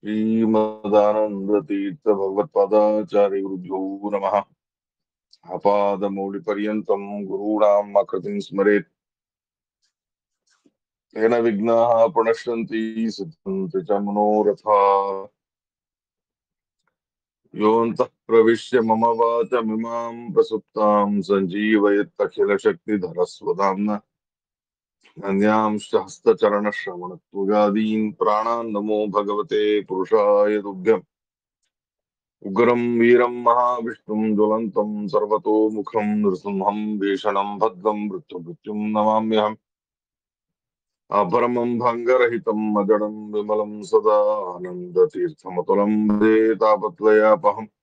श्रीमदानंदतीर्थ भगवत्पादाचार्य गुरुभ्यो नमः। आपादमौलिपर्यन्तं गुरूणाम् आकृतिं स्मरेत् तेन विघ्नाः प्रणश्यन्ति सिद्ध्यन्ति च मनोरथाः। योऽन्तः प्रविश्य मम वाचमिमां प्रसुप्तां सञ्जीवयत्यखिलशक्तिधरस्वधाम्ना अन्यांश्च हस्तचरणश्रवणत्वगादीन् प्राणान् नमो भगवते पुरुषाय तुभ्यम्। उग्रं वीरं महाविष्णुं ज्वलन्तं सर्वतोमुखं नृसिंहं भीषणं भद्रं मृत्युं नमाम्यहम्। अपरमं भङ्गरहितं अजडं विमलं सदा आनन्दतीर्थमतुलं भजे तापत्रयापहम्।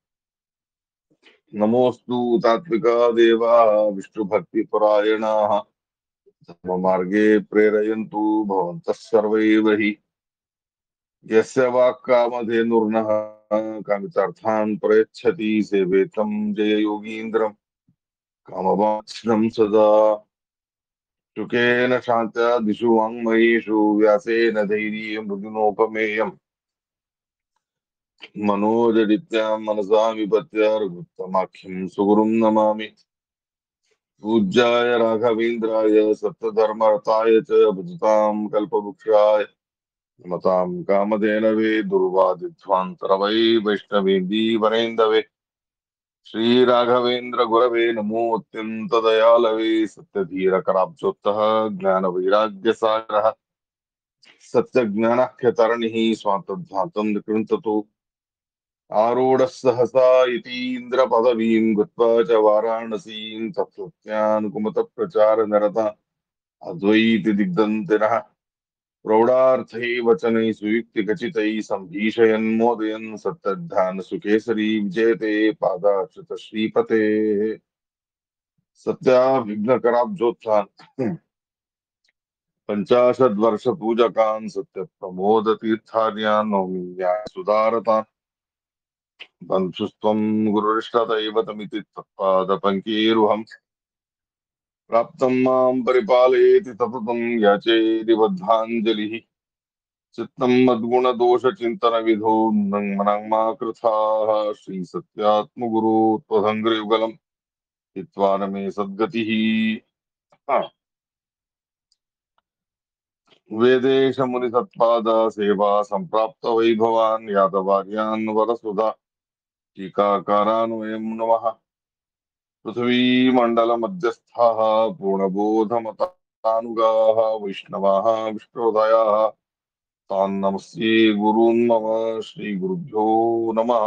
नमोऽस्तु तात्विका देवाः विष्णुभक्तिपरायणाः धर्ममार्गे प्रेरयन्तु भवन्तः सर्वैव हि। यस्य वाक्कामधेनुर्नः कामितार्थान् प्रयच्छति सेवेतं जययोगीन्द्रम् कामवाञ्छितं सदा। शुकेन शान्त्या दिशु वाङ्मयेषु व्यासेन धैर्यमृदुनोपमेयम् मनोजडित्यां मनसा विपत्य रघुत्तमाख्यं सुगुरुं नमामि। पूज्याय राघवेन्द्राय सत्यधर्मरताय च भजतां कल्पवृक्षाय मतां कामधेनवे दुर्वादिध्वान्तरवै वैष्णवेन्दी वरेन्दवे श्रीराघवेन्द्र गुरवे नमो अत्यंत दयालवे सत्यधीर कराब्जोत्तः ज्ञान वैराग्य सागरः सत्यज्ञानख्यतरणिः स्वान्तध्वान्तं निकृन्ततु आरूढः सहसा यतीन्द्र पदवीं गत्वा च वाराणसीं तत्त्वज्ञानकुमतप्रचारनिरता अद्वैति दिग्दन्तिनः प्रौढार्थै वचनैः सुयुक्तिखचितैः सम्भीषयन् मोदयन् सत्यध्यानसुकेसरी विजयते पादाच्युत श्रीपतेः सत्याभिघ्नकराब्जोत्थान् पञ्चाशद्वर्ष पूजकान् सत्यप्रमोदतीर्थार्यान् नौमि न्यायसुधारतान् बन्धुस्त्वं गुरुरिष्टदैवतमिति तत्पादपङ्केरुहम् प्राप्तं मां परिपालयेति सततं याचेति बद्धाञ्जलिः चित्तं मद्गुणदोषचिन्तनविधौ मनङ् मा कृथाः श्रीसत्यात्मगुरो त्वदङ्घ्रियुगलम् हित्वा न मे सद्गतिः। वेदेश मुनिसत्पाद सेवा संप्राप्त वैभवान् यादवार्यान् वरसुधा टीकाकारान् वयं नमः। पृथ्वीमण्डलमध्यस्थाः पूर्णबोधमतानुगाः वैष्णवाः विष्णुहृदयाः तान् नमस्ये गुरून् मम श्रीगुरुभ्यो नमः।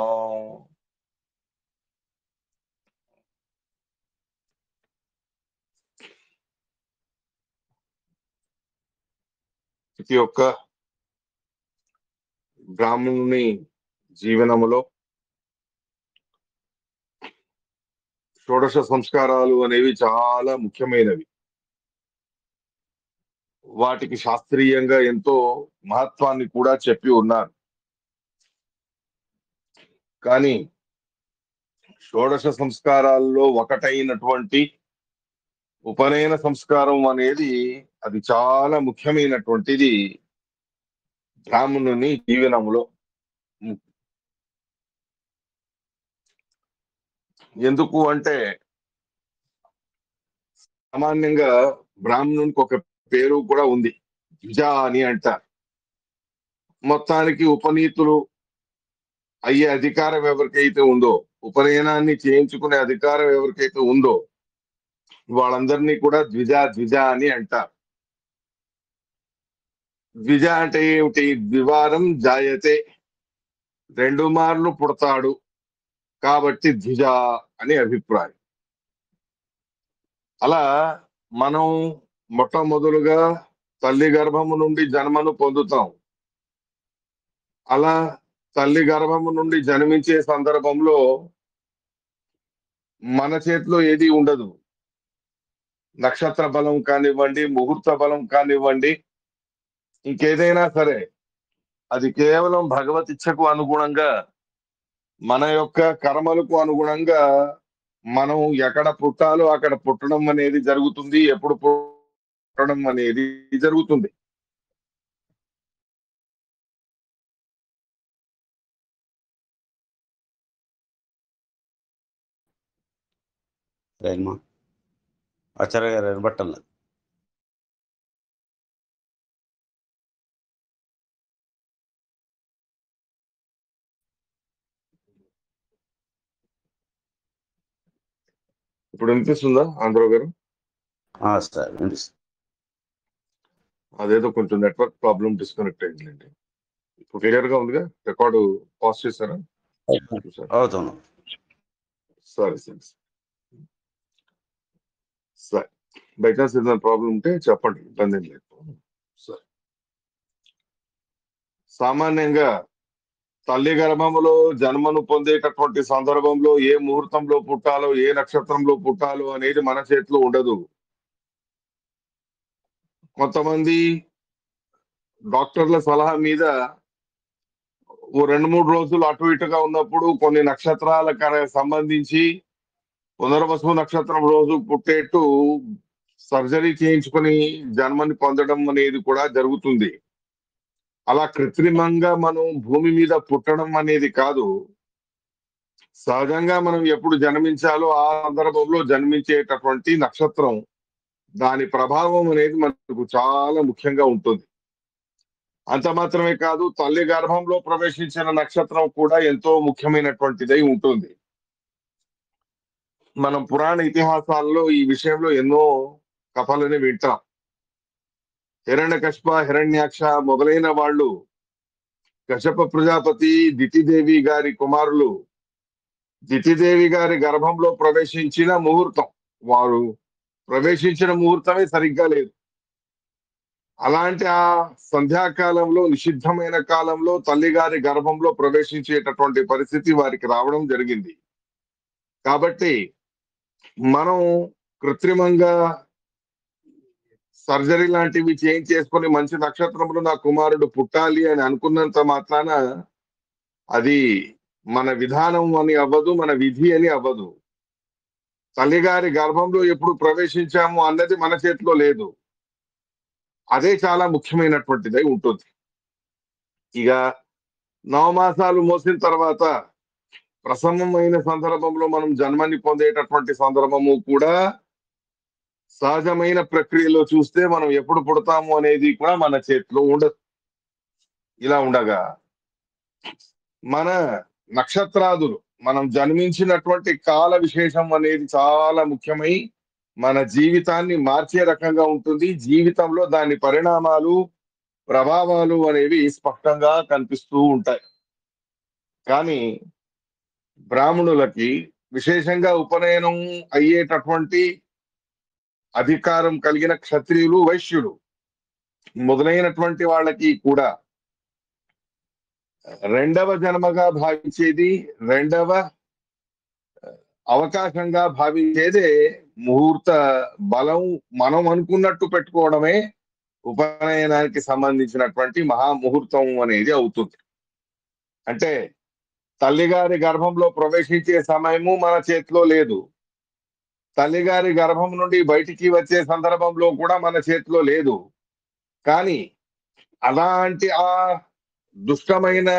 ప్రతి ఒక్క బ్రాహ్మణుని జీవనములో షోడశ సంస్కారాలు అనేవి చాలా ముఖ్యమైనవి. వాటికి శాస్త్రీయంగా ఎంతో మహత్వాన్ని కూడా చెప్పి ఉన్నారు. కానీ షోడశ సంస్కారాల్లో ఒకటైనటువంటి ఉపనయన సంస్కారం అనేది అది చాలా ముఖ్యమైనటువంటిది బ్రాహ్మణుని జీవనములో. ఎందుకు అంటే సామాన్యంగా బ్రాహ్మణునికి ఒక పేరు కూడా ఉంది, ద్విజ అని అంటారు. మొత్తానికి ఉపనీతులు అయ్యే అధికారం ఎవరికైతే ఉందో, ఉపనయనాన్ని చేయించుకునే అధికారం ఎవరికైతే ఉందో వాళ్ళందరినీ కూడా ద్విజ ద్విజ అని అంటారు. ద్విజ అంటే ఏమిటి? ద్వివారం జాయతే, రెండు మార్లు పుడతాడు కాబట్టి ద్విజ అని అభిప్రాయం. అలా మనం మొట్టమొదలుగా తల్లి గర్భము నుండి జన్మను పొందుతాం. అలా తల్లి గర్భము నుండి జన్మించే సందర్భంలో మన చేతిలో ఏది ఉండదు. నక్షత్ర బలం కానివ్వండి, ముహూర్త బలం కానివ్వండి, ఇంకేదైనా సరే అది కేవలం భగవత్ ఇచ్ఛకు అనుగుణంగా, మన యొక్క కర్మలకు అనుగుణంగా మనం ఎక్కడ పుట్టాలో అక్కడ పుట్టడం అనేది జరుగుతుంది, ఎప్పుడు పుట్టడం అనేది జరుగుతుంది. రైల్మా ఆచార్య గారు వినబట్టంలేదు. ఇప్పుడు వినిపిస్తుందా ఆంధ్రావు గారు? సార్ వినిపిస్తుంది. అదేదో కొంచెం నెట్వర్క్ ప్రాబ్లం డిస్కనెక్ట్ అయిందండి. ఇప్పుడు క్లియర్ గా ఉందిగా? రికార్డు పాస్ చేశారా? చూసారా? అవుతాను. సరే సరే సరే. బై ఛాన్స్ ఏదైనా ప్రాబ్లం ఉంటే చెప్పండి, ఇబ్బంది ఏం లేదు. సరే. సామాన్యంగా తల్లి గర్భములో జన్మను పొందేటటువంటి సందర్భంలో ఏ ముహూర్తంలో పుట్టాలో, ఏ నక్షత్రంలో పుట్టాలో అనేది మన చేతిలో ఉండదు. కొంతమంది డాక్టర్ల సలహా మీద ఓ 2-3 రోజులు అటు ఇటుగా ఉన్నప్పుడు కొన్ని నక్షత్రాలకు సంబంధించి పునర్వసు నక్షత్రం రోజు పుట్టేట్టు సర్జరీ చేయించుకొని జన్మని పొందడం అనేది కూడా జరుగుతుంది. అలా కృత్రిమంగా మనం భూమి మీద పుట్టడం అనేది కాదు. సహజంగా మనం ఎప్పుడు జన్మించాలో ఆ సందర్భంలో జన్మించేటటువంటి నక్షత్రం, దాని ప్రభావం అనేది మనకు చాలా ముఖ్యంగా ఉంటుంది. అంత మాత్రమే కాదు, తల్లి గర్భంలో ప్రవేశించిన నక్షత్రం కూడా ఎంతో ముఖ్యమైనటువంటిదై ఉంటుంది. మనం పురాణ ఇతిహాసాల్లో ఈ విషయంలో ఎన్నో కథలని వింటాం. హిరణ్యకశిప, హిరణ్యాక్ష మొదలైన వాళ్ళు కశ్యప ప్రజాపతి దితిదేవి గారి కుమారులు. దితిదేవి గారి గర్భంలో ప్రవేశించిన ముహూర్తం, వారు ప్రవేశించిన ముహూర్తమే సరిగ్గా లేదు. అలాంటి ఆ సంధ్యాకాలంలో, నిషిద్ధమైన కాలంలో తల్లిగారి గర్భంలో ప్రవేశించేటటువంటి పరిస్థితి వారికి రావడం జరిగింది. కాబట్టి మనం కృత్రిమంగా సర్జరీ లాంటివి చేసుకొని మంచి నక్షత్రంలో నా కుమారుడు పుట్టాలి అని అనుకున్నంత మాత్రాన అది మన విధానం అని అవ్వదు, మన విధి అని అవ్వదు. తల్లిగారి గర్భంలో ఎప్పుడు ప్రవేశించాము అన్నది మన చేతిలో లేదు. అదే చాలా ముఖ్యమైనటువంటిదై ఉంటుంది. ఇక 9 మాసాలు మోసిన తర్వాత ప్రసవమైన సందర్భంలో మనం జన్మని పొందేటటువంటి సందర్భము కూడా సహజమైన ప్రక్రియలో చూస్తే మనం ఎప్పుడు పుడతాము అనేది కూడా మన చేతిలో ఉండదు. ఇలా ఉండగా మన నక్షత్రాదులు, మనం జన్మించినటువంటి కాల విశేషం అనేది చాలా ముఖ్యమై మన జీవితాన్ని మార్చే రకంగా ఉంటుంది. జీవితంలో దాని పరిణామాలు, ప్రభావాలు అనేవి స్పష్టంగా కనిపిస్తూ ఉంటాయి. కానీ బ్రాహ్మణులకి విశేషంగా ఉపనయనం అయ్యేటటువంటి అధికారం కలిగిన క్షత్రియులు, వైశ్యులు మొదలైనటువంటి వాళ్ళకి కూడా రెండవ జన్మగా భావించేది, రెండవ అవకాశంగా భావించేదే ముహూర్త బలం. మనం అనుకున్నట్టు పెట్టుకోవడమే ఉపనయనానికి సంబంధించినటువంటి మహాముహూర్తం అనేది అవుతుంది. అంటే తల్లిగారి గర్భంలో ప్రవేశించే సమయము మన చేతిలో లేదు, తల్లిగారి గర్భం నుండి బయటికి వచ్చే సందర్భంలో కూడా మన చేతిలో లేదు. కానీ అలాంటి ఆ దుష్టమైన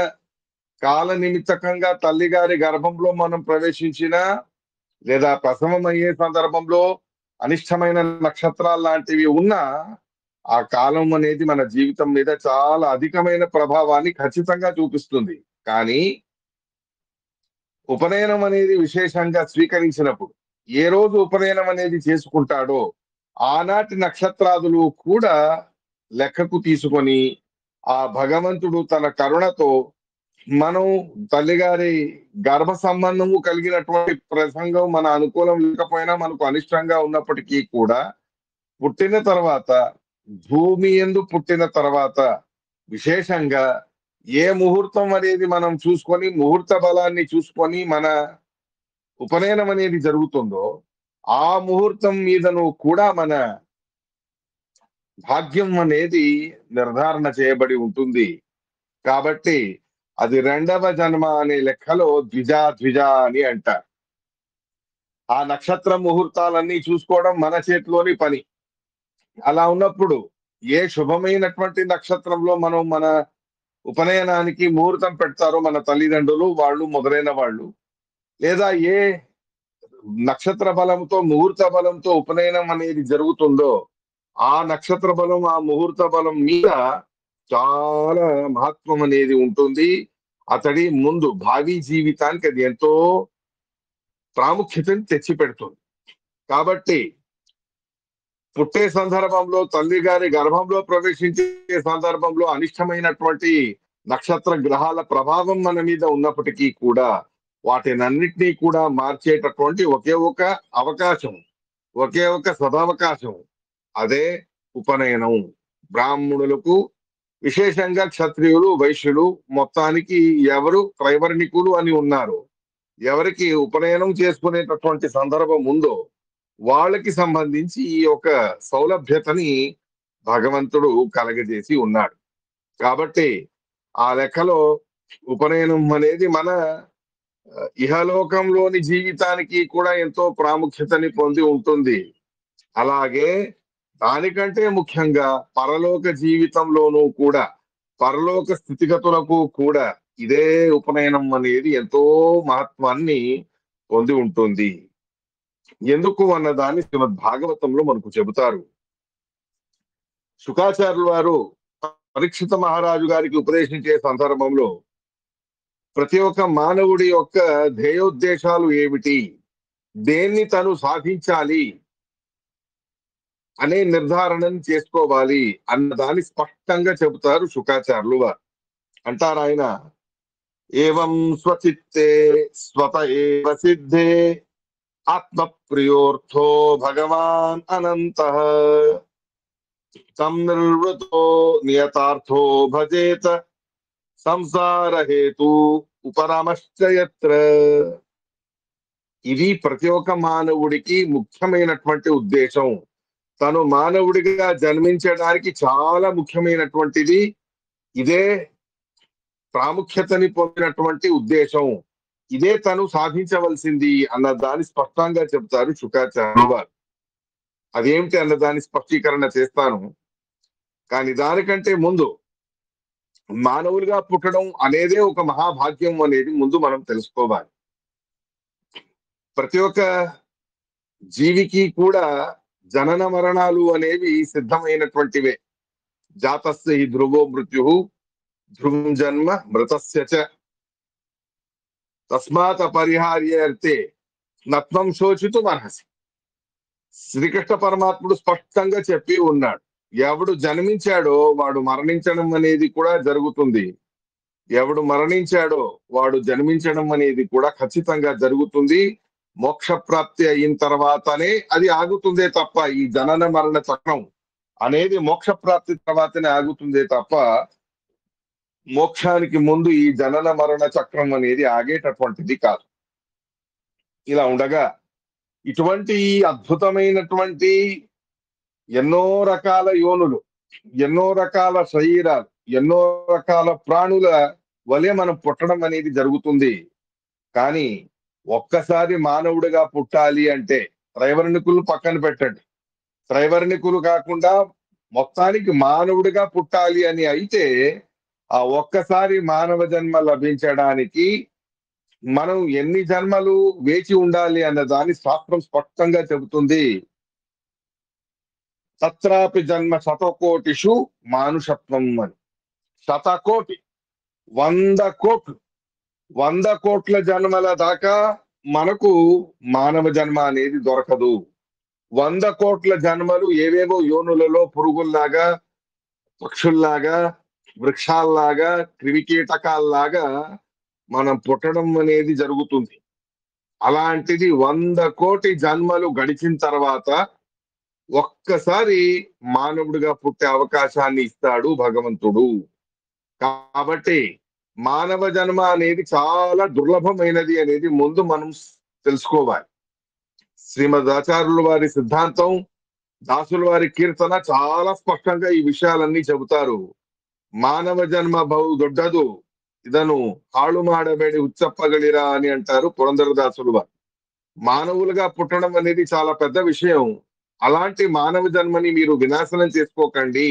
కాల నిమిత్తకంగా తల్లిగారి గర్భంలో మనం ప్రవేశించిన, లేదా ప్రసవం అయ్యే సందర్భంలో అనిష్టమైన నక్షత్రాలు లాంటివి ఉన్న ఆ కాలం అనేది మన జీవితం మీద చాలా అధికమైన ప్రభావాన్ని ఖచ్చితంగా చూపిస్తుంది. కానీ ఉపనయనం అనేది విశేషంగా స్వీకరించినప్పుడు, ఏ రోజు ఉపనయనం అనేది చేసుకుంటాడో ఆనాటి నక్షత్రాదులు కూడా లెక్కకు తీసుకొని ఆ భగవంతుడు తన కరుణతో మనం తల్లిగారి గర్భ సంబంధము కలిగినటువంటి ప్రసంగం మన అనుకూలం లేకపోయినా, మనకు అనిష్టంగా ఉన్నప్పటికీ కూడా పుట్టిన తర్వాత, భూమి యందు పుట్టిన తర్వాత విశేషంగా ఏ ముహూర్తం అనేది మనం చూసుకొని, ముహూర్త బలాన్ని చూసుకొని మన ఉపనయనం అనేది జరుగుతుందో ఆ ముహూర్తం మీదను కూడా మన భాగ్యం అనేది నిర్ధారణ చేయబడి ఉంటుంది. కాబట్టి అది రెండవ జన్మ అనే లెక్కలో ద్విజ అని అంటారు. ఆ నక్షత్ర ముహూర్తాలన్నీ చూసుకోవడం మన చేతిలోని పని. అలా ఉన్నప్పుడు ఏ శుభమైనటువంటి నక్షత్రంలో మనం మన ఉపనయనానికి ముహూర్తం పెడతారో మన తల్లిదండ్రులు, వాళ్ళు మొదలైన వాళ్ళు, లేదా ఏ నక్షత్ర బలంతో ముహూర్త బలంతో ఉపనయనం అనేది జరుగుతుందో ఆ నక్షత్ర బలం ఆ ముహూర్త బలం మీద చాలా మహత్వం అనేది ఉంటుంది. అతడి ముందు భావి జీవితానికి అది ఎంతో ప్రాముఖ్యతను తెచ్చిపెడుతుంది. కాబట్టి పుట్టే సందర్భంలో తల్లి గారి గర్భంలో ప్రవేశించే సందర్భంలో అనిష్టమైనటువంటి నక్షత్ర గ్రహాల ప్రభావం మన మీద ఉన్నప్పటికీ కూడా వాటినన్నిటినీ కూడా మార్చేటటువంటి ఒకే ఒక అవకాశం, ఒకే ఒక సదవకాశం, అదే ఉపనయనం. బ్రాహ్మణులకు, విశేషంగా క్షత్రియులు, వైశ్యులు, మొత్తానికి ఎవరు త్రైవర్ణికులు అని ఉన్నారు, ఎవరికి ఉపనయనం చేసుకునేటటువంటి సందర్భం ఉందో వాళ్ళకి సంబంధించి ఈ యొక్క సౌలభ్యతని భగవంతుడు కలగజేసి ఉన్నాడు. కాబట్టి ఆ లెక్కలో ఉపనయనం అనేది మన ఇహలోకంలోని జీవితానికి కూడా ఎంతో ప్రాముఖ్యతని పొంది ఉంటుంది. అలాగే దానికంటే ముఖ్యంగా పరలోక జీవితంలోనూ కూడా, పరలోక స్థితిగతులకు కూడా ఇదే ఉపనయనం అనేది ఎంతో మహత్వాన్ని పొంది ఉంటుంది. ఎందుకు అన్నదాన్ని శ్రీమద్ భాగవతంలో మనకు చెబుతారు. శుకాచార్యుల వారు పరీక్షిత మహారాజు గారికి ఉపదేశించే సందర్భంలో ప్రతి ఒక్క మానవుడి యొక్క ధ్యేయోద్దేశాలు ఏమిటి, దేన్ని తను సాధించాలి అనే నిర్ధారణను చేసుకోవాలి అన్నదాన్ని స్పష్టంగా చెబుతారు శుకాచార్యులు వారు. అంటారు ఆయన, ఏవం స్వచిత్తే స్వత ఏవ సిద్ధే ఆత్మ ప్రియోర్థో భగవాన్ అనంత తం నిర్వృతో నియతార్థో భజేత సంసార హేతు ఉపరమశ్చయత్ర. ఇది ప్రతి ఒక్క మానవుడికి ముఖ్యమైనటువంటి ఉద్దేశం. తను మానవుడిగా జన్మించడానికి చాలా ముఖ్యమైనటువంటిది ఇదే, ప్రాముఖ్యతని పొందినటువంటి ఉద్దేశం ఇదే, తను సాధించవలసింది అన్న దాన్ని స్పష్టంగా చెప్తారు శుకాచార్యులు వారు. అదేమిటి అన్న దాన్ని స్పష్టీకరణ చేస్తాను. కానీ దానికంటే ముందు మానవులుగా పుట్టడం అనేదే ఒక మహాభాగ్యం అనేది ముందు మనం తెలుసుకోవాలి. ప్రతి ఒక్క జీవికి కూడా జనన మరణాలు అనేవి సిద్ధమైనటువంటివే. జాతస్య హి ధ్రువో మృత్యు ధ్రువం జన్మ మృతస్య చ తస్మాత్ అపరిహార్యర్తే నత్వం శోచితుం అర్హసి. శ్రీకృష్ణ పరమాత్ముడు స్పష్టంగా చెప్పి ఉన్నాడు, ఎవడు జన్మించాడో వాడు మరణించడం అనేది కూడా జరుగుతుంది, ఎవడు మరణించాడో వాడు జన్మించడం అనేది కూడా ఖచ్చితంగా జరుగుతుంది. మోక్ష ప్రాప్తి అయిన తర్వాతనే అది ఆగుతుందే తప్ప, ఈ జనన మరణ చక్రం అనేది మోక్ష ప్రాప్తి తర్వాతనే ఆగుతుందే తప్ప మోక్షానికి ముందు ఈ జనన మరణ చక్రం అనేది ఆగేటటువంటిది కాదు. ఇలా ఉండగా ఇటువంటి అద్భుతమైనటువంటి ఎన్నో రకాల యోనులు, ఎన్నో రకాల శరీరాలు, ఎన్నో రకాల ప్రాణుల వలె మనం పుట్టడం అనేది జరుగుతుంది. కానీ ఒక్కసారి మానవుడిగా పుట్టాలి అంటే, త్రైవర్ణికులు పక్కన పెట్టండి, త్రైవర్ణికులు కాకుండా మొత్తానికి మానవుడిగా పుట్టాలి అని అయితే ఆ ఒక్కసారి మానవ జన్మ లభించడానికి మనం ఎన్ని జన్మలు వేచి ఉండాలి అన్న దాన్ని శాస్త్రం స్పష్టంగా చెబుతుంది. తత్రాపి జన్మ శతకోటిషు మానుషత్వం అని. శతకోటి, 100 కోట్లు, 100 కోట్ల జన్మల దాకా మనకు మానవ జన్మ అనేది దొరకదు. 100 కోట్ల జన్మలు ఏవేవో యోనులలో పురుగుల్లాగా, పక్షుల్లాగా, వృక్షాల్లాగా, క్రిమికీటకాల్లాగా మనం పుట్టడం అనేది జరుగుతుంది. అలాంటిది 100 కోటి జన్మలు గడిచిన తర్వాత ఒక్కసారి మానవుడిగా పుట్టే అవకాశాన్ని ఇస్తాడు భగవంతుడు. కాబట్టి మానవ జన్మ అనేది చాలా దుర్లభమైనది అనేది ముందు మనం తెలుసుకోవాలి. శ్రీమద్ ఆచార్యుల వారి సిద్ధాంతం, దాసుల వారి కీర్తన చాలా స్పష్టంగా ఈ విషయాలన్నీ చెబుతారు. మానవ జన్మ బహు దొడ్డదు, ಇದನ್ನು ಹಾಳು ಮಾಡಬೇಡಿ ఉచ్చప్పగలిరా అని అంటారు పురంధరదాసులు వారు. మానవులుగా పుట్టడం అనేది చాలా పెద్ద విషయం. అలాంటి మానవ జన్మని మీరు వినాశనం చేసుకోకండి,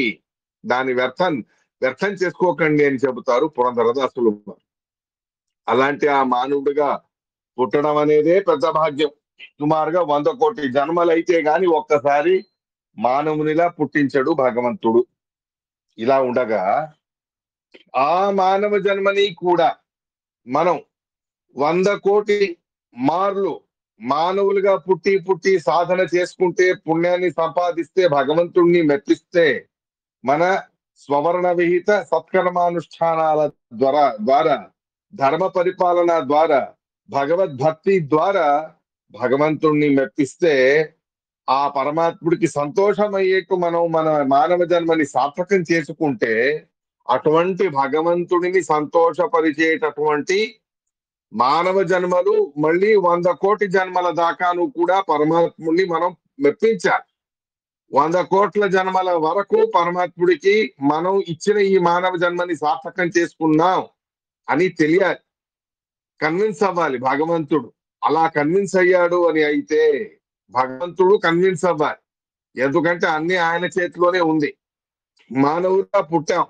దాని వ్యర్థం చేసుకోకండి అని చెబుతారు పురంధరదాసులు వారు. అలాంటి ఆ మానవుడిగా పుట్టడం అనేదే పెద్ద భాగ్యం. సుమారుగా 100 కోటి జన్మలు అయితే గాని ఒక్కసారి మానవునిలా పుట్టించడు భగవంతుడు. ఇలా ఉండగా ఆ మానవ జన్మని కూడా మనం 100 కోటి మార్లు మానవులుగా పుట్టి పుట్టి సాధన చేసుకుంటే పుణ్యాన్ని సంపాదిస్తే భగవంతుణ్ణి మెప్పిస్తే మన స్వవర్ణ విహిత సత్కర్మానుష్ఠానాల ద్వారా ధర్మ పరిపాలన ద్వారా భగవద్భక్తి ద్వారా భగవంతుణ్ణి మెప్పిస్తే ఆ పరమాత్ముడికి సంతోషమయ్యేట్టు మనం మన మానవ జన్మని సార్థకం చేసుకుంటే అటువంటి భగవంతుడిని సంతోషపరిచేటటువంటి మానవ జన్మలు మళ్ళీ 100 కోటి జన్మల దాకాను కూడా పరమాత్ముడిని మనం మెప్పించాలి. 100 కోట్ల జన్మల వరకు పరమాత్ముడికి మనం ఇచ్చిన ఈ మానవ జన్మని సార్థకం చేసుకున్నాం అని తెలియాలి, కన్విన్స్ అవ్వాలి భగవంతుడు. అలా కన్విన్స్ అయ్యాడు అని అయితే భగవంతుడు కన్విన్స్ అవ్వాలి, ఎందుకంటే అన్ని ఆయన చేతిలోనే ఉంది. మానవుడిగా పుట్టాం,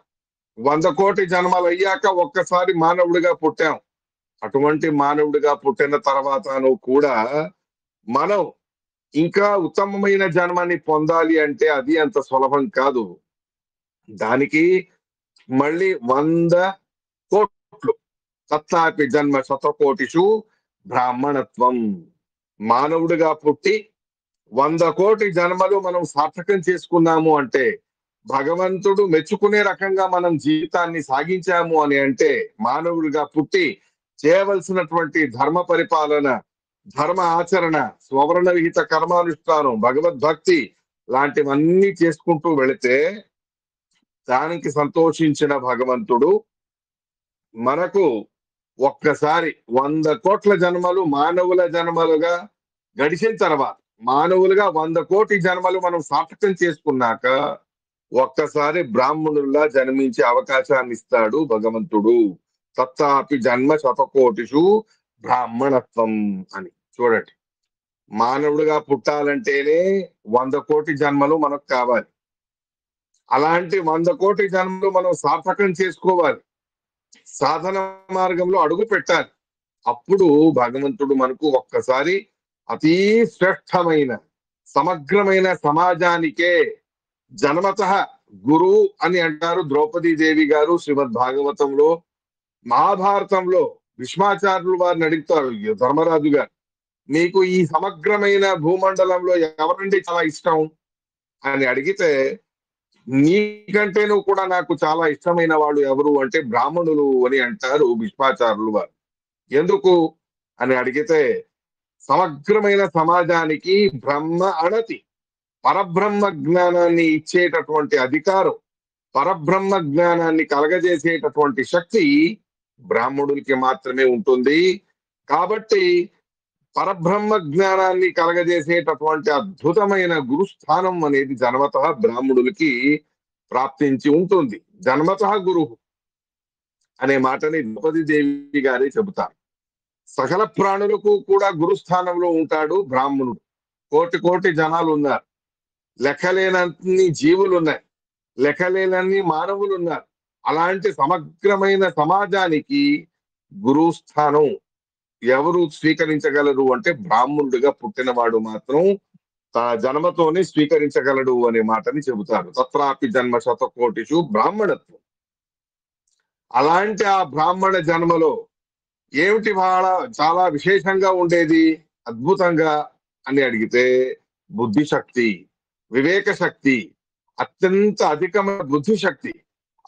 100 కోటి జన్మలు అయ్యాక ఒక్కసారి మానవుడిగా పుట్టాం. అటువంటి మానవుడిగా పుట్టిన తర్వాతను కూడా మనం ఇంకా ఉత్తమమైన జన్మని పొందాలి అంటే అది అంత సులభం కాదు. దానికి మళ్ళీ 100 కోట్లు. తత్తాపి జన్మ శతకోటిషు బ్రాహ్మణత్వం. మానవుడిగా పుట్టి 100 కోటి జన్మలు మనం సార్థకం చేసుకున్నాము అంటే, భగవంతుడు మెచ్చుకునే రకంగా మనం జీవితాన్ని సాగించాము అని అంటే, మానవుడిగా పుట్టి చేయవలసినటువంటి ధర్మ పరిపాలన, ధర్మ ఆచరణ, స్వవర్ణ విహిత కర్మానుష్ఠానం, భగవద్భక్తి లాంటివన్నీ చేసుకుంటూ వెళితే దానికి సంతోషించిన భగవంతుడు మనకు ఒక్కసారి 100 కోట్ల జన్మలు మానవుల జన్మలుగా గడిచిన తర్వాత, మానవులుగా 100 కోటి జన్మలు మనం సార్థకం చేసుకున్నాక ఒక్కసారి బ్రాహ్మణుల్లా జన్మించే అవకాశాన్ని ఇస్తాడు భగవంతుడు. తత్తాపి జన్మ శతకోటిషు బ్రాహ్మణత్వం అని. చూడండి, మానవుడిగా పుట్టాలంటేనే 100 కోటి జన్మలు మనకు కావాలి. అలాంటి 100 కోటి జన్మలు మనం సార్థకం చేసుకోవాలి, సాధన మార్గంలో అడుగు పెట్టాలి. అప్పుడు భగవంతుడు మనకు ఒక్కసారి అతి శ్రేష్టమైన సమగ్రమైన సమాజానికే జన్మత గురువు అని అంటారు ద్రౌపదీ దేవి గారు. శ్రీమద్ భాగవతంలో, మహాభారతంలో భీష్మాచార్యులు వారిని అడుగుతారు ధర్మరాజు గారు, మీకు ఈ సమగ్రమైన భూమండలంలో ఎవరండి చాలా ఇష్టం అని అడిగితే, నీకంటేను కూడా నాకు చాలా ఇష్టమైన వాళ్ళు ఎవరు అంటే బ్రాహ్మణులు అని అంటారు భీష్మాచార్యులు వారు. ఎందుకు అని అడిగితే, సమగ్రమైన సమాజానికి బ్రహ్మ అణతి పరబ్రహ్మ జ్ఞానాన్ని ఇచ్చేటటువంటి అధికారం, పరబ్రహ్మ జ్ఞానాన్ని కలగజేసేటటువంటి శక్తి బ్రాహ్మణుడికి మాత్రమే ఉంటుంది. కాబట్టి పరబ్రహ్మ జ్ఞానాన్ని కలగజేసేటటువంటి అద్భుతమైన గురుస్థానం అనేది జన్మతః బ్రాహ్మణులకి ప్రాప్తించి ఉంటుంది. జన్మతః గురువు అనే మాటని ద్రౌపదీ దేవి గారే చెబుతారు. సకల ప్రాణులకు కూడా గురుస్థానంలో ఉంటాడు బ్రాహ్మణుడు. కోటి కోటి జనాలు ఉన్నారు, లెక్కలేనన్ని జీవులు ఉన్నాయి, లెక్కలేనన్ని మానవులు ఉన్నారు. అలాంటి సమగ్రమైన సమాజానికి గురుస్థానం ఎవరు స్వీకరించగలరు అంటే బ్రాహ్మణుడిగా పుట్టినవాడు మాత్రం తన జన్మతోనే స్వీకరించగలడు అనే మాటని చెబుతారు. తత్రాపి జన్మ శతకోటిషు బ్రాహ్మణత్వం. అలాంటి ఆ బ్రాహ్మణ జన్మలో ఏమిటి చాలా విశేషంగా ఉండేది, అద్భుతంగా అని అడిగితే, బుద్ధి శక్తి, వివేక శక్తి, అత్యంత అధికమైన బుద్ధి శక్తి,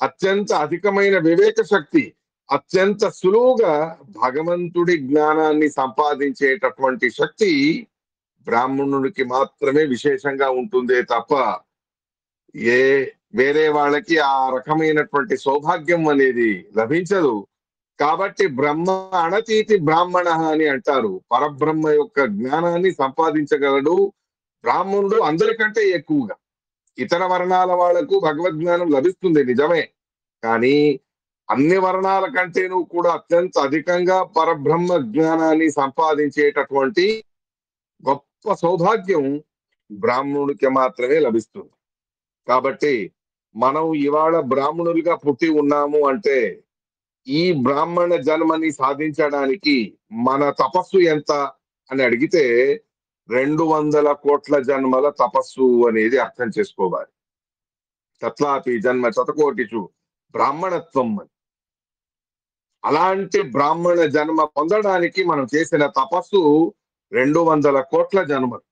అత్యంత అధికమైన వివేక శక్తి, అత్యంత సులువుగా భగవంతుడి జ్ఞానాన్ని సంపాదించేటటువంటి శక్తి బ్రాహ్మణుడికి మాత్రమే విశేషంగా ఉంటుందే తప్ప వేరే వాళ్ళకి ఆ రకమైనటువంటి సౌభాగ్యం అనేది లభించదు. కాబట్టి బ్రహ్మ అణతీతి బ్రాహ్మణ అని అంటారు. పరబ్రహ్మ యొక్క జ్ఞానాన్ని సంపాదించగలడు బ్రాహ్మణుడు అందరికంటే ఎక్కువగా. ఇతర వర్ణాల వాళ్లకు భగవద్జ్ఞానం లభిస్తుంది నిజమే, కానీ అన్ని వర్ణాల కంటేనూ కూడా అత్యంత అధికంగా పరబ్రహ్మ జ్ఞానాన్ని సంపాదించేటటువంటి గొప్ప సౌభాగ్యం బ్రాహ్మణుడికి మాత్రమే లభిస్తుంది. కాబట్టి మనం ఇవాళ బ్రాహ్మణులుగా పుట్టి ఉన్నాము అంటే ఈ బ్రాహ్మణ జన్మని సాధించడానికి మన తపస్సు ఎంత అని అడిగితే 200 కోట్ల జన్మల తపస్సు అనేది అర్థం చేసుకోవాలి. తత్లాపి జన్మ శతకోటిషు బ్రాహ్మణత్వం అని. అలాంటి బ్రాహ్మణ జన్మ పొందడానికి మనం చేసిన తపస్సు 200 కోట్ల జన్మలు.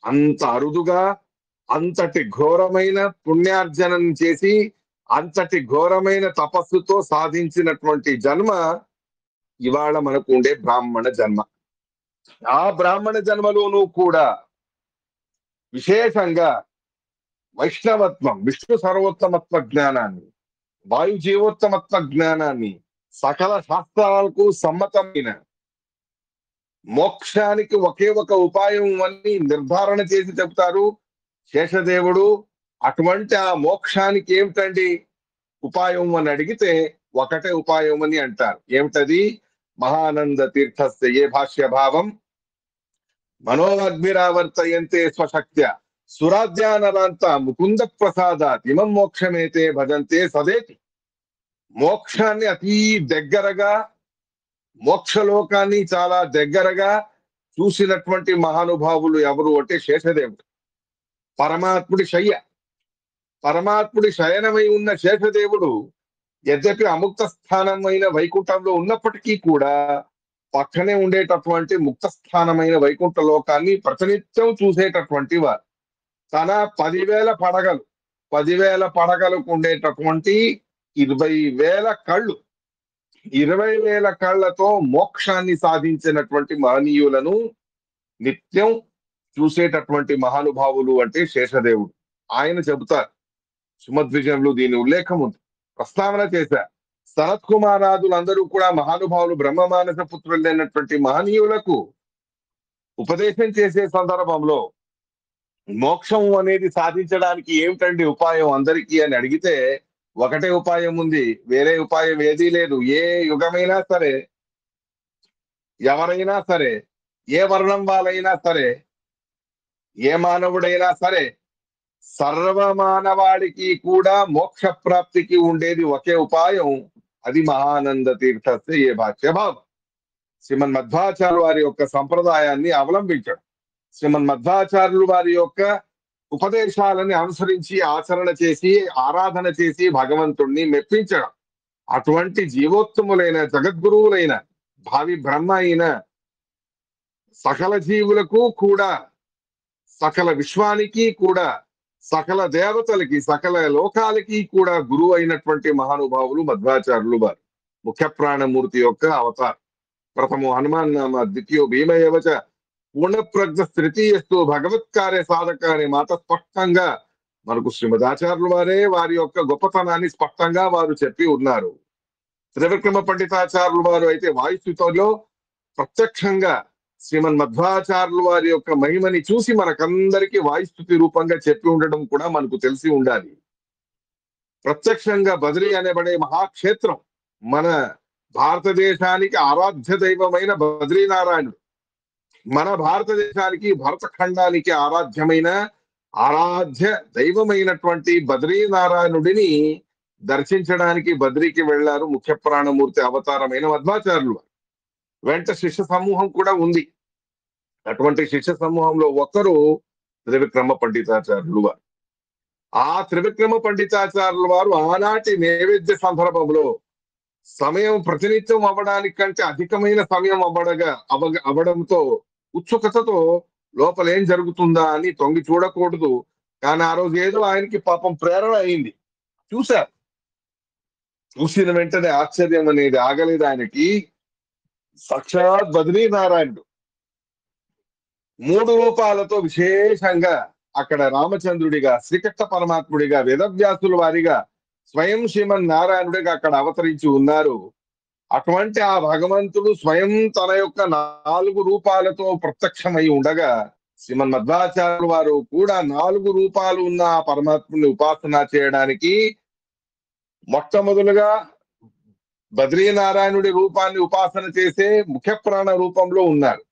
అంత అరుదుగా అంతటి ఘోరమైన పుణ్యార్జనం చేసి అంతటి ఘోరమైన తపస్సుతో సాధించినటువంటి జన్మ ఇవాళ మనకు ఉండే బ్రాహ్మణ జన్మ. ఆ బ్రాహ్మణ జన్మలోనూ కూడా విశేషంగా వైష్ణవత్వం, విష్ణు సర్వోత్తమత్వ జ్ఞానాన్ని, వాయు జీవోత్తమత్వ జ్ఞానాన్ని, సకల శాస్త్రాలకు సమ్మతమైన మోక్షానికి ఒకే ఒక ఉపాయం అని నిర్ధారణ చేసి చెప్తారు శేషదేవుడు. అటువంటి ఆ మోక్షానికి ఏమిటండి ఉపాయం అని అడిగితే ఒకటే ఉపాయం అని అంటారు. ఏమిటది? మహానంద తీర్థస్య ఏ భాష్య భావం మనోగ్నిరావర్తయంతే స్వశక్త్య సురాధ్యానరాంత ముకుంద ప్రసాదాత్ ఇమం మోక్షమేతే భజంతే సదేతి. మోక్షాన్ని అతి దగ్గరగా, మోక్షలోకాన్ని చాలా దగ్గరగా చూసినటువంటి మహానుభావులు ఎవరు అంటే శేషదేవుడు. పరమాత్ముడి శయనమై ఉన్న శేషదేవుడు యద్యపి అముక్త స్థానమైన వైకుంఠంలో ఉన్నప్పటికీ కూడా పక్కనే ఉండేటటువంటి ముక్త స్థానమైన వైకుంఠ లోకాన్ని ప్రతినిత్యం చూసేటటువంటి వారు. తన 10,000 పడగలకు ఉండేటటువంటి 20,000 కళ్ళు, 20,000 కళ్ళతో మోక్షాన్ని సాధించినటువంటి మహనీయులను నిత్యం చూసేటటువంటి మహానుభావులు అంటే శేషదేవుడు. ఆయన చెబుతారు, సుమద్విజయంలో దీని ఉల్లేఖం ఉంది, ప్రస్తావన చేశారు. సనత్ కుమారాదులందరూ కూడా మహానుభావులు, బ్రహ్మమానస పుత్రులైనటువంటి మహనీయులకు ఉపదేశం చేసే సందర్భంలో మోక్షం అనేది సాధించడానికి ఏమిటండి ఉపాయం అందరికీ అని అడిగితే ఒకటే ఉపాయం ఉంది, వేరే ఉపాయం ఏదీ లేదు. ఏ యుగమైనా సరే, ఎవరైనా సరే, ఏ వర్ణం వాళ్ళైనా సరే, ఏ మానవుడైనా సరే, సర్వమానవాడికి కూడా మోక్ష ప్రాప్తికి ఉండేది ఒకే ఉపాయం. అది మహానంద తీర్థస్య ఏ భాష్య భావం. శ్రీమన్ మధ్వాచార్యులు వారి యొక్క సంప్రదాయాన్ని అవలంబించడం, శ్రీమన్ మధ్వాచార్యులు వారి యొక్క ఉపదేశాలని అనుసరించి ఆచరణ చేసి ఆరాధన చేసి భగవంతుణ్ణి మెప్పించడం. అటువంటి జీవోత్తములైన జగద్గురువులైన భావి బ్రహ్మ అయిన సకల జీవులకు కూడా, సకల విశ్వానికి కూడా, సకల దేవతలకి, సకల లోకాలకి కూడా గురువు అయినటువంటి మహానుభావులు మధ్వాచార్యులు వారు. ముఖ్య ప్రాణమూర్తి యొక్క అవతారం. ప్రథమో హనుమాన్ నామ ద్వితీయో భీమయేవచ పూర్ణప్రజ్ఞ తృతీయస్తు భగవత్కార్య సాధక అనే మాట స్పష్టంగా మనకు శ్రీమదాచార్యులు వారే వారి యొక్క గొప్పతనాన్ని స్పష్టంగా వారు చెప్పి ఉన్నారు. త్రివిక్రమ పండితాచార్యులు వారు అయితే వాయుస్థితిలో ప్రత్యక్షంగా శ్రీమన్ మధ్వాచార్యులు వారి యొక్క మహిమని చూసి మనకందరికీ వాయుస్థుతి రూపంగా చెప్పి ఉండడం కూడా మనకు తెలిసి ఉండాలి. ప్రత్యక్షంగా బద్రీ అనబడే మహాక్షేత్రం, మన భారతదేశానికి ఆరాధ్య దైవమైన బద్రీనారాయణుడు, మన భారతదేశానికి భరతఖండానికి ఆరాధ్య దైవమైనటువంటి బద్రీనారాయణుడిని దర్శించడానికి బద్రీకి వెళ్లారు ముఖ్య ప్రాణమూర్తి అవతారమైన మధ్వాచార్యులు వారు. వెంట శిష్య సమూహం కూడా ఉంది. అటువంటి శిష్య సమూహంలో ఒకరు త్రివిక్రమ పండితాచార్యులు వారు. ఆ త్రివిక్రమ పండితాచార్యుల వారు ఆనాటి నైవేద్య సందర్భంలో సమయం ప్రతినిత్యం అవ్వడానికంటే అధికమైన సమయం అవ్వడంతో ఉత్సుకతతో లోపల ఏం జరుగుతుందా అని తొంగి చూడకూడదు. కానీ ఆ రోజు ఏదో ఆయనకి పాపం ప్రేరణ అయింది. చూశారు. చూసిన వెంటనే ఆశ్చర్యం అనేది ఆగలేదు ఆయనకి. సాక్షాత్ బద్రీనారాయణుడు 3 రూపాలతో విశేషంగా అక్కడ రామచంద్రుడిగా, శ్రీకృష్ణ పరమాత్ముడిగా, వేదవ్యాసుల వారిగా, స్వయం శ్రీమన్ నారాయణుడిగా అక్కడ అవతరించి ఉన్నారు. అటువంటి ఆ భగవంతుడు స్వయం తన యొక్క 4 రూపాలతో ప్రత్యక్షమై ఉండగా శ్రీమన్ మధ్వాచార్యులు వారు కూడా 4 రూపాలు ఉన్న ఆ పరమాత్ముని ఉపాసన చేయడానికి మొట్టమొదలుగా బద్రీనారాయణుడి రూపాన్ని ఉపాసన చేసే ముఖ్య ప్రాణ రూపంలో ఉన్నారు.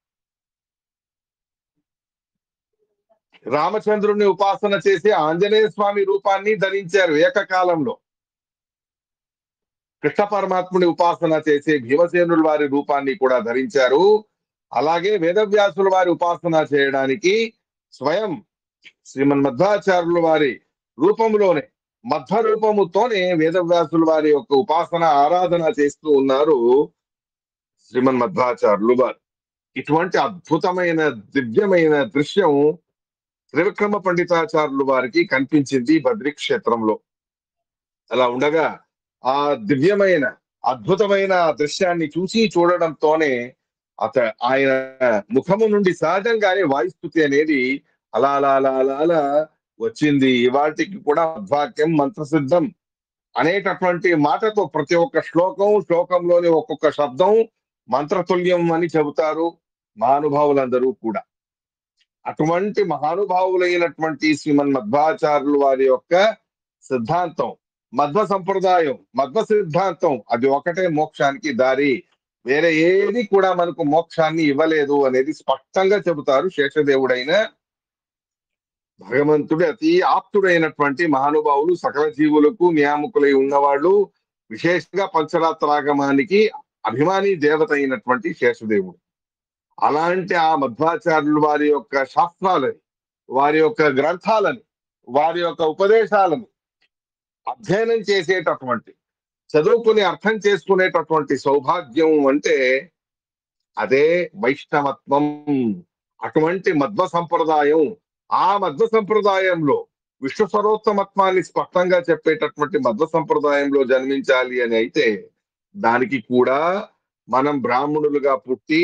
రామచంద్రుడిని ఉపాసన చేసే ఆంజనేయ స్వామి రూపాన్ని ధరించారు ఏకకాలంలో. కృష్ణ పరమాత్ముని ఉపాసన చేసే భీమసేనుల వారి రూపాన్ని కూడా ధరించారు. అలాగే వేదవ్యాసుల వారి ఉపాసన చేయడానికి స్వయం శ్రీమన్మధ్వాచార్యుల వారి రూపంలోనే మధ్వ రూపముతోనే వేదవ్యాసుల వారి యొక్క ఉపాసన ఆరాధన చేస్తూ ఉన్నారు శ్రీమన్మధ్వాచార్యులు వారు. ఇటువంటి అద్భుతమైన దివ్యమైన దృశ్యం త్రివిక్రమ పండితాచార్యులు వారికి కనిపించింది బద్రీ క్షేత్రంలో. అలా ఉండగా ఆ దివ్యమైన అద్భుతమైన దృశ్యాన్ని చూడడంతోనే ఆయన ముఖము నుండి సహజంగానే వాయుస్థుతి అనేది అలా అలా అలా అలా అలా వచ్చింది. వాటికి కూడా మధ్వాక్యం మంత్రసిద్ధం అనేటటువంటి మాటతో ప్రతి ఒక్క శ్లోకంలోని ఒక్కొక్క శబ్దం మంత్రతుల్యం అని చెబుతారు మహానుభావులందరూ కూడా. అటువంటి మహానుభావులైనటువంటి శ్రీమన్ మధ్వాచార్యులు వారి యొక్క సిద్ధాంతం మధ్వ సంప్రదాయం, మధ్వ సిద్ధాంతం అది ఒకటే మోక్షానికి దారి, వేరే ఏది కూడా మనకు మోక్షాన్ని ఇవ్వలేదు అనేది స్పష్టంగా చెబుతారు శేషదేవుడైన భగవంతుడు. అతి ఆప్తుడైనటువంటి మహానుభావులు, సకల జీవులకు నియామకులై ఉన్నవాళ్ళు, విశేషంగా పంచరాత్రాగమానికి అభిమాని దేవత అయినటువంటి శేషదేవుడు. అలాంటి ఆ మధ్వాచార్యులు వారి యొక్క శాస్త్రాలని, వారి యొక్క గ్రంథాలని, వారి యొక్క ఉపదేశాలను అధ్యయనం చేసేటటువంటి, చదువుకుని అర్థం చేసుకునేటటువంటి సౌభాగ్యం అంటే అదే వైష్ణవత్వం. అటువంటి మధ్వ సంప్రదాయం, ఆ మధ్వ సంప్రదాయంలో విష్ణు సర్వోత్తమత్వాన్ని స్పష్టంగా చెప్పేటటువంటి మధ్వ సంప్రదాయంలో జన్మించాలి అని అయితే దానికి కూడా మనం బ్రాహ్మణులుగా పుట్టి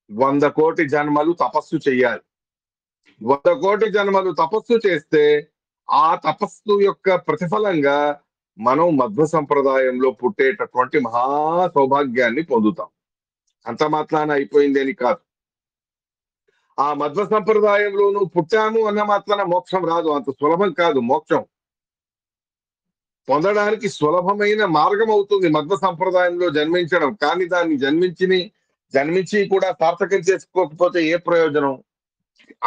100 కోటి జన్మలు తపస్సు చెయ్యాలి. 100 కోటి జన్మలు తపస్సు చేస్తే ఆ తపస్సు యొక్క ప్రతిఫలంగా మనం మధ్వ సంప్రదాయంలో పుట్టేటటువంటి మహా సౌభాగ్యాన్ని పొందుతాం. అంత మాత్రాన అయిపోయింది అని కాదు. ఆ మధ్వ సంప్రదాయంలోనూ పుట్టాము అన్న మాత్రాన మోక్షం రాదు. అంత సులభం కాదు. మోక్షం పొందడానికి సులభమైన మార్గం అవుతుంది మధ్వ సంప్రదాయంలో జన్మించడం. కానీ దాన్ని జన్మించి కూడా సార్థకం చేసుకోకపోతే ఏ ప్రయోజనం?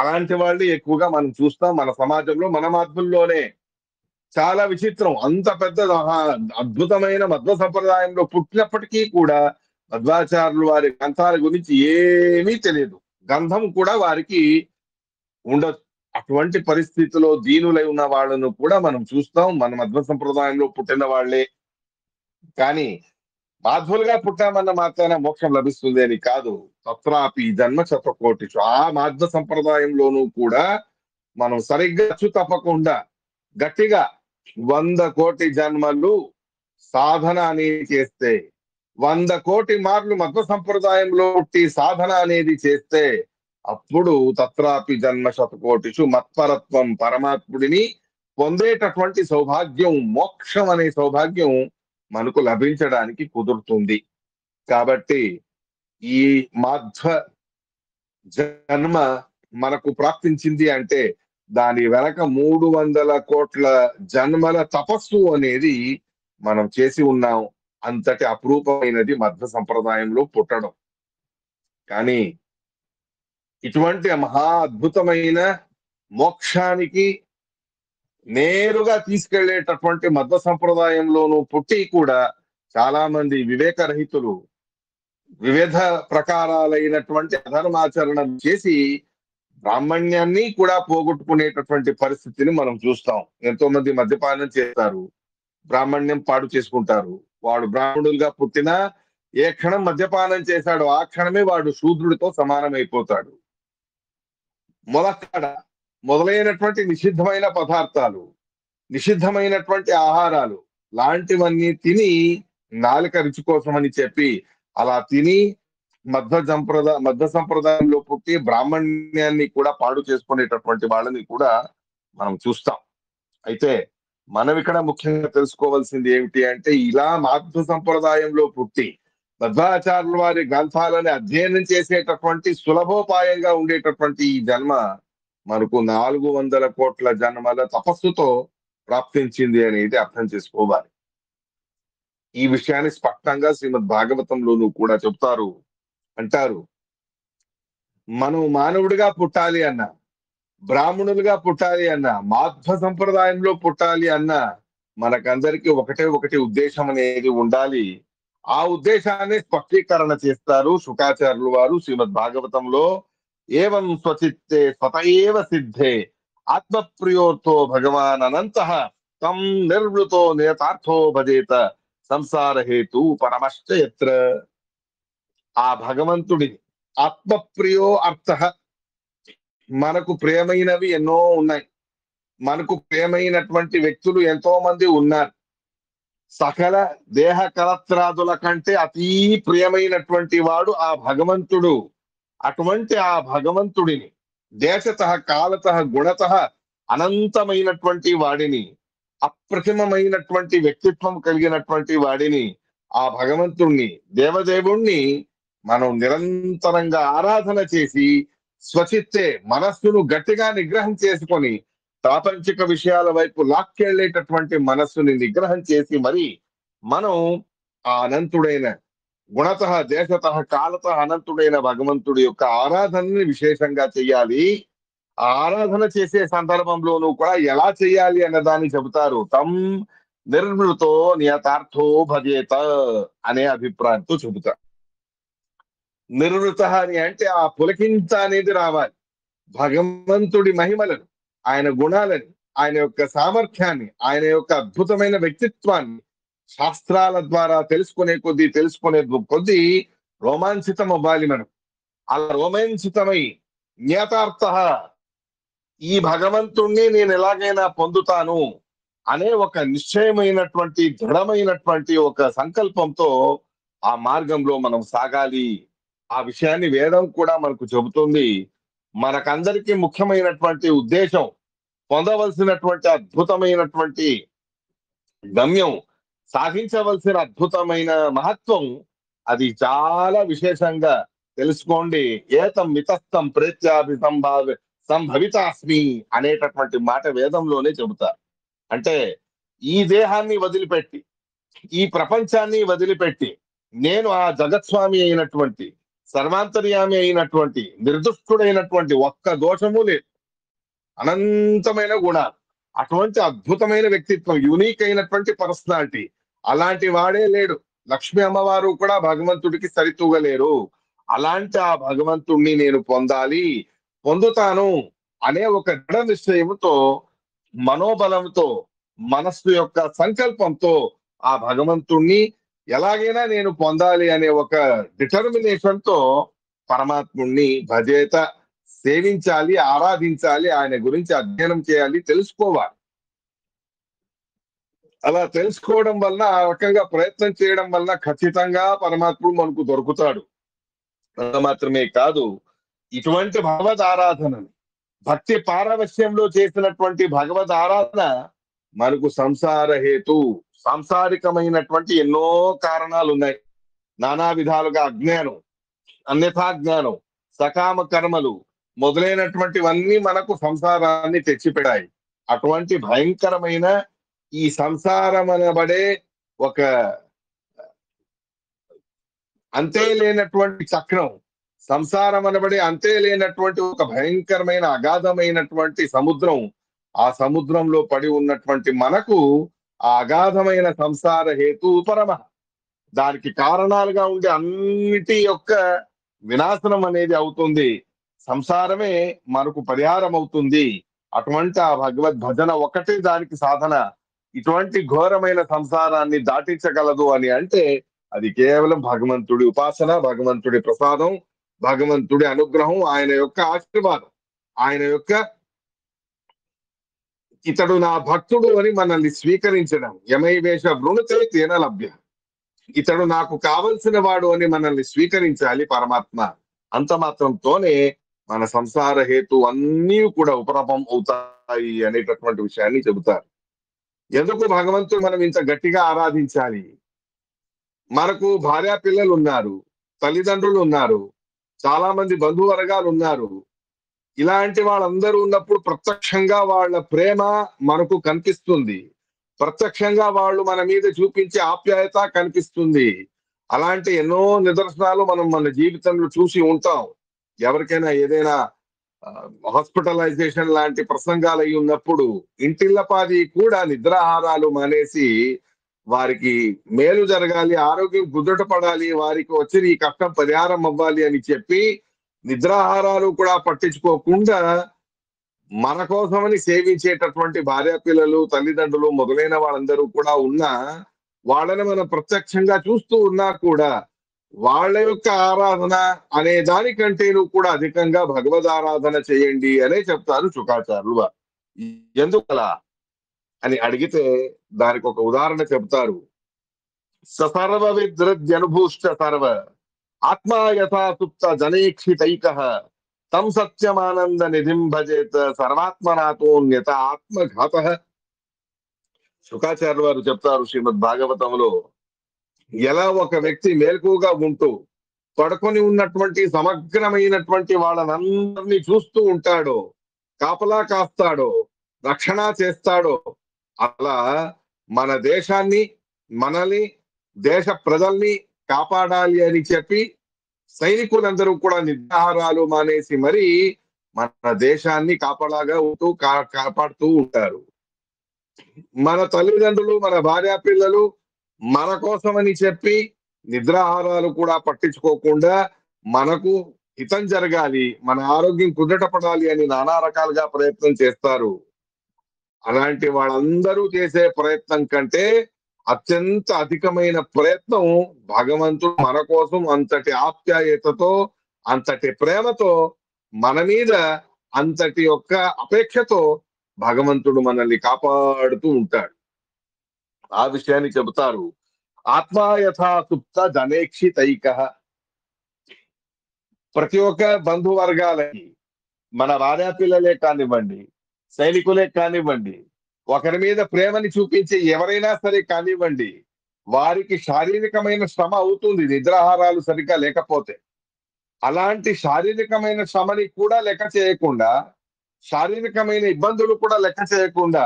అలాంటి వాళ్ళు ఎక్కువగా మనం చూస్తాం మన సమాజంలో, మన మధ్యలోనే. చాలా విచిత్రం. అంత పెద్ద అద్భుతమైన మధ్వ సంప్రదాయంలో పుట్టినప్పటికీ కూడా మధ్వాచార్యులు వారి గ్రంథాల గురించి ఏమీ తెలియదు. గంధం కూడా వారికి ఉండదు. అటువంటి పరిస్థితిలో దీనులై ఉన్న వాళ్ళను కూడా మనం చూస్తాం. మన మధ్వ సంప్రదాయంలో పుట్టిన వాళ్లే. కానీ మాధ్వులుగా పుట్టామన్న మాత్రాన మోక్షం లభిస్తుంది అని కాదు. తత్రాపి జన్మ శతకోటిషు. ఆ మాధ్వ సంప్రదాయంలోనూ కూడా మనం సరిగ్గా తప్పకుండా గట్టిగా 100 కోటి జన్మలు సాధన అనేది చేస్తే, 100 కోటి మార్లు మధ్వ సంప్రదాయంలో పుట్టి సాధన అనేది చేస్తే అప్పుడు తత్రాపి జన్మ శతకోటిషు మత్పరత్వం, పరమాత్ముడిని పొందేటటువంటి సౌభాగ్యం, మోక్షం అనే సౌభాగ్యం మనకు లభించడానికి కుదురుతుంది. కాబట్టి ఈ మాధ్వ జన్మ మనకు ప్రాప్తించింది అంటే దాని వెనక 300 కోట్ల జన్మల తపస్సు అనేది మనం చేసి ఉన్నాం. అంతటి అపురూపమైనది మధ్వ సంప్రదాయంలో పుట్టడం. కానీ ఇటువంటి మహా అద్భుతమైన మోక్షానికి నేరుగా తీసుకెళ్లేటటువంటి మధ్వ సంప్రదాయంలోనూ పుట్టి కూడా చాలా మంది వివేకరహితులు వివిధ ప్రకారాలైనటువంటి అధర్మాచరణ చేసి బ్రాహ్మణ్యాన్ని కూడా పోగొట్టుకునేటటువంటి పరిస్థితిని మనం చూస్తాం. ఎంతో మంది మద్యపానం చేస్తారు, బ్రాహ్మణ్యం పాడు చేసుకుంటారు. వాడు బ్రాహ్మణులుగా పుట్టినా ఏ క్షణం మద్యపానం చేశాడో ఆ క్షణమే వాడు శూద్రుడితో సమానమైపోతాడు. మొలక్కడ మొదలైనటువంటి నిషిద్ధమైన పదార్థాలు, నిషిద్ధమైనటువంటి ఆహారాలు లాంటివన్నీ తిని నాలుక రుచి కోసమని చెప్పి అలా తిని మధ్వ సంప్రదాయంలో పుట్టి బ్రాహ్మణ్యాన్ని కూడా పాడు చేసుకునేటటువంటి వాళ్ళని కూడా మనం చూస్తాం. అయితే మనం ఇక్కడ ముఖ్యంగా తెలుసుకోవాల్సింది ఏమిటి అంటే, ఇలా మధ్వ సంప్రదాయంలో పుట్టి మధ్వాచార్యుల వారి గ్రంథాలని అధ్యయనం చేసేటటువంటి సులభోపాయంగా ఉండేటటువంటి ఈ జన్మ మనకు 400 కోట్ల జన్మల తపస్సుతో ప్రాప్తించింది అనేది అర్థం చేసుకోవాలి. ఈ విషయాన్ని స్పష్టంగా శ్రీమద్ భాగవతంలోనూ కూడా చెప్తారు. అంటారు, మనం మానవుడిగా పుట్టాలి అన్న, బ్రాహ్మణులుగా పుట్టాలి అన్న, మాధ్వ సంప్రదాయంలో పుట్టాలి అన్న మనకందరికీ ఒకటే ఒకటి ఉద్దేశం అనేది ఉండాలి. ఆ ఉద్దేశాన్ని స్పష్టీకరణ చేస్తారు శుకాచార్యులు వారు శ్రీమద్ భాగవతంలో. ఏవం స్వచిత్తే స్వతయేవ సిద్ధే ఆత్మప్రియోర్తో భగవాన్ అనంత తం నిర్వృతో నియతార్థో భజేత సంసార హేతు పరమశ్చ యత్ర. ఆ భగవంతుడిని ఆత్మప్రియో అర్థ, మనకు ప్రియమైనవి ఎన్నో ఉన్నాయి, మనకు ప్రియమైనటువంటి వ్యక్తులు ఎంతో మంది ఉన్నారు. సకల దేహ కలత్రాదుల కంటే అతీ ప్రియమైనటువంటి వాడు ఆ భగవంతుడు. అటువంటి ఆ భగవంతుడిని దేశత కాలత గుణత అనంతమైనటువంటి వాడిని, అప్రతిమమైనటువంటి వ్యక్తిత్వం కలిగినటువంటి వాడిని, ఆ భగవంతుణ్ణి దేవదేవుణ్ణి మనం నిరంతరంగా ఆరాధన చేసి స్వచిత్తే మనస్సును గట్టిగా నిగ్రహం చేసుకొని ప్రాపంచిక విషయాల వైపు లాక్కెళ్లేటటువంటి మనస్సుని నిగ్రహం చేసి మరి మనం ఆ అనంతుడైన గుణత దేశత కాలత అనంతుడైన భగవంతుడి యొక్క ఆరాధనని విశేషంగా చెయ్యాలి. ఆ ఆరాధన చేసే సందర్భంలోనూ కూడా ఎలా చేయాలి అన్న దాన్ని చెబుతారు. తం నిర్మృతో నియతార్థో భజేత అనే అభిప్రాయంతో చెబుతారు. నిర్వృత అని అంటే ఆ పులకింత అనేది రావాలి. భగవంతుడి మహిమలను, ఆయన గుణాలని, ఆయన యొక్క సామర్థ్యాన్ని, ఆయన యొక్క అద్భుతమైన వ్యక్తిత్వాన్ని శాస్త్రాల ద్వారా తెలుసుకునే కొద్దీ రోమాంచితం అవ్వాలి మనం. అలా రోమాంచితమై నియతార్థ, ఈ భగవంతుణ్ణి నేను ఎలాగైనా పొందుతాను అనే ఒక నిశ్చయమైనటువంటి దృఢమైనటువంటి ఒక సంకల్పంతో ఆ మార్గంలో మనం సాగాలి. ఆ విషయాన్ని వేదం కూడా మనకు చెబుతుంది. మనకందరికీ ముఖ్యమైనటువంటి ఉద్దేశం, పొందవలసినటువంటి అద్భుతమైనటువంటి గమ్యం, సాధించవలసిన అద్భుతమైన మహత్వం, అది చాలా విశేషంగా తెలుసుకోండి. ఏతం మితస్థం ప్రేత్యాభి సంభవితాస్మి అనేటటువంటి మాట వేదంలోనే చెబుతారు. అంటే ఈ దేహాన్ని వదిలిపెట్టి, ఈ ప్రపంచాన్ని వదిలిపెట్టి నేను ఆ జగత్స్వామి అయినటువంటి, సర్వాంతర్యామి అయినటువంటి, నిర్దుష్టుడైనటువంటి, ఒక్క దోషము లేదు, అనంతమైన గుణాలు, అటువంటి అద్భుతమైన వ్యక్తిత్వం, యూనిక్ అయినటువంటి పర్సనాలిటీ, అలాంటి వాడే లేడు. లక్ష్మీ అమ్మవారు కూడా భగవంతుడికి సరితూగలేరు. అలాంటి ఆ భగవంతుణ్ణి నేను పొందుతాను అనే ఒక దృఢ నిశ్చయంతో, మనోబలంతో, మనస్సు యొక్క సంకల్పంతో ఆ భగవంతుణ్ణి ఎలాగైనా నేను పొందాలి అనే ఒక డిటర్మినేషన్ తో పరమాత్ముణ్ణి భజేత, సేవించాలి, ఆరాధించాలి, ఆయన గురించి అధ్యయనం చేయాలి, తెలుసుకోవాలి. అలా తెలుసుకోవడం వల్ల, ఆ రకంగా ప్రయత్నం చేయడం వల్ల ఖచ్చితంగా పరమాత్ముడు మనకు దొరుకుతాడు. అంత మాత్రమే కాదు, ఇటువంటి భగవద్ ఆరాధనని, భక్తి పారవశ్యంలో చేసినటువంటి భగవద్ ఆరాధన మనకు సంసార హేతు, సాంసారికమైనటువంటి ఎన్నో కారణాలు ఉన్నాయి. నానా విధాలుగా అజ్ఞానం, అన్యథా జ్ఞానం, సకామ కర్మలు మొదలైనటువంటివన్నీ మనకు సంసారాన్ని తెచ్చిపెట్టాయి. అటువంటి భయంకరమైన ఈ సంసారం అనబడే ఒక అంతే లేనటువంటి చక్రం, సంసారం అనబడే అంతే లేనటువంటి ఒక భయంకరమైన అగాధమైనటువంటి సముద్రం, ఆ సముద్రంలో పడి ఉన్నటువంటి మనకు ఆ అగాధమైన సంసార హేతు పరమ, దానికి కారణాలుగా ఉండే అన్నిటి యొక్క వినాశనం అనేది అవుతుంది. సంసారమే మనకు పరిహారం అవుతుంది. అటువంటి ఆ భగవద్ భజన ఒకటే దానికి సాధన. ఇటువంటి ఘోరమైన సంసారాన్ని దాటించగలదు అని అంటే అది కేవలం భగవంతుడి ఉపాసన, భగవంతుడి ప్రసాదం, భగవంతుడి అనుగ్రహం, ఆయన యొక్క ఆశీర్వాదం, ఆయన యొక్క ఇతడు నా భక్తుడు అని మనల్ని స్వీకరించడం. యమైవేష వృణుతే తేన లభ్య, ఇతడు నాకు కావలసిన వాడు అని మనల్ని స్వీకరించాలి పరమాత్మ. అంత మాత్రంతోనే మన సంసార హేతు అన్నీ కూడా ఉపరమం అవుతాయి అనేటటువంటి విషయాన్ని చెబుతారు. ఎందుకు భగవంతుడు మనం ఇంత గట్టిగా ఆరాధించాలి? మనకు భార్యా పిల్లలు ఉన్నారు, తల్లిదండ్రులు ఉన్నారు, చాలా మంది బంధువర్గాలు ఉన్నారు. ఇలాంటి వాళ్ళందరూ ఉన్నప్పుడు ప్రత్యక్షంగా వాళ్ళ ప్రేమ మనకు కనిపిస్తుంది, ప్రత్యక్షంగా వాళ్ళు మన మీద చూపించే ఆప్యాయత కనిపిస్తుంది. అలాంటి ఎన్నో నిదర్శనాలు మనం మన జీవితంలో చూసి ఉంటాం. ఎవరికైనా ఏదైనా హాస్పిటలైజేషన్ లాంటి ప్రసంగాలు అయి ఉన్నప్పుడు ఇంటిల్లపాది కూడా నిద్రాహారాలు మానేసి వారికి మేలు జరగాలి, ఆరోగ్యం కుదుట పడాలి, వారికి వచ్చిన ఈ కష్టం పరిహారం అవ్వాలి అని చెప్పి నిద్రాహారాలు కూడా పట్టించుకోకుండా మన కోసమని సేవించేటటువంటి భార్య పిల్లలు, తల్లిదండ్రులు మొదలైన వాళ్ళందరూ కూడా ఉన్నా వాళ్ళని మనం ప్రత్యక్షంగా చూస్తూ ఉన్నా కూడా వాళ్ళ యొక్క ఆరాధన అనే దానికంటేను కూడా అధికంగా భగవద్ ఆరాధన చేయండి అనే చెప్తారు శుకాచార్యులు వారు. ఎందుకలా అని అడిగితే దానికి ఒక ఉదాహరణ చెప్తారు. సర్వ విద్రుద్యనుభూష్ట సర్వ ఆత్మా యథా సుప్త జనేక్షితైక తం సత్యమానంద నిధిం భజేత సర్వాత్మనాథోన్యత ఆత్మఘాత. శుకాచార్య వారు చెప్తారు శ్రీమద్ భాగవతంలో, ఎలా ఒక వ్యక్తి మేల్కుగా ఉంటూ పడుకొని ఉన్నటువంటి సమగ్రమైనటువంటి వాళ్ళనందరినీ చూస్తూ ఉంటాడో, కాపలా కాస్తాడో, రక్షణ చేస్తాడో, అలా మన దేశాన్ని, మనల్ని, దేశ ప్రజల్ని కాపాడాలి అని చెప్పి సైనికులందరూ కూడా నిద్రాహారాలు మానేసి మరి మన దేశాన్ని కాపలాగా ఉంటూ కాపాడుతూ ఉంటారు. మన తల్లిదండ్రులు, మన భార్యా పిల్లలు మన కోసమని చెప్పి నిద్రాహారాలు కూడా పట్టించుకోకుండా మనకు హితం జరగాలి, మన ఆరోగ్యం కుదుట పడాలి అని నానా రకాలుగా ప్రయత్నం చేస్తారు. అలాంటి వాళ్ళందరూ చేసే ప్రయత్నం కంటే అత్యంత అధికమైన ప్రయత్నం భగవంతుడు మన కోసం అంతటి ఆప్యాయతతో, అంతటి ప్రేమతో, మన మీద అంతటి యొక్క అపేక్షతో భగవంతుడు మనల్ని కాపాడుతూ ఉంటాడు. ఆ విషయాన్ని చెబుతారు. ఆత్మా యథా సుప్త జనేక్షితైక. ప్రతి ఒక్క బంధువర్గాలకి, మన భార్యా పిల్లలే కానివ్వండి, సైనికులే కానివ్వండి, ఒకరి మీద ప్రేమని చూపించే ఎవరైనా సరే కానివ్వండి, వారికి శారీరకమైన శ్రమ అవుతుంది నిద్రాహారాలు సరిగ్గా లేకపోతే. అలాంటి శారీరకమైన శ్రమని కూడా లెక్క చేయకుండా, శారీరకమైన ఇబ్బందులు కూడా లెక్క చేయకుండా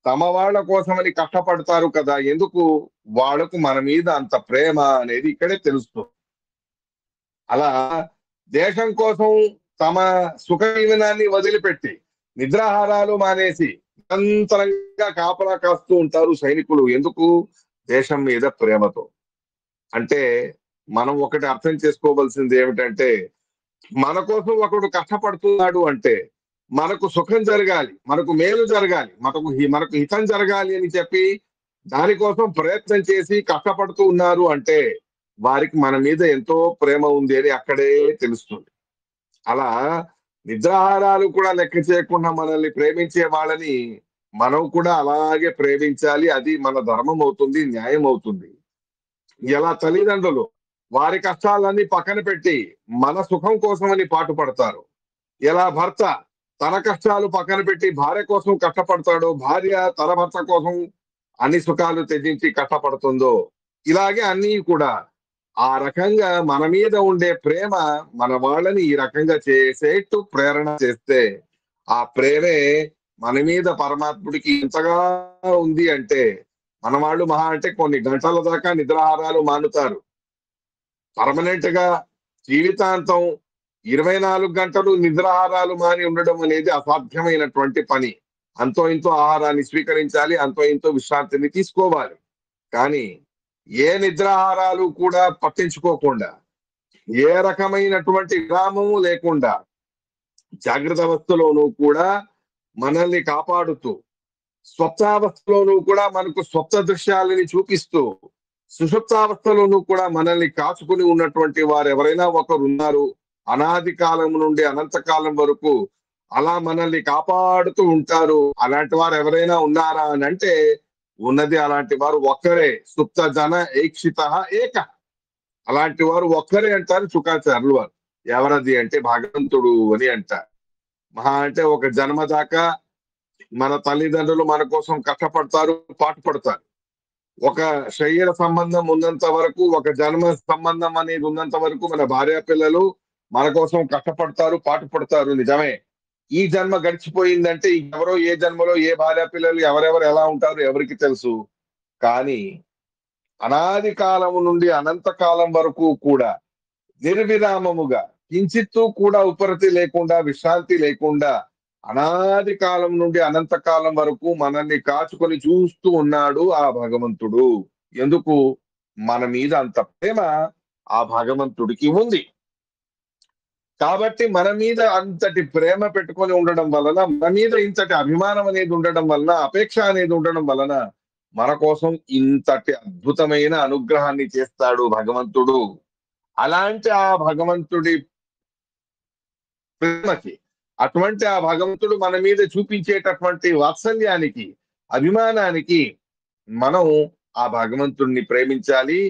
తమ వాళ్ళ కోసమని కష్టపడతారు కదా. ఎందుకు? వాళ్ళకు మన మీద అంత ప్రేమ అనేది ఇక్కడే తెలుస్తుంది. అలా దేశం కోసం తమ సుఖ జీవనాన్ని వదిలిపెట్టి నిద్రాహారాలు మానేసి నిరంతరంగా కాపలా కాస్తూ ఉంటారు సైనికులు. ఎందుకు? దేశం మీద ప్రేమతో. అంటే మనం ఒకటి అర్థం చేసుకోవాల్సింది ఏమిటంటే, మన కోసం ఒకడు కష్టపడుతున్నాడు అంటే మనకు సుఖం జరగాలి, మనకు మేలు జరగాలి, మనకు హితం జరగాలి అని చెప్పి దానికోసం ప్రయత్నం చేసి కష్టపడుతూ ఉన్నారు అంటే వారికి మన మీద ఎంతో ప్రేమ ఉంది అని అక్కడే తెలుస్తుంది. అలా నిద్రాహారాలు కూడా లెక్క చేయకుండా మనల్ని ప్రేమించే వాళ్ళని మనం కూడా అలాగే ప్రేమించాలి. అది మన ధర్మం అవుతుంది, న్యాయం అవుతుంది. ఎలా తల్లిదండ్రులు వారి కష్టాలన్నీ పక్కన పెట్టి మన సుఖం కోసమని పాటుపడతారు, ఎలా భర్త తన కష్టాలు పక్కన పెట్టి భార్య కోసం కష్టపడతాడో, భార్య తన భర్త కోసం అన్ని సుఖాలు త్యజించి కష్టపడుతుందో, ఇలాగే అన్ని కూడా ఆ రకంగా మన మీద ఉండే ప్రేమ మన వాళ్ళని ఈ రకంగా చేసేట్టు ప్రేరణ చేస్తే, ఆ ప్రేమే మన మీద పరమాత్ముడికి ఎంతగా ఉంది అంటే, మన వాళ్ళు మహా అంటే కొన్ని గంటల దాకా నిద్రాహారాలు మానుతారు. పర్మనెంట్ గా జీవితాంతం 24 గంటలు నిద్రాహారాలు మాని ఉండడం అనేది అసాధ్యమైనటువంటి పని. అంతో ఇంతో ఆహారాన్ని స్వీకరించాలి, అంతో ఇంతో విశ్రాంతిని తీసుకోవాలి. కానీ ఏ నిద్రాహారాలు కూడా పట్టించుకోకుండా, ఏ రకమైనటువంటి విరామము లేకుండా జాగ్రత్త అవస్థలోనూ కూడా మనల్ని కాపాడుతూ, స్వప్నావస్థలోనూ కూడా మనకు స్వప్న దృశ్యాలని చూపిస్తూ, సుషుప్తావస్థలోనూ కూడా మనల్ని కాచుకుని ఉన్నటువంటి వారు ఎవరైనా ఒకరు ఉన్నారు. అనాది కాలం నుండి అనంత కాలం వరకు అలా మనల్ని కాపాడుతూ ఉంటారు. అలాంటి వారు ఎవరైనా ఉన్నారా అని అంటే ఉన్నది అలాంటి వారు ఒక్కరే. సుప్త జన ఏక్షిత ఏక. అలాంటి వారు ఒక్కరే అంటారు శుకాచార్యులు వారు. ఎవరది అంటే భగవంతుడు అని అంటారు. మహా అంటే ఒక జన్మ దాకా మన తల్లిదండ్రులు మన కోసం కష్టపడతారు, పాటుపడతారు. ఒక శరీర సంబంధం ఉన్నంత వరకు, ఒక జన్మ సంబంధం అనేది ఉన్నంత వరకు మన భార్య పిల్లలు మన కోసం కష్టపడతారు, పాటుపడతారు. నిజమే. ఈ జన్మ గడిచిపోయిందంటే ఎవరో ఏ జన్మలో ఏ భార్య పిల్లలు ఎవరెవరు ఎలా ఉంటారు ఎవరికి తెలుసు. కానీ అనాది కాలము నుండి అనంత కాలం వరకు కూడా నిర్విరామముగా కించిత్తు కూడా ఉపరతి లేకుండా, విశ్రాంతి లేకుండా అనాది కాలం నుండి అనంత కాలం వరకు మనల్ని కాచుకొని చూస్తూ ఉన్నాడు ఆ భగవంతుడు. ఎందుకు? మన మీద అంత ప్రేమ ఆ భగవంతుడికి ఉంది. కాబట్టి మన మీద అంతటి ప్రేమ పెట్టుకొని ఉండడం వలన, మన మీద ఇంతటి అభిమానం అనేది ఉండడం వలన, అపేక్ష అనేది ఉండడం వలన మన కోసం ఇంతటి అద్భుతమైన అనుగ్రహాన్ని చేస్తాడు భగవంతుడు. అలాంటి ఆ భగవంతుడి ప్రేమకి, అటువంటి ఆ భగవంతుడు మన మీద చూపించేటటువంటి వాత్సల్యానికి, అభిమానానికి మనం ఆ భగవంతుణ్ణి ప్రేమించాలి.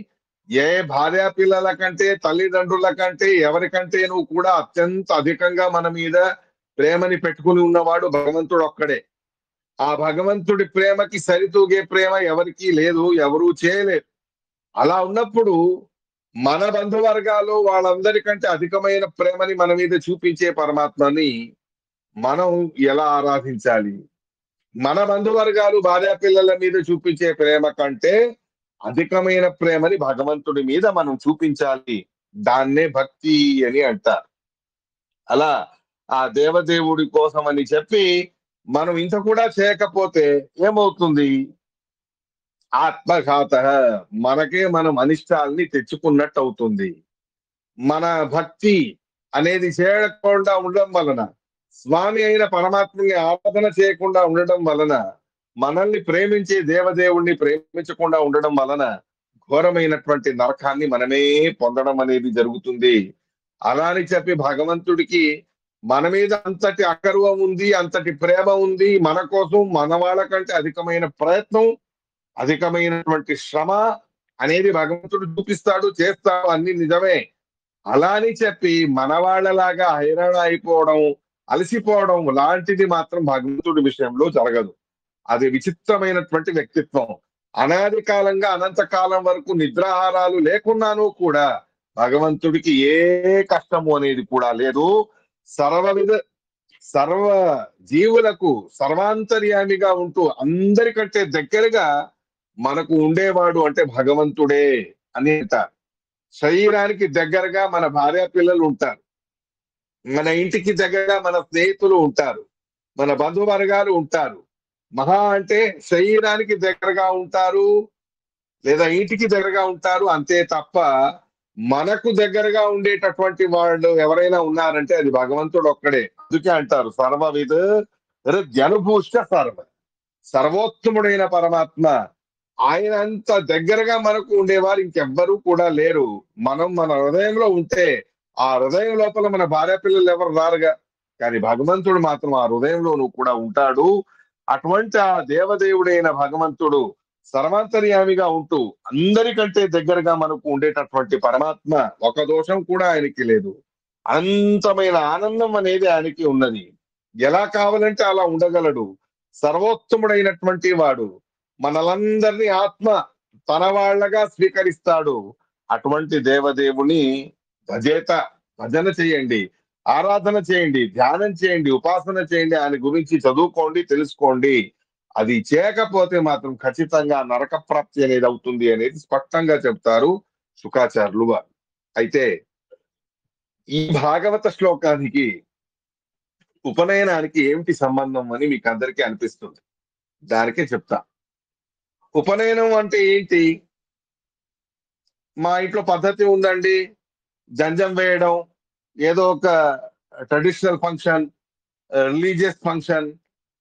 ఏ భార్యా పిల్లల కంటే, తల్లిదండ్రుల కంటే, ఎవరికంటేనూ కూడా అత్యంత అధికంగా మన మీద ప్రేమని పెట్టుకుని ఉన్నవాడు భగవంతుడు ఒక్కడే. ఆ భగవంతుడి ప్రేమకి సరితూగే ప్రేమ ఎవరికీ లేదు, ఎవరూ చేయలేరు. అలా ఉన్నప్పుడు మన బంధువర్గాలు వాళ్ళందరికంటే అధికమైన ప్రేమని మన మీద చూపించే పరమాత్మని మనం ఎలా ఆరాధించాలి? మన బంధువర్గాలు భార్యా పిల్లల మీద చూపించే ప్రేమ కంటే అధికమైన ప్రేమని భగవంతుడి మీద మనం చూపించాలి. దాన్నే భక్తి అని అంటారు. అలా ఆ దేవదేవుడి కోసం అని చెప్పి మనం ఇంత కూడా చేయకపోతే ఏమవుతుంది? ఆత్మఘాత, మనకే మనం అనిష్టాల్ని తెచ్చుకున్నట్టు అవుతుంది. మన భక్తి అనేది చేయకుండా ఉండడం వలన, స్వామి అయిన పరమాత్మని ఆరాధన చేయకుండా ఉండడం వలన, మనల్ని ప్రేమించే దేవదేవుణ్ణి ప్రేమించకుండా ఉండడం వలన ఘోరమైనటువంటి నరకాన్ని మనమే పొందడం అనేది జరుగుతుంది. అలా అని చెప్పి భగవంతుడికి మన మీద అంతటి అగర్వం ఉంది, అంతటి ప్రేమ ఉంది, మన కోసం మన వాళ్ళ కంటే అధికమైన ప్రయత్నం, అధికమైనటువంటి శ్రమ అనేది భగవంతుడు చూపిస్తాడు, చేస్తాడు, అన్ని నిజమే. అలా అని చెప్పి మన వాళ్ళలాగా హైరాణ అయిపోవడం, అలసిపోవడం లాంటిది మాత్రం భగవంతుడి విషయంలో జరగదు. అది విచిత్రమైనటువంటి వ్యక్తిత్వం. అనాది కాలంగా అనంత కాలం వరకు నిద్రాహారాలు లేకున్నాను కూడా భగవంతుడికి ఏ కష్టము అనేది కూడా లేదు. సర్వవిధ సర్వ జీవులకు సర్వాంతర్యామిగా ఉంటూ అందరికంటే దగ్గరగా మనకు ఉండేవాడు అంటే భగవంతుడే అని అంటారు. శరీరానికి దగ్గరగా మన భార్య పిల్లలు ఉంటారు, మన ఇంటికి దగ్గరగా మన స్నేహితులు ఉంటారు, మన బంధువర్గాలు ఉంటారు. మహా అంటే శరీరానికి దగ్గరగా ఉంటారు లేదా ఇంటికి దగ్గరగా ఉంటారు అంతే తప్ప మనకు దగ్గరగా ఉండేటటువంటి వాళ్ళు ఎవరైనా ఉన్నారంటే అది భగవంతుడు ఒక్కడే. అందుకే అంటారు సర్వవిధ హృద్యనుభూష్ట సర్వ, సర్వోత్తముడైన పరమాత్మ ఆయన అంత దగ్గరగా మనకు ఉండేవారు ఇంకెవ్వరూ కూడా లేరు. మనం మన హృదయంలో ఉంటే ఆ హృదయం లోపల మన భార్య పిల్లలు ఎవరు రారుగా, కానీ భగవంతుడు మాత్రం ఆ హృదయంలోనూ కూడా ఉంటాడు. అటువంటి ఆ దేవదేవుడైన భగవంతుడు సర్వాంతర్యామిగా ఉంటూ అందరికంటే దగ్గరగా మనకు ఉండేటటువంటి పరమాత్మ, ఒక దోషం కూడా ఆయనకి లేదు. అనంతమైన ఆనందం అనేది ఆయనకి ఉన్నది. ఎలా కావాలంటే అలా ఉండగలడు. సర్వోత్తముడైనటువంటి వాడు మనలందరినీ ఆత్మ తన వాళ్ళగా స్వీకరిస్తాడు. అటువంటి దేవదేవుని భజేత, భజన చేయండి, ఆరాధన చేయండి, ధ్యానం చేయండి, ఉపాసన చేయండి, ఆయన గురించి చదువుకోండి, తెలుసుకోండి. అది చేయకపోతే మాత్రం ఖచ్చితంగా నరక ప్రాప్తి అనేది అవుతుంది అనేది స్పష్టంగా చెప్తారు శుకాచార్యులు వారు. అయితే ఈ భాగవత శ్లోకానికి ఉపనయనానికి ఏమిటి సంబంధం అని మీకు అందరికీ అనిపిస్తుంది. దానికే చెప్తా. ఉపనయనం అంటే ఏంటి? మా ఇంట్లో పద్ధతి ఉందండి, జంజం వేయడం, ఏదో ఒక ట్రెడిషనల్ ఫంక్షన్, రిలీజియస్ ఫంక్షన్,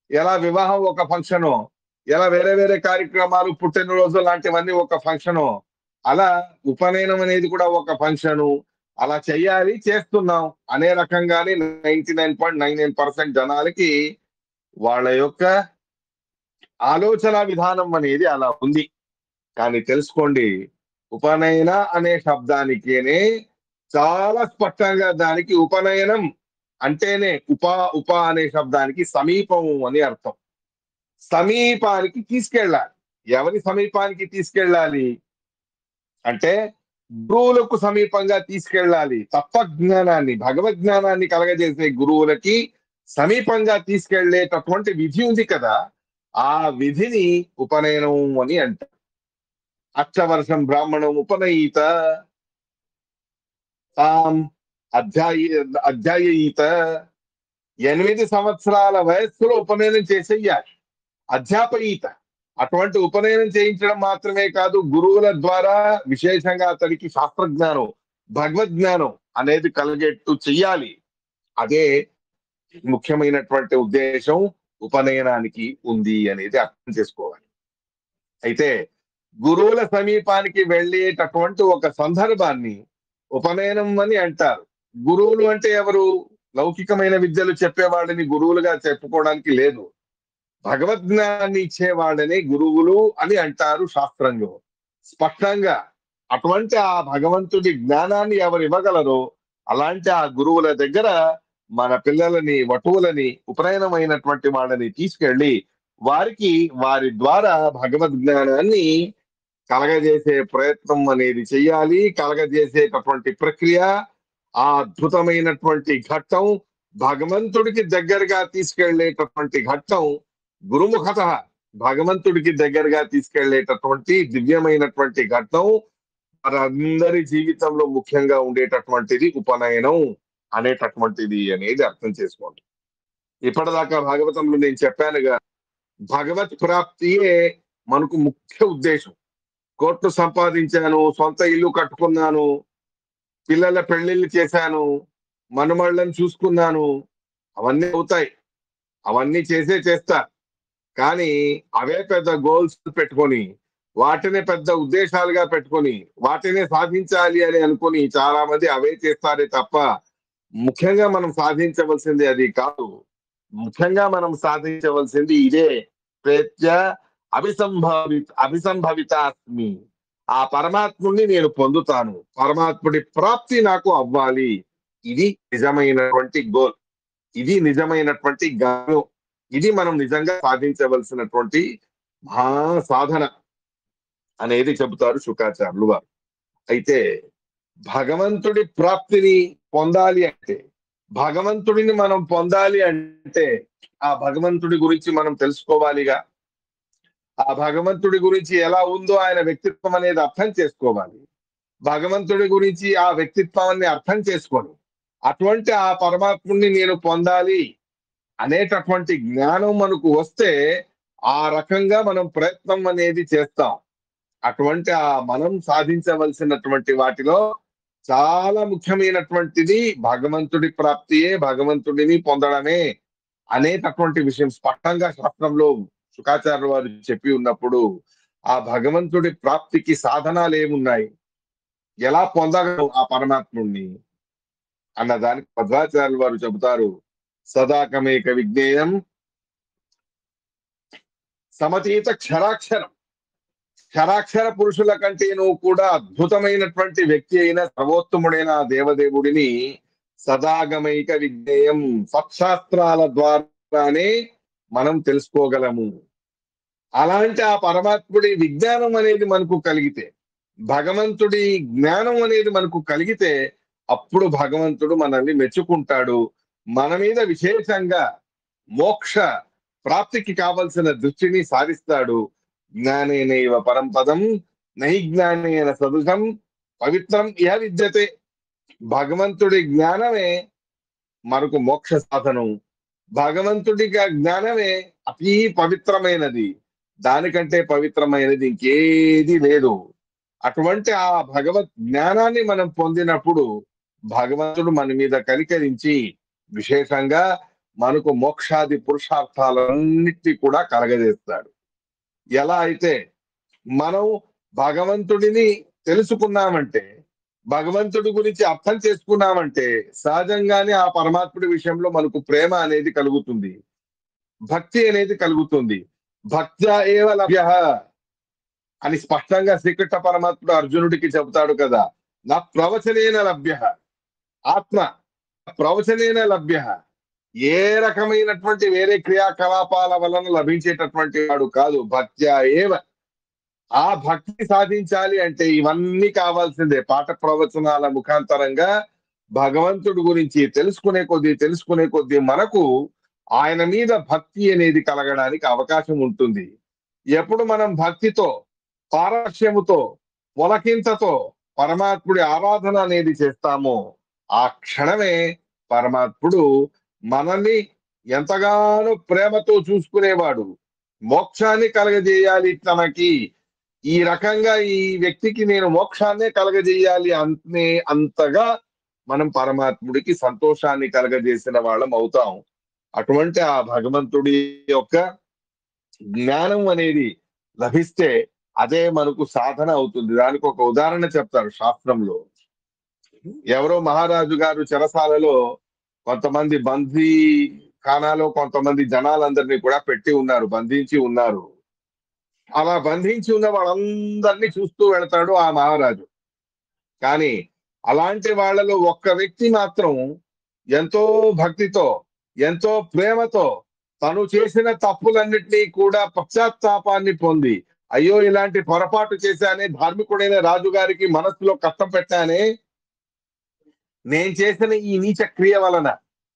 ఎలా వివాహం ఒక ఫంక్షను, ఎలా వేరే వేరే కార్యక్రమాలు, పుట్టినరోజు లాంటివన్నీ ఒక ఫంక్షను, అలా ఉపనయనం అనేది కూడా ఒక ఫంక్షను. అలా చెయ్యాలి, చేస్తున్నాం అనే రకంగానే 99.99% జనాలకి వాళ్ళ యొక్క ఆలోచన విధానం అనేది అలా ఉంది. కానీ తెలుసుకోండి, ఉపనయన అనే శబ్దానికేనే చాలా స్పష్టంగా దానికి ఉపనయనం అంటేనే ఉప అనే శబ్దానికి సమీపము అని అర్థం. సమీపానికి తీసుకెళ్ళాలి. ఎవరి సమీపానికి తీసుకెళ్ళాలి అంటే గురువులకు సమీపంగా తీసుకెళ్ళాలి. తత్వజ్ఞానాన్ని, భగవద్ జ్ఞానాన్ని కలగజేసే గురువులకి సమీపంగా తీసుకెళ్లేటటువంటి విధి ఉంది కదా, ఆ విధిని ఉపనయనం అని అంటారు. అక్షవర్షం బ్రాహ్మణం ఉపనయీత తాం అధ్యాయీత, 8 సంవత్సరాల వయస్సులో ఉపనయనం చేసేయాలి. అధ్యాపయీత, అటువంటి ఉపనయనం చేయించడం మాత్రమే కాదు, గురువుల ద్వారా విశేషంగా అతడికి శాస్త్రజ్ఞానం, భగవద్జ్ఞానం అనేది కలిగేట్టు చెయ్యాలి. అదే ముఖ్యమైనటువంటి ఉద్దేశం ఉపనయనానికి ఉంది అనేది అర్థం చేసుకోవాలి. అయితే గురువుల సమీపానికి వెళ్ళేటటువంటి ఒక సందర్భాన్ని ఉపనయనం అని అంటారు. గురువులు అంటే ఎవరు? లౌకికమైన విద్యలు చెప్పేవాళ్ళని గురువులుగా చెప్పుకోవడానికి లేదు. భగవద్జ్ఞానాన్ని ఇచ్చేవాళ్ళని గురువులు అని అంటారు శాస్త్రంలో స్పష్టంగా. అటువంటి ఆ భగవంతుడి జ్ఞానాన్ని ఎవరు ఇవ్వగలరో అలాంటి ఆ గురువుల దగ్గర మన పిల్లలని, వటువులని, ఉపనయనమైనటువంటి వాళ్ళని తీసుకెళ్లి వారికి వారి ద్వారా భగవద్జ్ఞానాన్ని కలగజేసే ప్రయత్నం అనేది చెయ్యాలి. కలగజేసేటటువంటి ప్రక్రియ, ఆ అద్భుతమైనటువంటి ఘట్టం, భగవంతుడికి దగ్గరగా తీసుకెళ్లేటటువంటి ఘట్టం, గురుముఖత భగవంతుడికి దగ్గరగా తీసుకెళ్లేటటువంటి దివ్యమైనటువంటి ఘట్టం మనందరి జీవితంలో ముఖ్యంగా ఉండేటటువంటిది ఉపనయనం అనేటటువంటిది అనేది అర్థం చేసుకోండి. ఇప్పటిదాకా భాగవతంలో నేను చెప్పానుగా, భగవత్ ప్రాప్తియే మనకు ముఖ్య ఉద్దేశం. కోట్లు సంపాదించాను, సొంత ఇల్లు కట్టుకున్నాను, పిల్లల పెళ్లిళ్ళు చేశాను, మనుమళ్ళని చూసుకున్నాను, అవన్నీ అవుతాయి. అవన్నీ చేస్తా. కానీ అవే పెద్ద గోల్స్ పెట్టుకొని, వాటినే పెద్ద ఉద్దేశాలుగా పెట్టుకొని, వాటినే సాధించాలి అని అనుకుని చాలా మంది అవే చేస్తారే తప్ప ముఖ్యంగా మనం సాధించవలసింది అది కాదు. ముఖ్యంగా మనం సాధించవలసింది ఇదే. ప్రేత్య అభిసంభవితాస్మి. ఆ పరమాత్ముడిని నేను పొందుతాను, పరమాత్ముడి ప్రాప్తి నాకు అవ్వాలి. ఇది నిజమైనటువంటి గోల్, ఇది నిజమైనటువంటి గమ్యం, ఇది మనం నిజంగా సాధించవలసినటువంటి మహా సాధన అనేది చెబుతారు శుకాచార్యులు వారు. అయితే భగవంతుడి ప్రాప్తిని పొందాలి అంటే, భగవంతుడిని మనం పొందాలి అంటే ఆ భగవంతుడి గురించి మనం తెలుసుకోవాలిగా. ఆ భగవంతుడి గురించి ఎలా ఉందో ఆయన వ్యక్తిత్వం అనేది అర్థం చేసుకోవాలి. భగవంతుడి గురించి ఆ వ్యక్తిత్వాన్ని అర్థం చేసుకొని అటువంటి ఆ పరమాత్ముడిని నేను పొందాలి అనేటటువంటి జ్ఞానం మనకు వస్తే ఆ రకంగా మనం ప్రయత్నం అనేది చేస్తాం. అటువంటి ఆ మనం సాధించవలసినటువంటి వాటిలో చాలా ముఖ్యమైనటువంటిది భగవంతుడి ప్రాప్తియే, భగవంతుడిని పొందడమే అనేటటువంటి విషయం స్పష్టంగా శాస్త్రంలో శుకాచార్య వారు చెప్పి ఉన్నప్పుడు, ఆ భగవంతుడి ప్రాప్తికి సాధనాలు ఏమున్నాయి, ఎలా పొందగలం ఆ పరమాత్ముడిని అన్నదానికి మధ్వాచార్యులు వారు చెబుతారు, సదాకమేక విజ్ఞేయం సమతీత క్షరాక్షరం. క్షరాక్షర పురుషుల కంటేనూ కూడా అద్భుతమైనటువంటి వ్యక్తి అయిన సర్వోత్తముడైన ఆ దేవదేవుడిని సదాగమైక విజ్ఞేయం, సత్శాస్త్రాల ద్వారానే మనం తెలుసుకోగలము. అలాంటి ఆ పరమాత్ముడి విజ్ఞానం అనేది మనకు కలిగితే, భగవంతుడి జ్ఞానం అనేది మనకు కలిగితే అప్పుడు భగవంతుడు మనల్ని మెచ్చుకుంటాడు. మన మీద విశేషంగా మోక్ష ప్రాప్తికి కావలసిన దృష్టిని సారిస్తాడు. జ్ఞానేనైవ పరంపదం నహి జ్ఞానేన సదృశం పవిత్రం ఇహ విద్యతే. భగవంతుడి జ్ఞానమే మనకు మోక్ష సాధనం. భగవంతుడి జ్ఞానమే అతి పవిత్రమైనది. దానికంటే పవిత్రమైనది ఇంకేది లేదు. అటువంటి ఆ భగవత్ జ్ఞానాన్ని మనం పొందినప్పుడు భగవంతుడు మన మీద కనికరించి విశేషంగా మనకు మోక్షాది పురుషార్థాలన్నిటి కూడా కలగజేస్తాడు. ఎలా అయితే మనం భగవంతుడిని తెలుసుకున్నామంటే, భగవంతుడి గురించి అర్థం చేసుకున్నామంటే సహజంగానే ఆ పరమాత్ముడి విషయంలో మనకు ప్రేమ అనేది కలుగుతుంది, భక్తి అనేది కలుగుతుంది. భక్త్యా ఏవ లభ్యః అని స్పష్టంగా శ్రీకృష్ణ పరమాత్ముడు అర్జునుడికి చెబుతాడు కదా. నా ప్రవచనేన లభ్యః ఆత్మ, ప్రవచనేన లభ్యః. ఏ రకమైనటువంటి వేరే క్రియాకలాపాల వలన లభించేటటువంటి వాడు కాదు, భక్త్యా ఏవ. ఆ భక్తి సాధించాలి అంటే ఇవన్నీ కావాల్సిందే. పాఠ ప్రవచనాల ముఖాంతరంగా భగవంతుడి గురించి తెలుసుకునే కొద్దీ మనకు ఆయన మీద భక్తి అనేది కలగడానికి అవకాశం ఉంటుంది. ఎప్పుడు మనం భక్తితో, పారవశ్యముతో, పులకింతతో పరమాత్ముడి ఆరాధన అనేది చేస్తామో ఆ క్షణమే పరమాత్ముడు మనల్ని ఎంతగానో ప్రేమతో చూసుకునేవాడు, మోక్షాన్ని కలగజేయాలి తనకి. ఈ రకంగా ఈ వ్యక్తికి నేను మోక్షాన్నే కలగజేయాలి అంతగా మనం పరమాత్ముడికి సంతోషాన్ని కలగజేసిన వాళ్ళం అవుతాం. అటువంటి ఆ భగవంతుడి యొక్క జ్ఞానం అనేది లభిస్తే అదే మనకు సాధన అవుతుంది. దానికి ఒక ఉదాహరణ చెప్తారు శాస్త్రంలో. ఎవరో మహారాజు గారు చెరసాలలో కొంతమంది బందీ ఖానాలో కొంతమంది జనాలందరినీ కూడా పెట్టి ఉన్నారు, బంధించి ఉన్నారు. అలా బంధించి ఉన్న వాళ్ళందరినీ చూస్తూ వెళతాడు ఆ మహారాజు. కానీ అలాంటి వాళ్ళలో ఒక్క వ్యక్తి మాత్రం ఎంతో భక్తితో, ఎంతో ప్రేమతో తను చేసిన తప్పులన్నిటినీ కూడా పశ్చాత్తాపాన్ని పొంది, అయ్యో ఇలాంటి పొరపాటు చేశానే, ధార్మికుడైన రాజుగారికి మనస్సులో కష్టం పెట్టానే, నేను చేసిన ఈ నీచ క్రియ వలన,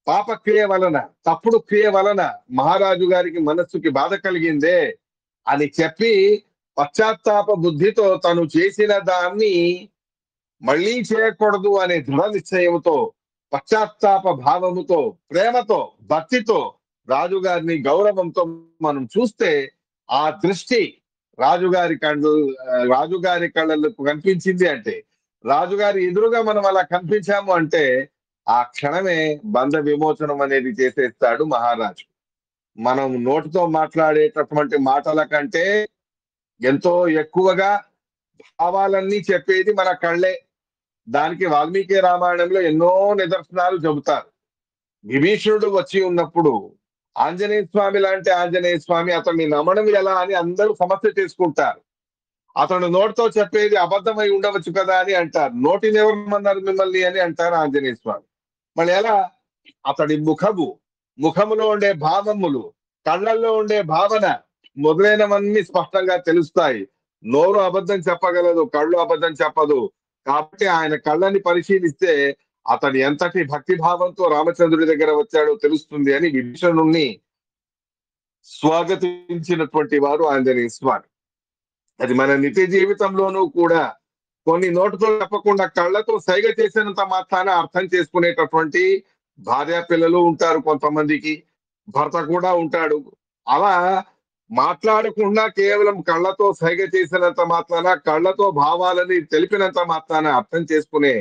పాప క్రియ వలన, తప్పుడు క్రియ వలన మహారాజు గారికి మనస్సుకి బాధ కలిగిందే అని చెప్పి పశ్చాత్తాప బుద్ధితో తను చేసిన దాన్ని మళ్ళీ చేయకూడదు అనే దృఢ నిశ్చయంతో, పశ్చాత్తాప భావముతో, ప్రేమతో, భక్తితో రాజుగారిని గౌరవంతో మనం చూస్తే ఆ దృష్టి రాజుగారి కళ్ళకు కనిపించింది అంటే, రాజుగారి ఎదురుగా మనం అలా కనిపించాము అంటే ఆ క్షణమే బంధ విమోచనం అనేది చేసేస్తాడు మహారాజు. మనం నోటితో మాట్లాడేటటువంటి మాటల కంటే ఎంతో ఎక్కువగా భావాలన్నీ చెప్పేది మన కళ్ళే. దానికి వాల్మీకి రామాయణంలో ఎన్నో నిదర్శనాలు చెబుతారు. విభీషణుడు వచ్చి ఉన్నప్పుడు ఆంజనేయ స్వామి లాంటి ఆంజనేయ స్వామి అతన్ని నమ్మడం ఎలా అని అందరూ సమస్య చేసుకుంటారు. అతడు నోటితో చెప్పేది అబద్ధమై ఉండవచ్చు కదా అని అంటారు. నోటిని ఎవరు నమ్మన్నారు మిమ్మల్ని అని అంటారు ఆంజనేయ స్వామి. మళ్ళీ ఎలా? అతడి ముఖములో ఉండే భావములు, కళ్ళల్లో ఉండే భావన మొదలైనవన్నీ స్పష్టంగా తెలుస్తాయి. నోరు అబద్ధం చెప్పగలదు, కళ్ళు అబద్ధం చెప్పదు. కాబట్టి ఆయన కళ్ళని పరిశీలిస్తే అతడు ఎంతటి భక్తి భావంతో రామచంద్రుడి దగ్గర వచ్చాడో తెలుస్తుంది అని విభీషణుణ్ణి స్వాగతించినటువంటి వారు ఆంజనేయ స్వామి. అది మన నిత్య జీవితంలోనూ కూడా కొన్ని నోటితో చెప్పకుండా కళ్ళతో సైగ చేసినంత మాత్రాన అర్థం చేసుకునేటటువంటి భార్య పిల్లలు ఉంటారు, కొంతమందికి భర్త కూడా ఉంటాడు. అలా మాట్లాడకుండా కేవలం కళ్ళతో సైగ చేసినంత మాత్రాన, కళ్ళతో భావాలని తెలిపినంత మాత్రాన అర్థం చేసుకునే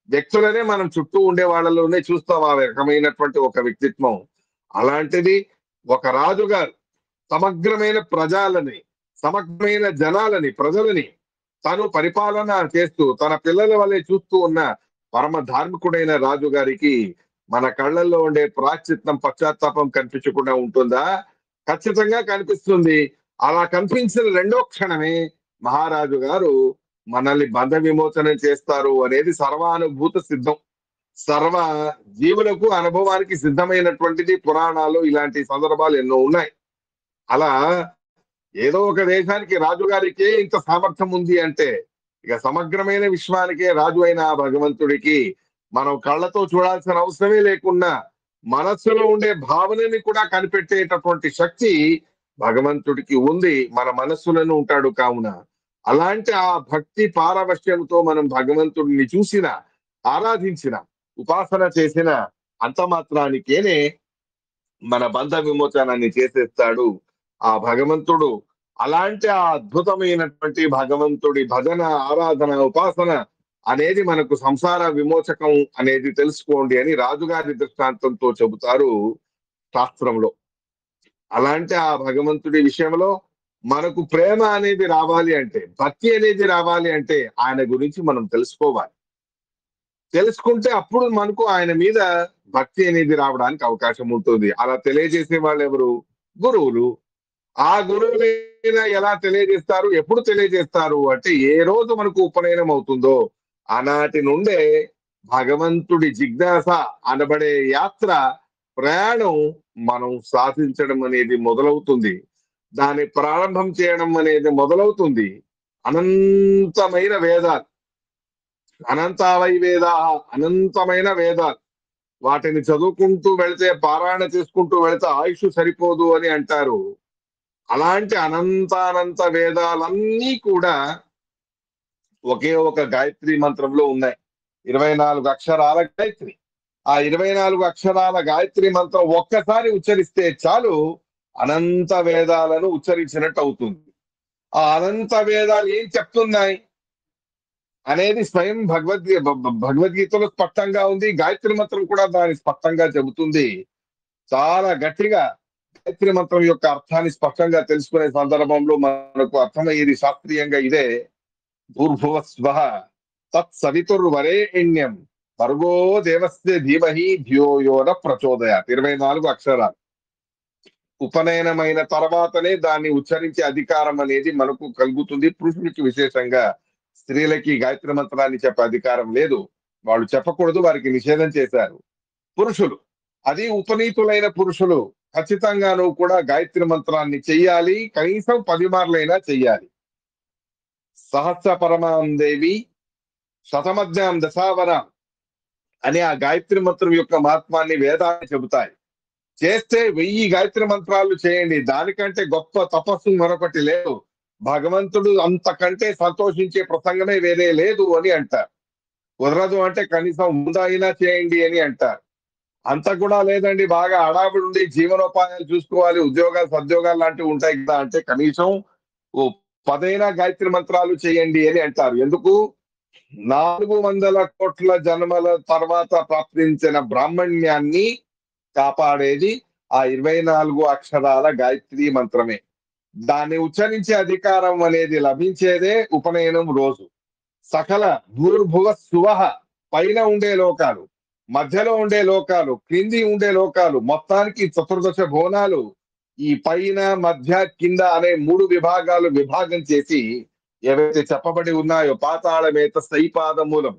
వ్యక్తులనే మనం చుట్టూ ఉండే వాళ్ళలోనే చూస్తాం ఆ రకమైనటువంటి ఒక వ్యక్తిత్వం. అలాంటిది ఒక రాజుగారు సమగ్రమైన సమగ్రమైన ప్రజలని తను పరిపాలన చేస్తూ తన పిల్లల వల్లే చూస్తూ ఉన్న పరమ ధార్మికుడైన రాజు గారికి మన కళ్ళల్లో ఉండే ప్రాశ్చిత్తం, పశ్చాత్తాపం కనిపించకుండా ఉంటుందా? ఖచ్చితంగా కనిపిస్తుంది. అలా కనిపించిన రెండో క్షణమే మహారాజు గారు మనల్ని బంధ విమోచన చేస్తారు అనేది సర్వానుభూత సిద్ధం. సర్వ జీవులకు అనుభవానికి సిద్ధమైనటువంటిది. పురాణాలు ఇలాంటి సందర్భాలు ఎన్నో ఉన్నాయి. అలా ఏదో ఒక దేశానికి రాజుగారికే ఇంత సామర్థ్యం ఉంది అంటే ఇక సమగ్రమైన విశ్వానికే రాజు అయిన భగవంతుడికి మనం కళ్ళతో చూడాల్సిన అవసరమే లేకుండా మనస్సులో ఉండే భావనని కూడా కనిపెట్టేటటువంటి శక్తి భగవంతుడికి ఉంది. మన మనస్సులను ఉంటాడు కావున అలాంటి ఆ భక్తి పారవశ్యంతో మనం భగవంతుడిని చూసిన, ఆరాధించిన, ఉపాసన చేసిన అంత మాత్రానికేనే మన బంధ విమోచనాన్ని చేసేస్తాడు ఆ భగవంతుడు. అలాంటి ఆ అద్భుతమైనటువంటి భగవంతుడి భజన, ఆరాధన, ఉపాసన అనేది మనకు సంసార విమోచకం అనేది తెలుసుకోండి అని రాజుగారి దృష్టాంతంతో చెబుతారు శాస్త్రంలో. అలాంటి ఆ భగవంతుడి విషయంలో మనకు ప్రేమ అనేది రావాలి అంటే, భక్తి అనేది రావాలి అంటే ఆయన గురించి మనం తెలుసుకోవాలి. తెలుసుకుంటే అప్పుడు మనకు ఆయన మీద భక్తి అనేది రావడానికి అవకాశం ఉంటుంది. అలా తెలియజేసే వాళ్ళు ఎవరు? గురువులు. ఆ గురువులైనా ఎలా తెలియజేస్తారు, ఎప్పుడు తెలియజేస్తారు అంటే ఏ రోజు మనకు ఉపనయనం అవుతుందో ఆనాటి నుండే భగవంతుడి జిజ్ఞాస అనబడే యాత్ర, ప్రయాణం మనం సాధించడం అనేది మొదలవుతుంది. దాన్ని ప్రారంభం చేయడం అనేది మొదలవుతుంది. అనంతమైన వేదాలు, అనంతావై వేదా, అనంతమైన వేదాలు, వాటిని చదువుకుంటూ వెళితే, పారాయణ చేసుకుంటూ వెళితే ఆయుష్ సరిపోదు అని అంటారు. అలాంటి అనంతానంత వేదాలన్నీ కూడా ఒకే ఒక గాయత్రి మంత్రంలో ఉన్నాయి. 24 అక్షరాల గాయత్రి. ఆ 24 అక్షరాల గాయత్రి మంత్రం ఒక్కసారి ఉచ్చరిస్తే చాలు అనంత వేదాలను ఉచ్చరించినట్టు అవుతుంది. ఆ అనంత వేదాలు ఏం చెప్తున్నాయి అనేది స్వయం భగవద్గీతలో స్పష్టంగా ఉంది. గాయత్రి మంత్రం కూడా దాన్ని స్పష్టంగా చెబుతుంది. చాలా గట్టిగా గాయత్రి మంత్రం యొక్క అర్థాన్ని స్పష్టంగా తెలుసుకునే సందర్భంలో మనకు అర్థమయ్యేది శాస్త్రీయంగా ఇదే. భూర్భువ స్వః తత్సవితుర్వరేణ్యం భర్గో దేవస్య ధీమహి ధియో యో న ప్రచోదయాత్. 24 అక్షరాలు. ఉపనయనమైన తర్వాతనే దాన్ని ఉచ్చరించే అధికారం అనేది మనకు కలుగుతుంది. పురుషులకి విశేషంగా, స్త్రీలకి గాయత్రి మంత్రాన్ని చెప్పే అధికారం లేదు. వాళ్ళు చెప్పకూడదు, వారికి నిషేధం చేశారు. పురుషులు, అది ఉపనీతులైన పురుషులు ఖచ్చితంగాను కూడా గాయత్రి మంత్రాన్ని చెయ్యాలి. కనీసం 10 మార్లైనా చెయ్యాలి. సహస్ర పరమాం దేవి శతమధ్యాం దశావరం అనే ఆ గాయత్రి మంత్రం యొక్క మహత్వాన్ని వేదాన్ని చెబుతాయి. చేస్తే 1000 గాయత్రి మంత్రాలు చేయండి, దానికంటే గొప్ప తపస్సు మరొకటి లేదు. భగవంతుడు అంతకంటే సంతోషించే ప్రసంగమే వేరే లేదు అని అంటారు. కుదరదు అంటే కనీసం 100 అయినా చేయండి అని అంటారు. అంత కూడా లేదండి, బాగా హడావిడి ఉండి జీవనోపాయాలు చూసుకోవాలి, ఉద్యోగాలు సద్యోగాలు లాంటివి ఉంటాయి కదా అంటే కనీసం ఓ 10 అయినా గాయత్రి మంత్రాలు చేయండి అని అంటారు. ఎందుకు? 400 కోట్ల జన్మల తర్వాత ప్రాప్తించిన బ్రాహ్మణ్యాన్ని కాపాడేది ఆ 24 అక్షరాల గాయత్రి మంత్రమే. దాన్ని ఉచ్చరించే అధికారం అనేది లభించేదే ఉపనయనం రోజు. సకల భూర్భువ సువహ, పైన ఉండే లోకాలు, మధ్యలో ఉండే లోకాలు, క్రింది ఉండే లోకాలు, మొత్తానికి చతుర్దశ భువనాలు ఈ పైన మధ్య కింద అనే 3 విభాగాలు విభాగం చేసి ఏవైతే చెప్పబడి ఉన్నాయో, పాతాళమేత స్థైపాదమూలం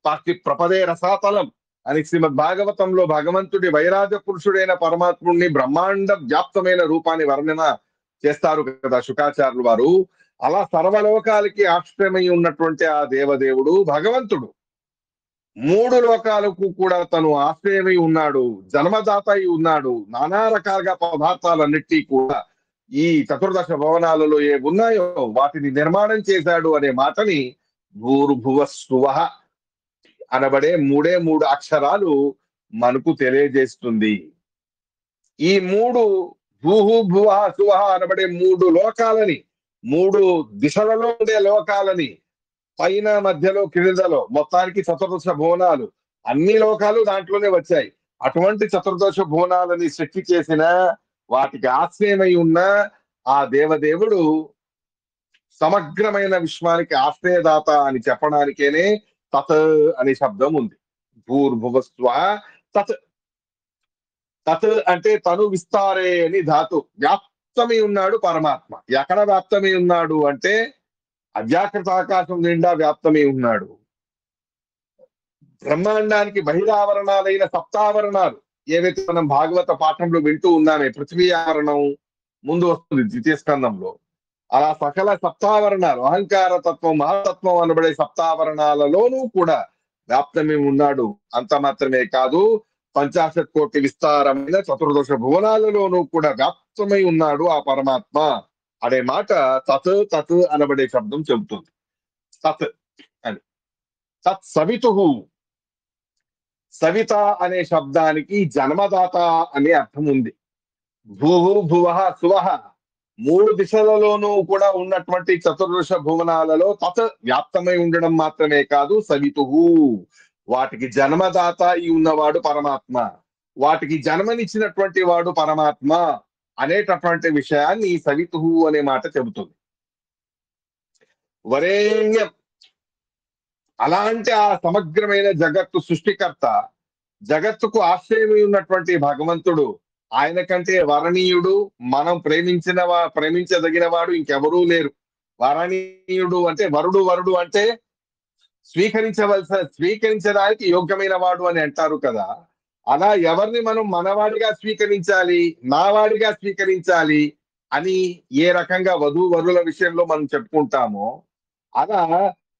పాకి ప్రపదే రసాతలం అని శ్రీమద్ భాగవతంలో భగవంతుడి వైరాజ పురుషుడైన పరమాత్ముడిని బ్రహ్మాండ వ్యాప్తమైన రూపాన్ని వర్ణన చేస్తారు కదా శుకాచార్యులు వారు. అలా సర్వలోకాలకి ఆశ్రయమై ఉన్నటువంటి ఆ దేవదేవుడు భగవంతుడు 3 లోకాలకు కూడా తను ఆశ్రయమై ఉన్నాడు, జన్మదాత అయి ఉన్నాడు. నానా రకాలుగా పదార్థాలన్నిటి కూడా ఈ చతుర్దశ భవనాలలో ఏ ఉన్నాయో వాటిని నిర్మాణం చేశాడు అనే మాటని భూర్భువ స్వః అనబడే 3 అక్షరాలు మనకు తెలియజేస్తుంది. ఈ 3 భూహు భువ సువహ అనబడే 3 లోకాలని, 3 దిశలలో ఉండే లోకాలని, పైన మధ్యలో క్రిందలో మొత్తానికి చతుర్దశ భువనాలు, అన్ని లోకాలు దాంట్లోనే వచ్చాయి. అటువంటి చతుర్దశ భువనాలని సృష్టి చేసిన, వాటికి ఆశ్రయమై ఉన్న ఆ దేవదేవుడు సమగ్రమైన విశ్వానికి ఆశ్రయదాత అని చెప్పడానికేనే తత్ అనే శబ్దం ఉంది. భూర్భువస్వ తత్. తత్ అంటే తను విస్తారే అని ధాతు. వ్యాప్తమై ఉన్నాడు పరమాత్మ. ఎక్కడ వ్యాప్తమై ఉన్నాడు అంటే అవ్యాకృత ఆకాశం నిండా వ్యాప్తమై ఉన్నాడు. బ్రహ్మాండానికి బహిరావరణాలైన సప్తావరణాలు ఏవైతే మనం భాగవత పాఠంలో వింటూ ఉన్నామే, పృథ్వీ ఆవరణం ముందు వస్తుంది ద్వితీయ స్కందంలో. అలా సకల సప్తావరణాలు, అహంకార తత్వం, మహాతత్వం అనబడే సప్తావరణాలలోనూ కూడా వ్యాప్తమై ఉన్నాడు. అంత మాత్రమే కాదు, 50 కోటి విస్తారమైన చతుర్దశ భువనాలలోనూ కూడా వ్యాప్తమై ఉన్నాడు ఆ పరమాత్మ అనే మాట తత్ తత్ అనబడే శబ్దం చెబుతుంది. తత్ అని. తత్ సవితు, సవిత అనే శబ్దానికి జన్మదాత అనే అర్థం ఉంది. భూహు భువః సువః 3 దిశలలోనూ కూడా ఉన్నటువంటి చతుర్దశ భువనాలలో తత్ వ్యాప్తమై ఉండడం మాత్రమే కాదు, సవితుహు వాటికి జన్మదాత అయి ఉన్నవాడు పరమాత్మ, వాటికి జన్మనిచ్చినటువంటి వాడు పరమాత్మ అనేటటువంటి విషయాన్ని సవితుహు అనే మాట చెబుతుంది. వరేణ్యం, అలాంటి ఆ సమగ్రమైన జగత్తు సృష్టికర్త, జగత్తుకు ఆశ్రయమై ఉన్నటువంటి భగవంతుడు, ఆయన కంటే వరణీయుడు, మనం ప్రేమించదగిన వాడు ఇంకెవరూ లేరు. వరణీయుడు అంటే వరుడు, వరుడు అంటే స్వీకరించడానికి యోగ్యమైన వాడు అని అంటారు కదా. అలా ఎవరిని మనం మనవాడిగా స్వీకరించాలి, నావాడిగా స్వీకరించాలి అని ఏ రకంగా వధూవరుల విషయంలో మనం చెప్పుకుంటామో, అలా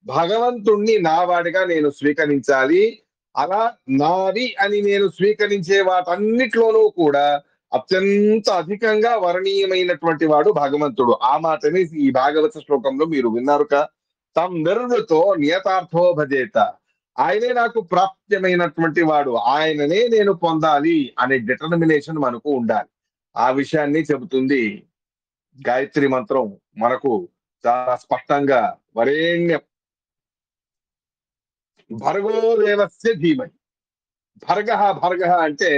భగవంతుణ్ణి నావాడిగా నేను స్వీకరించాలి. అలా నాది అని నేను స్వీకరించే వాటన్నిట్లోనూ కూడా అత్యంత అధికంగా వర్ణీయమైనటువంటి వాడు భగవంతుడు. ఆ మాటని ఈ భాగవత శ్లోకంలో మీరు విన్నారుక. తం నిర్వృతో నియతార్థో భజేత, ఆయనే నాకు ప్రాప్యమైనటువంటి వాడు, ఆయననే నేను పొందాలి అనే డిటర్మినేషన్ మనకు ఉండాలి. ఆ విషయాన్ని చెబుతుంది గాయత్రి మంత్రం మనకు చాలా స్పష్టంగా. వరేణ్యం భర్గో దేవస్య ధీమహి. భర్గ అంటే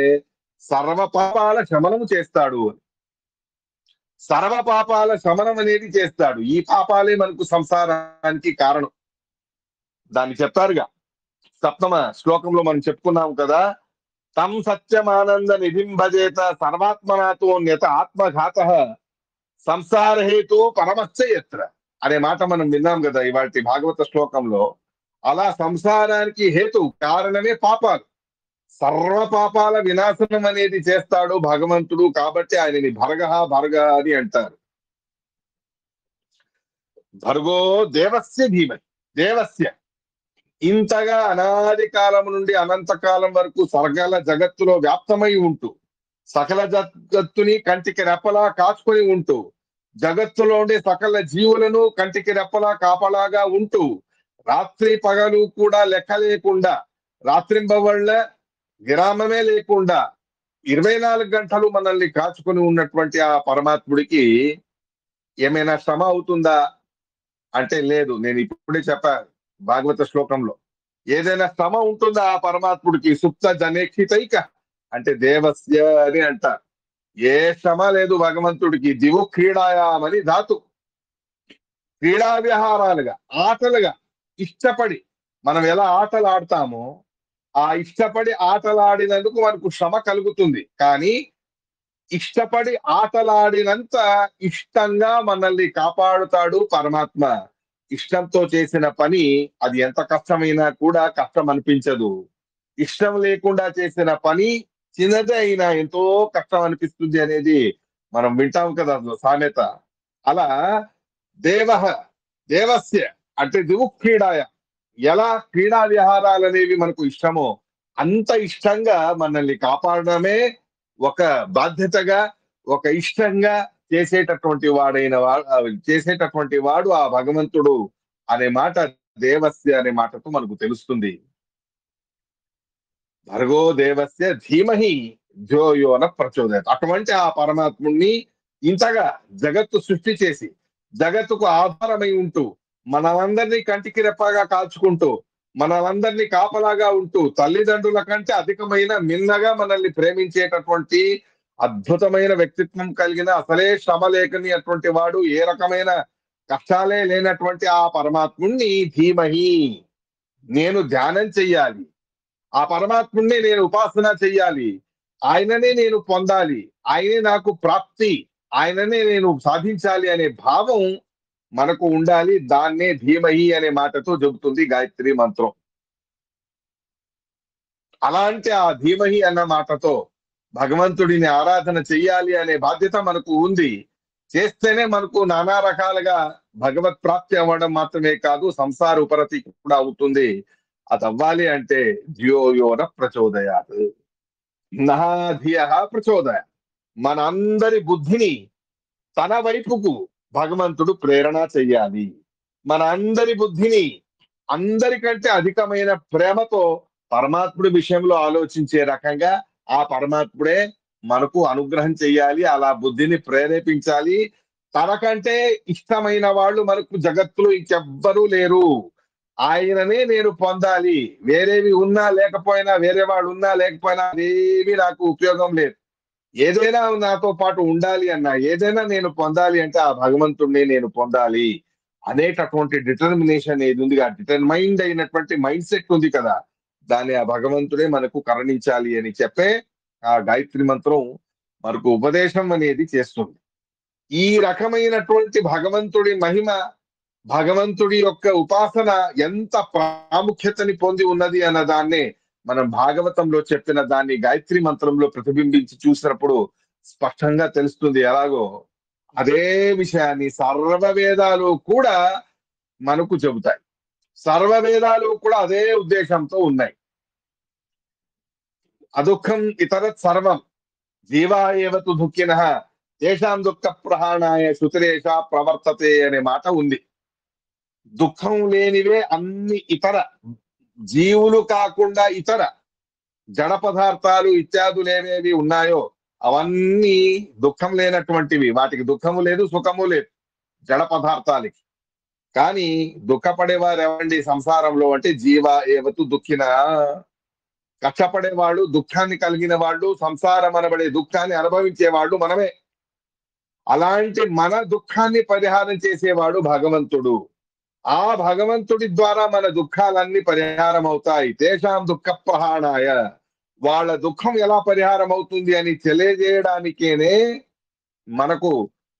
సర్వ పాపాల శమనము చేస్తాడు అని. సర్వ పాపాల శమనం అనేది చేస్తాడు. ఈ పాపాలే మనకు సంసారానికి కారణం. దాన్ని చెప్తారుగా సప్తమ శ్లోకంలో మనం చెప్పుకున్నాం కదా. తం సత్యమానంద నిధిం భజేత సర్వాత్మనాతోన్యత ఆత్మఘాత సంసార హేతు పరమస్య యత్ర అనే మాట మనం విన్నాం కదా ఇవాటి భాగవత శ్లోకంలో. అలా సంసారానికి హేతు కారణమే పాపాలు. సర్వ పాపాల వినాశనం అనేది చేస్తాడు భగవంతుడు. కాబట్టి ఆయనని భర్గ అని అంటారు. భర్గో దేవస్య ధీమహి. దేవస్య ఇంతగా అనాది కాలం నుండి అనంతకాలం వరకు సకల జగత్తులో వ్యాప్తమై ఉంటూ, సకల జగత్తుని కంటికి రెప్పలా కాచుకొని ఉంటూ, జగత్తులో ఉండే సకల జీవులను కంటికి రెప్పలా కాపలాగా ఉంటూ, రాత్రి పగలు కూడా లెక్క లేకుండా, రాత్రింబవళ్ళ విరామమే లేకుండా 24 గంటలు మనల్ని కాచుకొని ఉన్నటువంటి ఆ పరమాత్ముడికి ఏమైనా శ్రమ అవుతుందా అంటే లేదు. నేను ఇప్పుడే చెప్పాను భాగవత శ్లోకంలో. ఏదైనా శ్రమ ఉంటుందా ఆ పరమాత్ముడికి? సుప్త జనేక్షితైక అంటే దేవస్య అని అంటారు. ఏ శ్రమ లేదు భగవంతుడికి. దివు క్రీడాయామని ధాతు. క్రీడా విహారాలుగా, ఆటలుగా ఇష్టపడి మనం ఎలా ఆటలు ఆడతామో ఆ ఇష్టపడి ఆటలాడినందుకు మనకు శ్రమ కలుగుతుంది. కానీ ఇష్టపడి ఆటలాడినంత ఇష్టంగా మనల్ని కాపాడుతాడు పరమాత్మ. ఇష్టంతో చేసిన పని అది ఎంత కష్టమైనా కూడా కష్టం అనిపించదు. ఇష్టం లేకుండా చేసిన పని చిన్నదే అయినా ఎంతో కష్టం అనిపిస్తుంది అనేది మనం వింటాం కదా సామెత. అలా దేవః దేవస్య అంటే దివుక్రీడాయ. ఎలా క్రీడా విహారాలు అనేవి మనకు ఇష్టమో అంత ఇష్టంగా మనల్ని కాపాడడమే ఒక బాధ్యతగా, ఒక ఇష్టంగా చేసేటటువంటి వాడు ఆ భగవంతుడు అనే మాట దేవస్య అనే మాటతో మనకు తెలుస్తుంది. భర్గో దేవస్య ధీమహి ధ్యోయోన ప్రచోదయత్. అటువంటి ఆ పరమాత్ముణ్ణి ఇంతగా జగత్తు సృష్టి చేసి, జగత్తుకు ఆధారమై ఉంటూ, మనమందరినీ కంటికి రెప్పగా కాల్చుకుంటూ, మనమందరినీ కాపలాగా ఉంటూ, తల్లిదండ్రుల కంటే అధికమైన మిన్నగా మనల్ని ప్రేమించేటటువంటి అద్భుతమైన వ్యక్తిత్వం కలిగిన, అసలే శ్రమ లేకని అటువంటి వాడు, ఏ రకమైన కష్టాలే లేనటువంటి ఆ పరమాత్ముణ్ణి ధీమహి నేను ధ్యానం చెయ్యాలి. ఆ పరమాత్ముణ్ణి నేను ఉపాసన చెయ్యాలి. ఆయననే నేను పొందాలి. ఆయనే నాకు ప్రాప్తి. ఆయననే నేను సాధించాలి అనే భావం మనకు ఉండాలి. దాన్నే ధీమహి అనే మాటతో చెబుతుంది గాయత్రి మంత్రం. అలాంటి ఆ ధీమహి అన్న మాటతో భగవంతుడిని ఆరాధన చెయ్యాలి అనే బాధ్యత మనకు ఉంది. చేస్తేనే మనకు నానా రకాలుగా భగవత్ ప్రాప్తి అవ్వడం మాత్రమే కాదు, సంసార ఉపరతి కూడా అవుతుంది. అది అవ్వాలి అంటే ధ్యోయోన ప్రచోదయాత్. నహా ధియః ప్రచోదయ. మనందరి బుద్ధిని తన వైపుకు భగవంతుడు ప్రేరణ చెయ్యాలి. మన అందరి బుద్ధిని అందరికంటే అధికమైన ప్రేమతో పరమాత్ముడి విషయంలో ఆలోచించే రకంగా ఆ పరమాత్ముడే మనకు అనుగ్రహం చెయ్యాలి. అలా బుద్ధిని ప్రేరేపించాలి. తనకంటే ఇష్టమైన వాళ్ళు మనకు జగత్తులో ఇంకెవ్వరూ లేరు. ఆయననే నేను పొందాలి. వేరేవి ఉన్నా లేకపోయినా, వేరే వాళ్ళు ఉన్నా లేకపోయినా అదేమీ నాకు ఉపయోగం లేదు. ఏదైనా నాతో పాటు ఉండాలి అన్నా, ఏదైనా నేను పొందాలి అంటే ఆ భగవంతుడిని నేను పొందాలి అనేటటువంటి డిటర్మినేషన్ ఏది ఉంది, ఆ డిటర్మైండ్ అయినటువంటి మైండ్ సెట్ ఉంది కదా, దాన్ని ఆ భగవంతుడే మనకు కరుణించాలి అని చెప్పే ఆ గాయత్రి మంత్రం మనకు ఉపదేశం అనేది చేస్తుంది. ఈ రకమైనటువంటి భగవంతుడి మహిమ, భగవంతుడి యొక్క ఉపాసన ఎంత ప్రాముఖ్యతని పొంది ఉన్నది అన్న దాన్నే మనం భాగవతంలో చెప్పిన దాన్ని గాయత్రి మంత్రంలో ప్రతిబింబించి చూసినప్పుడు స్పష్టంగా తెలుస్తుంది. ఎలాగో అదే విషయాన్ని సర్వ వేదాలు కూడా మనకు చెబుతాయి. సర్వ వేదాలు కూడా అదే ఉద్దేశంతో ఉన్నాయి. అదుఃఖం ఇతరత్ సర్వం జీవా ఏవతు దుఃఖినః తేషాం దుఃఖ ప్రహాణాయ శృతిరేష ప్రవర్తతే అనే మాట ఉంది. దుఃఖం లేనివే అన్ని ఇతర జీవులు కాకుండా ఇతర జడ పదార్థాలు ఇత్యాదులు ఏవేవి ఉన్నాయో అవన్నీ దుఃఖం లేనటువంటివి, వాటికి దుఃఖము లేదు, సుఖము లేదు, జడ పదార్థాలకి. కానీ దుఃఖపడేవారు ఎవరండి సంసారంలో అంటే జీవ ఏవతు దుఃఖిన. కష్టపడేవాళ్ళు, దుఃఖాన్ని కలిగిన వాళ్ళు, సంసారం అనబడే దుఃఖాన్ని అనుభవించేవాళ్ళు మనమే. అలాంటి మన దుఃఖాన్ని పరిహారం చేసేవాడు భగవంతుడు. ఆ భగవంతుడి ద్వారా మన దుఃఖాలన్నీ పరిహారం అవుతాయి. తేషాం దుఃఖ ప్రహాణాయ. వాళ్ళ దుఃఖం ఎలా పరిహారం అవుతుంది అని తెలియజేయడానికేనే మనకు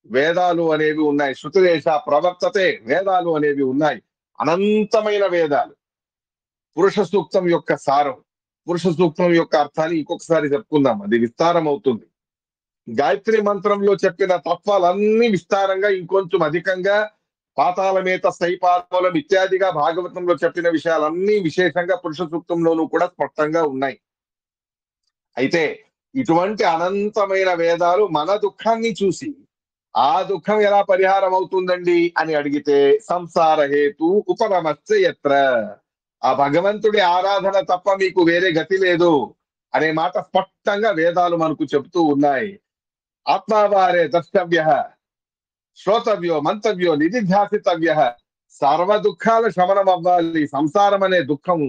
వేదాలు అనేవి ఉన్నాయి. శృతిదేశ ప్రవర్తతే వేదాలు అనేవి ఉన్నాయి. అనంతమైన వేదాలు. పురుష సూక్తం యొక్క సారం, పురుష సూక్తం యొక్క అర్థాన్ని ఇంకొకసారి చెప్పుకుందాం, అది విస్తారం అవుతుంది. గాయత్రి మంత్రంలో చెప్పిన తత్వాలన్నీ విస్తారంగా ఇంకొంచెం అధికంగా పాతాళమేత స్థైపాదమూలం ఇత్యాదిగా భాగవతంలో చెప్పిన విషయాలన్నీ విశేషంగా పురుష సూక్తంలోనూ కూడా స్పష్టంగా ఉన్నాయి. అయితే ఇటువంటి అనంతమైన వేదాలు మన దుఃఖాన్ని చూసి ఆ దుఃఖం ఎలా పరిహారం అవుతుందండి అని అడిగితే సంసార హేతు ఉపరమస్య యత్ర. ఆ భగవంతుడి ఆరాధన తప్ప మీకు వేరే గతి లేదు అనే మాట స్పష్టంగా వేదాలు మనకు చెబుతూ ఉన్నాయి. ఆత్మావారే ద్రష్టవ్య, శ్రోతవ్యో మంతవ్యో నిధిధ్యాసితవ్య. సర్వ దుఃఖాల శమనం అవ్వాలి, సంసారం అనే దుఃఖం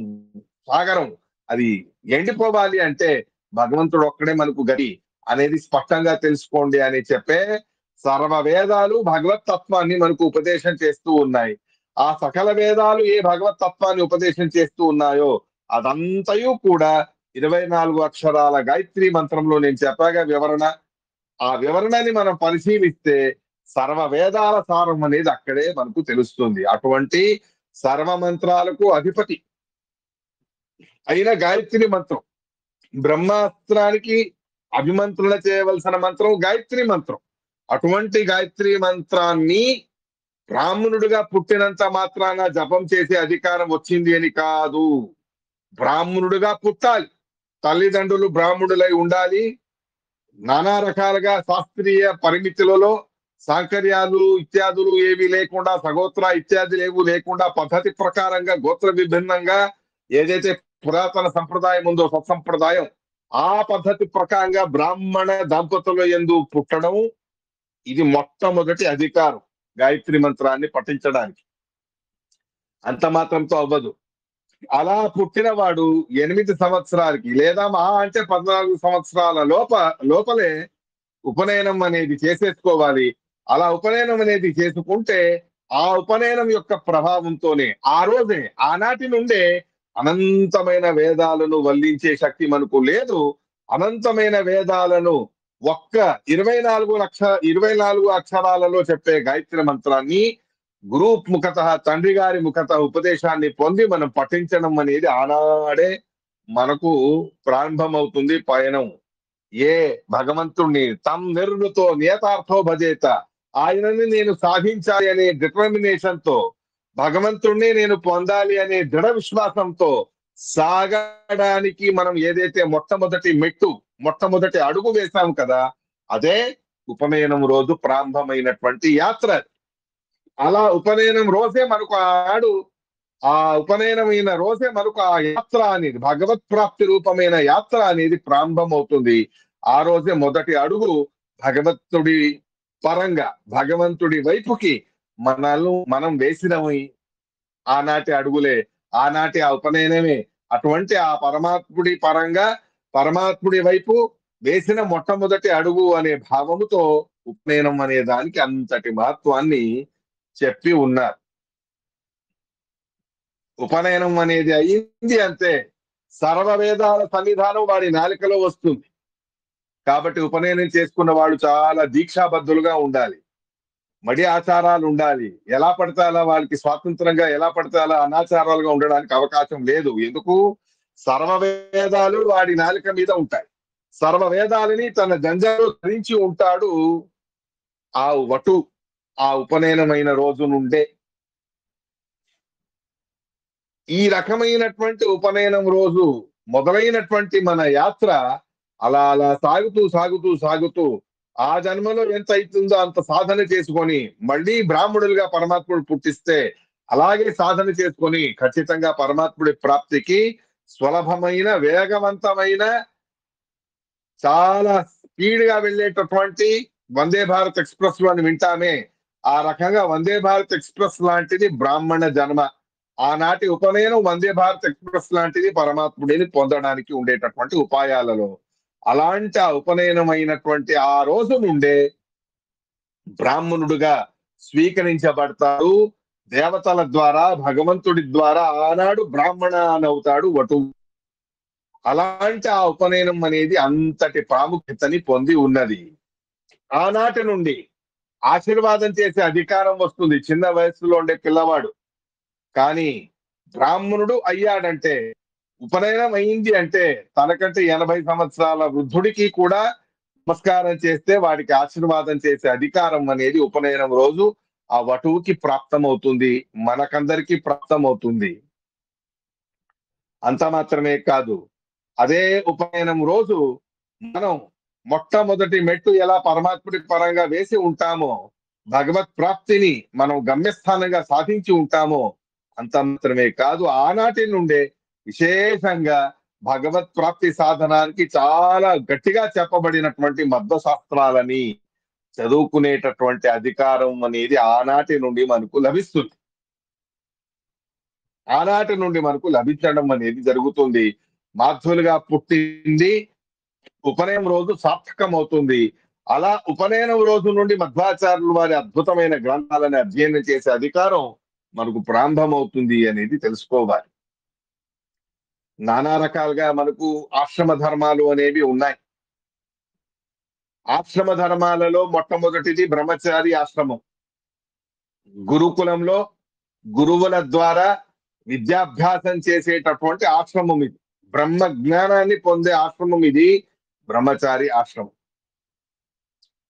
సాగరం అది ఎండిపోవాలి అంటే భగవంతుడు ఒక్కడే మనకు గతి అనేది స్పష్టంగా తెలుసుకోండి అని చెప్పే సర్వ వేదాలు భగవత్ తత్వాన్ని మనకు ఉపదేశం చేస్తూ ఉన్నాయి. ఆ సకల వేదాలు ఏ భగవత్ తత్వాన్ని ఉపదేశం చేస్తూ ఉన్నాయో అదంతయు కూడా 24 అక్షరాల గాయత్రి మంత్రంలో నేను చెప్పాగా వివరణ. ఆ వివరణని మనం పరిశీలిస్తే సర్వ వేదాల సారం అనేది అక్కడే మనకు తెలుస్తుంది. అటువంటి సర్వ మంత్రాలకు అధిపతి అయిన గాయత్రి మంత్రం, బ్రహ్మాస్త్రానికి అభిమంత్రణ చేయవలసిన మంత్రం గాయత్రి మంత్రం. అటువంటి గాయత్రి మంత్రాన్ని బ్రాహ్మణుడిగా పుట్టినంత మాత్రాన జపం చేసే అధికారం వచ్చింది అని కాదు. బ్రాహ్మణుడిగా పుట్టాలి, తల్లిదండ్రులు బ్రాహ్మణులై ఉండాలి, నానా రకాలుగా శాస్త్రీయ పరిమితులలో సాంకర్యాలు ఇత్యాదులు ఏవి లేకుండా, సగోత్ర ఇత్యాదులు ఏవి లేకుండా పద్ధతి ప్రకారంగా గోత్ర విభిన్నంగా ఏదైతే పురాతన సంప్రదాయం ఉందో సత్సంప్రదాయం, ఆ పద్ధతి ప్రకారంగా బ్రాహ్మణ దంపతుల యందు పుట్టడం ఇది మొట్టమొదటి అధికారం గాయత్రి మంత్రాన్ని పఠించడానికి. అంత మాత్రంతో అవ్వదు. అలా పుట్టిన వాడు 8 సంవత్సరాలకి లేదా మహా అంటే 14 సంవత్సరాల లోపలే ఉపనయనం అనేది చేసేసుకోవాలి. అలా ఉపనయనం అనేది చేసుకుంటే ఆ ఉపనయనం యొక్క ప్రభావంతోనే ఆ రోజే ఆనాటి నుండే అనంతమైన వేదాలను వల్లించే శక్తి మనకు లేదు. అనంతమైన వేదాలను ఒక్క 24 అక్షరాలలో చెప్పే గాయత్రి మంత్రాన్ని గురు ముఖత, తండ్రి గారి ముఖత ఉపదేశాన్ని పొంది మనం పఠించడం అనేది ఆనాడే మనకు ప్రారంభమవుతుంది పయనం. ఏ భగవంతుణ్ణి తమ్ నిర్ణుతో నియతార్థో భజేత, ఆయనని నేను సాధించాలి అనే డిటర్మినేషన్ తో, భగవంతుణ్ణి నేను పొందాలి అనే దృఢ విశ్వాసంతో సాగడానికి మనం ఏదైతే మొట్టమొదటి అడుగు వేశాం కదా, అదే ఉపనయనం రోజు ప్రారంభమైనటువంటి యాత్ర. అలా ఉపనయనం రోజే మనకు ఆ ఉపనయనమైన రోజే మనకు ఆ యాత్ర అనేది భగవత్ ప్రాప్తి రూపమైన యాత్ర అనేది ప్రారంభం అవుతుంది. ఆ రోజే మొదటి అడుగు భగవంతుడి పరంగా భగవంతుడి వైపుకి మనం వేసినవి ఆనాటి అడుగులే, ఆనాటి ఆ ఉపనయనమే. అటువంటి ఆ పరమాత్ముడి పరంగా పరమాత్ముడి వైపు వేసిన మొట్టమొదటి అడుగు అనే భావముతో ఉపనయనం అనే దానికి అంతటి మహత్వాన్ని చెప్పి ఉన్నారు. ఉపనయనం అనేది అయింది అంతే, సర్వ వేదాల సన్నిధానం వాడి నాలికలో వస్తుంది. కాబట్టి ఉపనయనం చేసుకున్న వాళ్ళు చాలా దీక్షాబద్ధులుగా ఉండాలి, మడి ఆచారాలు ఉండాలి. ఎలా పడితే అలా వాళ్ళకి స్వాతంత్రంగా ఎలా పడితే అలా అనాచారాలుగా ఉండడానికి అవకాశం లేదు. ఎందుకు? సర్వ వేదాలు వాడి నాలిక మీద ఉంటాయి. సర్వ వేదాలని తన జంజలో ధరించి ఉంటాడు ఆ వటు ఆ ఉపనయనమైన రోజు నుండే. ఈ రకమైనటువంటి ఉపనయనం రోజు మొదలైనటువంటి మన యాత్ర అలా అలా సాగుతూ ఆ జన్మలో ఎంత అవుతుందో అంత సాధన చేసుకొని మళ్ళీ బ్రాహ్మణులుగా పరమాత్ముడు పుట్టిస్తే అలాగే సాధన చేసుకొని ఖచ్చితంగా పరమాత్ముడి ప్రాప్తికి సులభమైన వేగవంతమైన చాలా స్పీడ్ గా వెళ్ళేటటువంటి వందే భారత్ ఎక్స్ప్రెస్ లో వింటామే, ఆ రకంగా వందే భారత్ ఎక్స్ప్రెస్ లాంటిది బ్రాహ్మణ జన్మ. ఆనాటి ఉపనయనం వందే భారత్ ఎక్స్ప్రెస్ లాంటిది పరమాత్ముడిని పొందడానికి ఉండేటటువంటి ఉపాయాలలో. అలాంటి ఆ ఉపనయనం అయినటువంటి ఆ రోజు నుండే బ్రాహ్మణుడుగా స్వీకరించబడతాడు. దేవతల ద్వారా, భగవంతుడి ద్వారా ఆనాడు బ్రాహ్మణ అని అవుతాడు వటువు. అలాంటి ఆ ఉపనయనం అనేది అంతటి ప్రాముఖ్యతని పొంది ఉన్నది. ఆనాటి నుండి ఆశీర్వాదం చేసే అధికారం వస్తుంది చిన్న వయసులో ఉండే పిల్లవాడు. కానీ బ్రాహ్మణుడు అయ్యాడంటే, ఉపనయనం అయింది అంటే, తనకంటే 80 సంవత్సరాల వృద్ధుడికి కూడా నమస్కారం చేస్తే వాడికి ఆశీర్వాదం చేసే అధికారం అనేది ఉపనయనం రోజు ఆ వటువుకి ప్రాప్తమవుతుంది, మనకందరికీ ప్రాప్తమవుతుంది. అంత మాత్రమే కాదు, అదే ఉపనయనం రోజు మనం మొట్టమొదటి మెట్టు ఎలా పరమాత్ముడి పరంగా వేసి ఉంటామో, భగవత్ ప్రాప్తిని మనం గమ్యస్థానంగా సాధించి ఉంటామో, అంత మాత్రమే కాదు, ఆనాటి నుండే విశేషంగా భగవత్ ప్రాప్తి సాధనానికి చాలా గట్టిగా చెప్పబడినటువంటి మధ్వ శాస్త్రాలని చదువుకునేటటువంటి అధికారం అనేది ఆనాటి నుండి మనకు లభిస్తుంది. ఆనాటి నుండి మనకు లభించడం అనేది జరుగుతుంది. మాధ్యులుగా పుట్టింది ఉపనయనం రోజు సార్థకం అవుతుంది. అలా ఉపనయనం రోజు నుండి మధ్వాచార్యులు వారి అద్భుతమైన గ్రంథాలను అధ్యయనం చేసే అధికారం మనకు ప్రారంభమవుతుంది అనేది తెలుసుకోవాలి. నానా రకాలుగా మనకు ఆశ్రమ ధర్మాలు అనేవి ఉన్నాయి. ఆశ్రమ ధర్మాలలో మొట్టమొదటిది బ్రహ్మచారి ఆశ్రమం. గురుకులంలో గురువుల ద్వారా విద్యాభ్యాసం చేసేటటువంటి ఆశ్రమం ఇది. బ్రహ్మ జ్ఞానాన్ని పొందే ఆశ్రమం ఇది బ్రహ్మచారి ఆశ్రమం.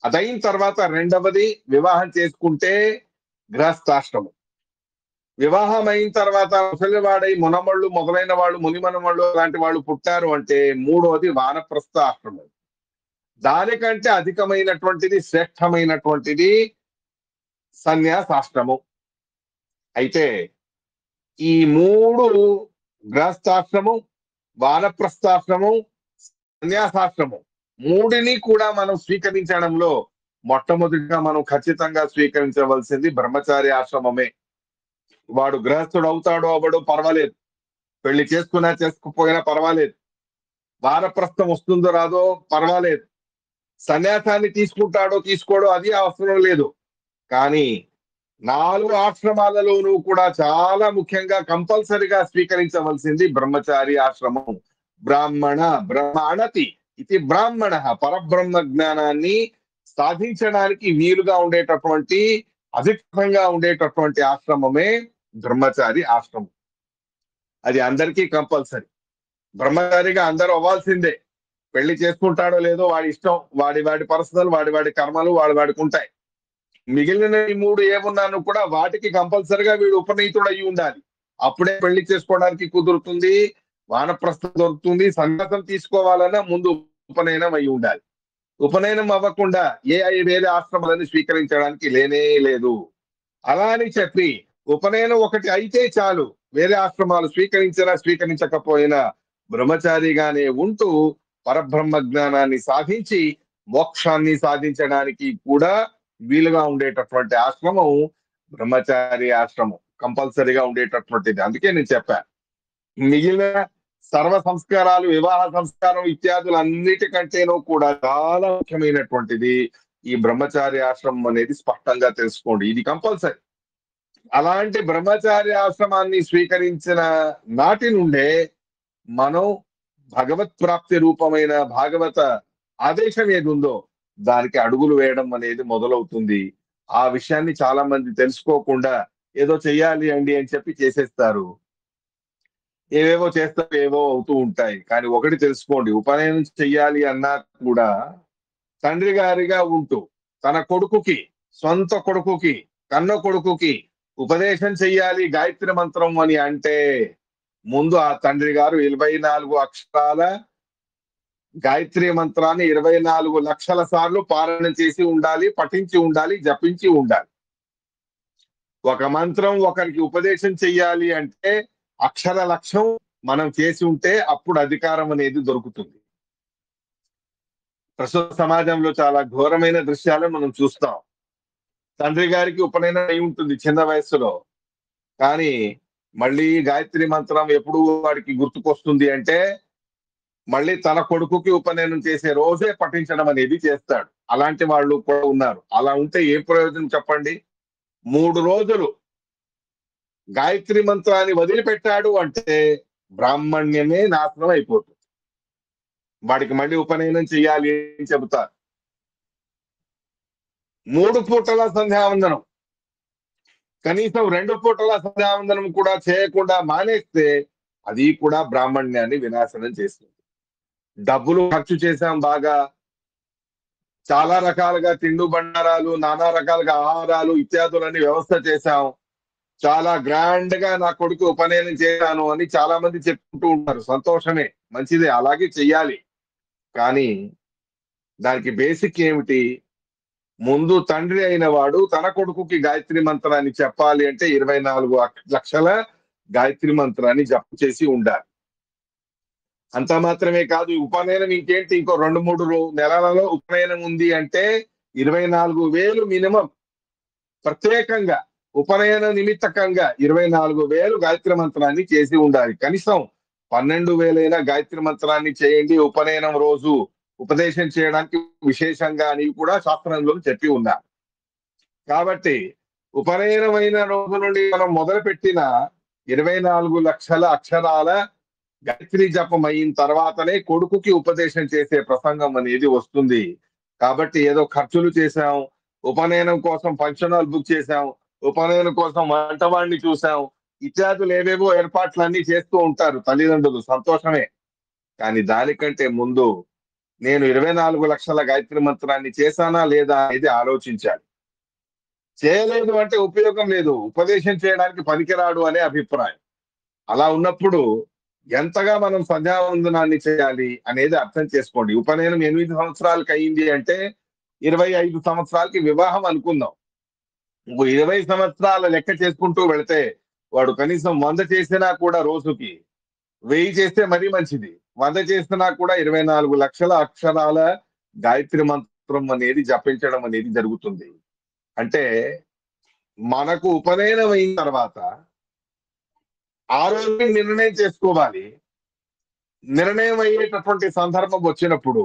అదైన తర్వాత రెండవది వివాహం చేసుకుంటే గృహస్థాశ్రమం. వివాహం అయిన తర్వాత ముసలివాడై మునమళ్ళు మొదలైన వాళ్ళు, మునిమనమళ్ళు లాంటి వాళ్ళు పుట్టారు అంటే మూడవది వానప్రస్థ ఆశ్రమం. దానికంటే అధికమైనటువంటిది, శ్రేష్టమైనటువంటిది సన్యాసాశ్రమం. అయితే ఈ మూడు, గృహస్థాశ్రమం, వానప్రస్థాశ్రమం, సన్యాసాశ్రమం, మూడిని కూడా మనం స్వీకరించడంలో మొట్టమొదటిగా మనం ఖచ్చితంగా స్వీకరించవలసింది బ్రహ్మచారి ఆశ్రమమే. వాడు గృహస్థుడు అవుతాడో అవ్వడో పర్వాలేదు, పెళ్లి చేసుకున్నా చేసుకోపోయినా పర్వాలేదు, వానప్రస్థం వస్తుందో రాదో పర్వాలేదు, సన్యాసాన్ని తీసుకుంటాడో తీసుకోడో అది అవసరం లేదు. కానీ 4 ఆశ్రమాలలోనూ కూడా చాలా ముఖ్యంగా కంపల్సరిగా స్వీకరించవలసింది బ్రహ్మచారి ఆశ్రమం. బ్రాహ్మణ బ్రహ్మణతి ఇది బ్రాహ్మణ, పరబ్రహ్మ జ్ఞానాన్ని సాధించడానికి వీలుగా ఉండేటటువంటి, అధికంగా ఉండేటటువంటి ఆశ్రమమే బ్రహ్మచారి ఆశ్రమం. అది అందరికీ కంపల్సరీ. బ్రహ్మచారిగా అందరూ అవ్వాల్సిందే. పెళ్లి చేసుకుంటాడో లేదో వాడి ఇష్టం, వాడి పర్సనల్, వాడి కర్మలు వాడికి ఉంటాయి. మిగిలిన ఈ 3 ఏమున్నాను కూడా వాటికి కంపల్సరిగా వీడు ఉపనీతుడు అయి ఉండాలి. అప్పుడే పెళ్లి చేసుకోవడానికి కుదురుతుంది, వానప్రస్థం దొరుకుతుంది. సన్యాసం తీసుకోవాలన్నా ముందు ఉపనయనం అయి ఉండాలి. ఉపనయనం అవ్వకుండా వేరే ఆశ్రమాలను స్వీకరించడానికి లేనే లేదు. అలా అని చెప్పి ఉపనయనం ఒకటి అయితే చాలు, వేరే ఆశ్రమాలు స్వీకరించినా స్వీకరించకపోయినా బ్రహ్మచారిగానే ఉంటూ పరబ్రహ్మ జ్ఞానాన్ని సాధించి మోక్షాన్ని సాధించడానికి కూడా వీలుగా ఉండేటటువంటి ఆశ్రమం బ్రహ్మచారి ఆశ్రమం కంపల్సరీగా ఉండేటటువంటిది. అందుకే నేను చెప్పాను, మిగిలిన సర్వ సంస్కారాలు, వివాహ సంస్కారం ఇత్యాదులు అన్నిటికంటేనూ కూడా చాలా ముఖ్యమైనటువంటిది ఈ బ్రహ్మచారి ఆశ్రమం అనేది స్పష్టంగా తెలుసుకోండి. ఇది కంపల్సరీ. అలాంటి బ్రహ్మచారి ఆశ్రమాన్ని స్వీకరించిన నాటి నుండే మనం భగవత్ ప్రాప్తి రూపమైన భాగవత ఆదేశం ఏది ఉందో దానికి అడుగులు వేయడం అనేది మొదలవుతుంది. ఆ విషయాన్ని చాలా మంది తెలుసుకోకుండా ఏదో చెయ్యాలి అండి అని చెప్పి చేసేస్తారు. ఏవేవో చేస్తారు, ఏవో అవుతూ ఉంటాయి. కానీ ఒకటి తెలుసుకోండి, ఉపనయనం చెయ్యాలి అన్నా కూడా తండ్రి గారిగా ఉంటూ తన కొడుకుకి, సొంత కొడుకుకి, కన్న కొడుకుకి ఉపదేశం చెయ్యాలి గాయత్రి మంత్రం అని అంటే ముందు ఆ తండ్రి గారు 24 అక్షరాల గాయత్రి మంత్రాన్ని 24 లక్షల సార్లు పారాయణం చేసి ఉండాలి, పఠించి ఉండాలి, జపించి ఉండాలి. ఒక మంత్రం ఒకరికి ఉపదేశం చెయ్యాలి అంటే అక్షర లక్ష్యం మనం చేసి ఉంటే అప్పుడు అధికారం అనేది దొరుకుతుంది. ప్రస్తుత సమాజంలో చాలా ఘోరమైన దృశ్యాలు మనం చూస్తాం. తండ్రి గారికి ఉపనయనం అయి ఉంటుంది చిన్న వయస్సులో. కానీ మళ్ళీ గాయత్రి మంత్రం ఎప్పుడు వాడికి గుర్తుకొస్తుంది అంటే మళ్ళీ తన కొడుకుకి ఉపనయనం చేసే రోజే పఠించడం అనేది చేస్తాడు. అలాంటి వాళ్ళు కూడా ఉన్నారు. అలా ఉంటే ఏం ప్రయోజనం చెప్పండి? 3 రోజులు గాయత్రి మంత్రాన్ని వదిలిపెట్టాడు అంటే బ్రాహ్మణ్యమే నాశనం అయిపోతుంది. వాడికి మళ్ళీ ఉపనయనం చేయాలి అని చెబుతారు. 3 పూటల సంధ్యావందనం, కనీసం 2 పూటల సంధ్యావందనం కూడా చేయకుండా మానేస్తే అది కూడా బ్రాహ్మణ్యాన్ని వినాశనం చేస్తుంది. డబ్బులు ఖర్చు చేశాం బాగా, చాలా రకాలుగా తిండు బండారాలు, నానా రకాలుగా ఆహారాలు ఇత్యాదులన్నీ వ్యవస్థ చేశాం. చాలా గ్రాండ్ గా నా కొడుకు ఉపనయనం చేశాను అని చాలా మంది చెప్పుకుంటూ ఉంటారు. సంతోషమే, మంచిదే, అలాగే చెయ్యాలి. కానీ దానికి బేసిక్ ఏమిటి? ముందు తండ్రి అయిన వాడు తన కొడుకుకి గాయత్రి మంత్రాన్ని చెప్పాలి అంటే 24 లక్షల గాయత్రి మంత్రాన్ని జపం చేసి ఉండాలి. అంత మాత్రమే కాదు, ఉపనయనం ఇంకేంటి, ఇంకో 2-3 నెలలలో ఉపనయనం ఉంది అంటే 24,000 మినిమం ప్రత్యేకంగా ఉపనయన నిమిత్తకంగా 24,000 గాయత్రి మంత్రాన్ని చేసి ఉండాలి. కనీసం 12,000 గాయత్రి మంత్రాన్ని చేయండి ఉపనయనం రోజు ఉపదేశం చేయడానికి విశేషంగా అని కూడా శాస్త్రంలో చెప్పి ఉన్నారు. కాబట్టి ఉపనయనమైన రోజు నుండి మనం మొదలు పెట్టిన 24 లక్షల అక్షరాల గాయత్రి జపం అయిన తర్వాతనే కొడుకుకి ఉపదేశం చేసే ప్రసంగం అనేది వస్తుంది. కాబట్టి ఏదో ఖర్చులు చేశాం, ఉపనయనం కోసం ఫంక్షన్ హాల్ బుక్ చేశాం, ఉపనయనం కోసం వంటవాడిని చూసాం, ఇత్యాదులు ఏవేవో ఏర్పాట్లన్నీ చేస్తూ ఉంటారు తల్లిదండ్రులు, సంతోషమే. కానీ దానికంటే ముందు నేను 24 లక్షల గాయత్రి మంత్రాన్ని చేశానా లేదా అనేది ఆలోచించాలి. చేయలేదు అంటే ఉపయోగం లేదు, ఉపదేశం చేయడానికి పనికిరాడు అనే అభిప్రాయం. అలా ఉన్నప్పుడు ఎంతగా మనం సంధ్యావందనాన్ని చేయాలి అనేది అర్థం చేసుకోండి. ఉపనయనం 8 సంవత్సరాలకి అయింది అంటే 25 సంవత్సరాలకి వివాహం అనుకుందాం. 20 సంవత్సరాల లెక్క చేసుకుంటూ వెళితే వాడు కనీసం 100 చేసినా కూడా రోజుకి 1000 చేస్తే మరీ మంచిది. 100 చేసినా కూడా 24 లక్షల అక్షరాల గాయత్రి మంత్రం అనేది జపించడం అనేది జరుగుతుంది. అంటే మనకు ఉపనయనం అయిన తర్వాత ఆ రోజు నిర్ణయం చేసుకోవాలి. నిర్ణయం అయ్యేటటువంటి సందర్భం వచ్చినప్పుడు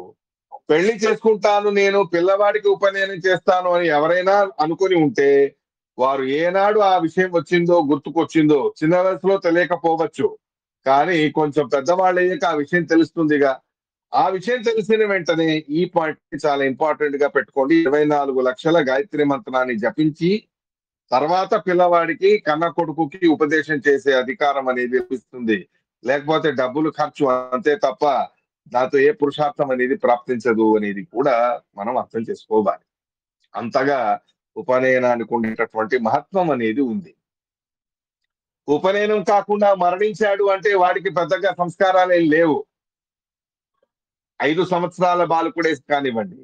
పెళ్లి చేసుకుంటాను నేను, పిల్లవాడికి ఉపనయనం చేస్తాను అని ఎవరైనా అనుకుని ఉంటే వారు ఏనాడు ఆ విషయం వచ్చిందో గుర్తుకొచ్చిందో చిన్న వయసులో తెలియకపోవచ్చు, కానీ కొంచెం పెద్దవాళ్ళు అయ్యాక ఆ విషయం తెలుస్తుందిగా. ఆ విషయం తెలిసిన వెంటనే ఈ పాయింట్ చాలా ఇంపార్టెంట్ గా పెట్టుకోండి. 24 లక్షల గాయత్రి మంత్రాన్ని జపించి తర్వాత పిల్లవాడికి కన్న కొడుకుకి ఉపదేశం చేసే అధికారం అనేది లభిస్తుంది. లేకపోతే డబ్బులు ఖర్చు అంతే తప్ప దాంతో ఏ పురుషార్థం అనేది ప్రాప్తించదు అనేది కూడా మనం అర్థం చేసుకోవాలి. అంతగా ఉపనయనానికి ఉండేటటువంటి మహత్వం అనేది ఉంది. ఉపనయనం కాకుండా మరణించాడు అంటే వాడికి పెద్దగా సంస్కారాలు లేవు. 5 సంవత్సరాల బాలకుడే కానివ్వండి,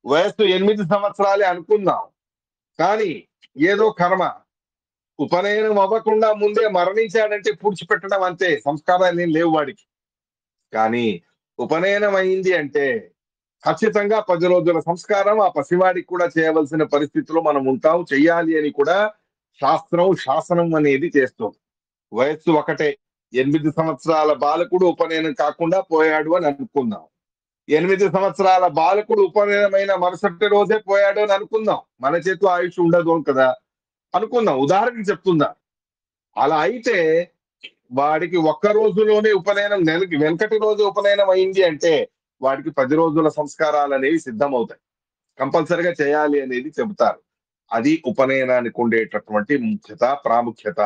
వయస్సు 8 సంవత్సరాలే అనుకుందాం, కానీ ఏదో కర్మ ఉపనయనం అవ్వకుండా ముందే మరణించాడంటే పూడ్చిపెట్టడం అంతే, సంస్కారాలు ఏం లేవు వాడికి. కానీ ఉపనయనం అయింది అంటే ఖచ్చితంగా 10 రోజుల సంస్కారం ఆ పసివాడికి కూడా చేయవలసిన పరిస్థితిలో మనం ఉంటాం, చెయ్యాలి అని కూడా శాస్త్రం శాసనం అనేది చేస్తుంది. వయస్సు ఒకటే, 8 సంవత్సరాల బాలకుడు ఉపనయనం కాకుండా పోయాడు అని అనుకుందాం. 8 సంవత్సరాల బాలకుడు ఉపనయనమైన మరుసటి రోజే పోయాడు అని అనుకుందాం. మన చేతిలో ఆయుష్ ఉండదు కదా, అనుకుందాం, ఉదాహరణకి చెప్తుందా. అలా అయితే వాడికి ఒక్క రోజులోనే ఉపనయనం, నెలకి వెనకటి రోజు ఉపనయనం అయింది అంటే వాడికి 10 రోజుల సంస్కారాలు అనేవి సిద్ధమవుతాయి. కంపల్సరిగా చేయాలి అనేది చెబుతారు. అది ఉపనయనానికి ఉండేటటువంటి ముఖ్యత, ప్రాముఖ్యత.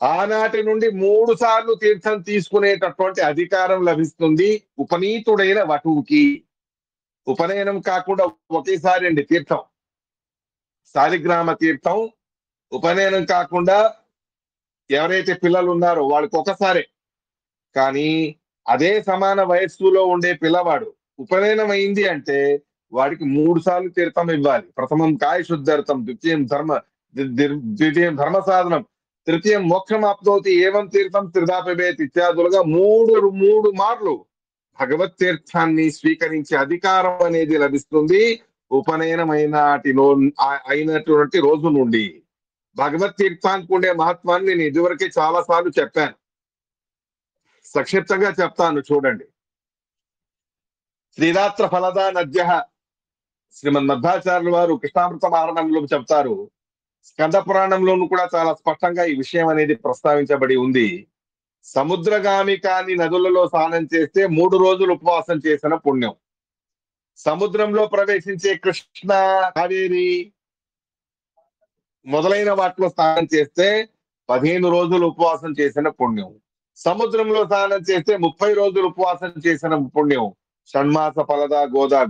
ఆనాటి నుండి 3 సార్లు తీర్థం తీసుకునేటటువంటి అధికారం లభిస్తుంది ఉపనీతుడైన వటువుకి. ఉపనయనం కాకుండా ఒకేసారి అండి తీర్థం, శాలిగ్రామ తీర్థం. ఉపనయనం కాకుండా ఎవరైతే పిల్లలు ఉన్నారో వాళ్ళకి ఒకసారే. కానీ అదే సమాన వయస్సులో ఉండే పిల్లవాడు ఉపనయనం అయింది అంటే వాడికి 3 సార్లు తీర్థం ఇవ్వాలి. ప్రథమం కాయ శుద్ధార్థం, ద్వితీయం ధర్మ సాధనం, తృతీయం మోక్షమాప్నోతి, ఏవం తీర్థం త్రిధాపిబేత్ ఇత్యాదులుగా 3 మార్లు భగవత్ తీర్థాన్ని స్వీకరించే అధికారం అనేది లభిస్తుంది ఉపనయనమైన అయినటువంటి రోజు నుండి. భగవత్ తీర్థానికి ఉండే మహత్వాన్ని నేను ఇదివరకే చాలా సార్లు చెప్పాను, సంక్షిప్తంగా చెప్తాను చూడండి. శ్రీరాత్ర ఫలదా నద్య, శ్రీమద్ మధ్వాచార్యుల వారు కృష్ణామృత మహారణంలో చెప్తారు. స్కంద పురాణంలోనూ కూడా చాలా స్పష్టంగా ఈ విషయం అనేది ప్రస్తావించబడి ఉంది. సముద్రగామి కాని నదులలో స్నానం చేస్తే 3 రోజులు ఉపవాసం చేసిన పుణ్యం. సముద్రంలో ప్రవేశించే కృష్ణ, కావేరి మొదలైన వాటిలో స్నానం చేస్తే 15 రోజులు ఉపవాసం చేసిన పుణ్యం. సముద్రంలో స్నానం చేస్తే 30 రోజులు ఉపవాసం చేసిన పుణ్యం. షణ్మాస ఫలద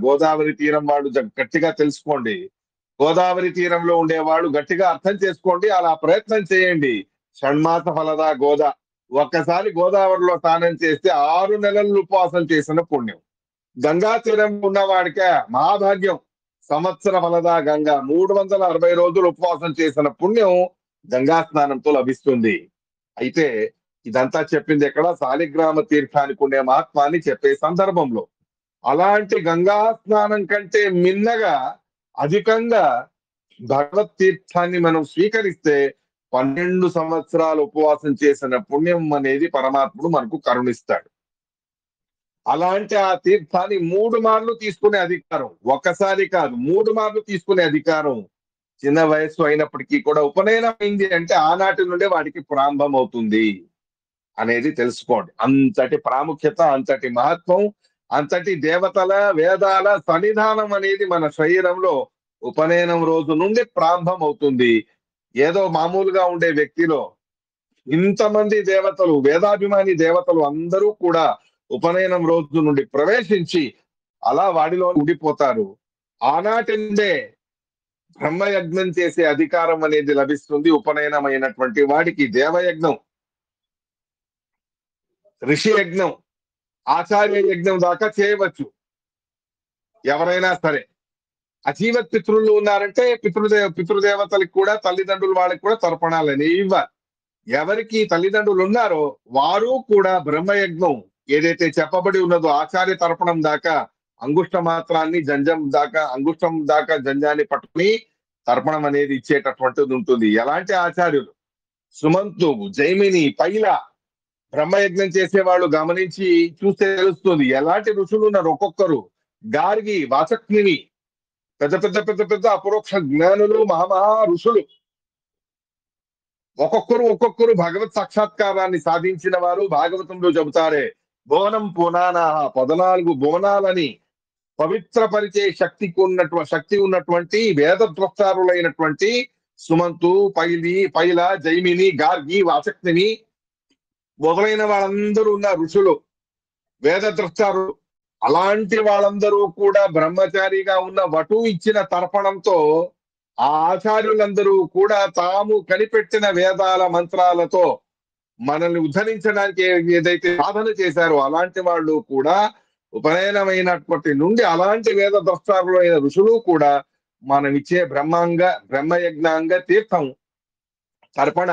గోదావరి తీరం వాడు గట్టిగా తెలుసుకోండి. గోదావరి తీరంలో ఉండేవాడు గట్టిగా అర్థం చేసుకోండి, అలా ప్రయత్నం చేయండి. షణ్మాస ఫలద ఒక్కసారి గోదావరిలో స్నానం చేస్తే 6 నెలలు ఉపవాసం చేసిన పుణ్యం. గంగా తీరం ఉన్నవాడికే మహాభాగ్యం. సంవత్సర ఫలదా గంగా 360 రోజులు ఉపవాసం చేసిన పుణ్యం గంగా స్నానంతో లభిస్తుంది. అయితే ఇదంతా చెప్పింది ఎక్కడ? శాలిగ్రామ తీర్థానికి ఉండే మహత్వాన్ని చెప్పే సందర్భంలో. అలాంటి గంగా స్నానం కంటే మిన్నగా అధికంగా భగవత్ తీర్థాన్ని మనం స్వీకరిస్తే 12 సంవత్సరాలు ఉపవాసం చేసిన పుణ్యం అనేది పరమాత్ముడు మనకు కరుణిస్తాడు. అలాంటి ఆ తీర్థాన్ని 3 మార్లు తీసుకునే అధికారం, ఒక్కసారి కాదు 3 మార్లు తీసుకునే అధికారం చిన్న వయస్సు అయినప్పటికీ కూడా ఉపనయనం అయింది అంటే ఆనాటి నుండే వాడికి ప్రారంభం అవుతుంది అనేది తెలుసుకోండి. అంతటి ప్రాముఖ్యత, అంతటి మహత్వం, అంతటి దేవతల వేదాల సన్నిధానం అనేది మన శరీరంలో ఉపనయనం రోజు నుండి ప్రారంభం అవుతుంది. ఏదో మామూలుగా ఉండే వ్యక్తిలో ఇంతమంది దేవతలు, వేదాభిమాని దేవతలు అందరూ కూడా ఉపనయనం రోజు నుండి ప్రవేశించి అలా వాడిలో ఉండిపోతారు. ఆనాటి నుండే బ్రహ్మయజ్ఞం చేసే అధికారం అనేది లభిస్తుంది ఉపనయనమైనటువంటి వాడికి. దేవయజ్ఞం, ఋషి యజ్ఞం, ఆచార్య యజ్ఞం దాకా చేయవచ్చు ఎవరైనా సరే. అజీవత్ పితృలు ఉన్నారంటే పితృదేవతలకు కూడా, తల్లిదండ్రులు వాళ్ళకి కూడా తర్పణాలని ఇవ్వాలి. ఎవరికి తల్లిదండ్రులు ఉన్నారో వారు కూడా బ్రహ్మయజ్ఞం ఏదైతే చెప్పబడి ఉన్నదో ఆచార్య తర్పణం దాకా అంగుష్ట మాత్రాన్ని అంగుష్టం దాకా జంజాన్ని పట్టుకుని తర్పణం అనేది ఇచ్చేటటువంటిది ఉంటుంది. ఎలాంటి ఆచార్యులు? సుమంతు, జైమిని, పైల బ్రహ్మయజ్ఞం చేసేవాళ్ళు గమనించి చూస్తే తెలుస్తుంది ఎలాంటి ఋషులు ఉన్నారు ఒక్కొక్కరు. గార్గి, వాచక్నిని, పెద్ద పెద్ద పెద్ద పెద్ద అపరోక్ష జ్ఞానులు, మహామహా ఋషులు ఒక్కొక్కరు భగవత్ సాక్షాత్కారాన్ని సాధించిన వారు. భాగవతంలో చెబుతారే, భువనం పునానాహ, 14 భువనాలని పవిత్రపరిచే శక్తి ఉన్నటువంటి వేద ద్రష్టారులైనటువంటి సుమంతు, పైల, జైమిని, గార్గి, వాచక్నిని మొదలైన వాళ్ళందరూ ఉన్న ఋషులు, వేద ద్రష్టారులు. అలాంటి వాళ్ళందరూ కూడా బ్రహ్మచారిగా ఉన్న వటు ఇచ్చిన తర్పణంతో ఆ ఆచార్యులందరూ కూడా తాము కనిపెట్టిన వేదాల మంత్రాలతో మనల్ని ఉద్ధరించడానికి ఏదైతే సాధన చేశారో అలాంటి వాళ్ళు కూడా ఉపనయనమైనప్పటి నుండి అలాంటి వేద ద్రష్టారులైన ఋషులు కూడా మనం ఇచ్చే బ్రహ్మయజ్ఞాంగ తీర్థం తర్పణ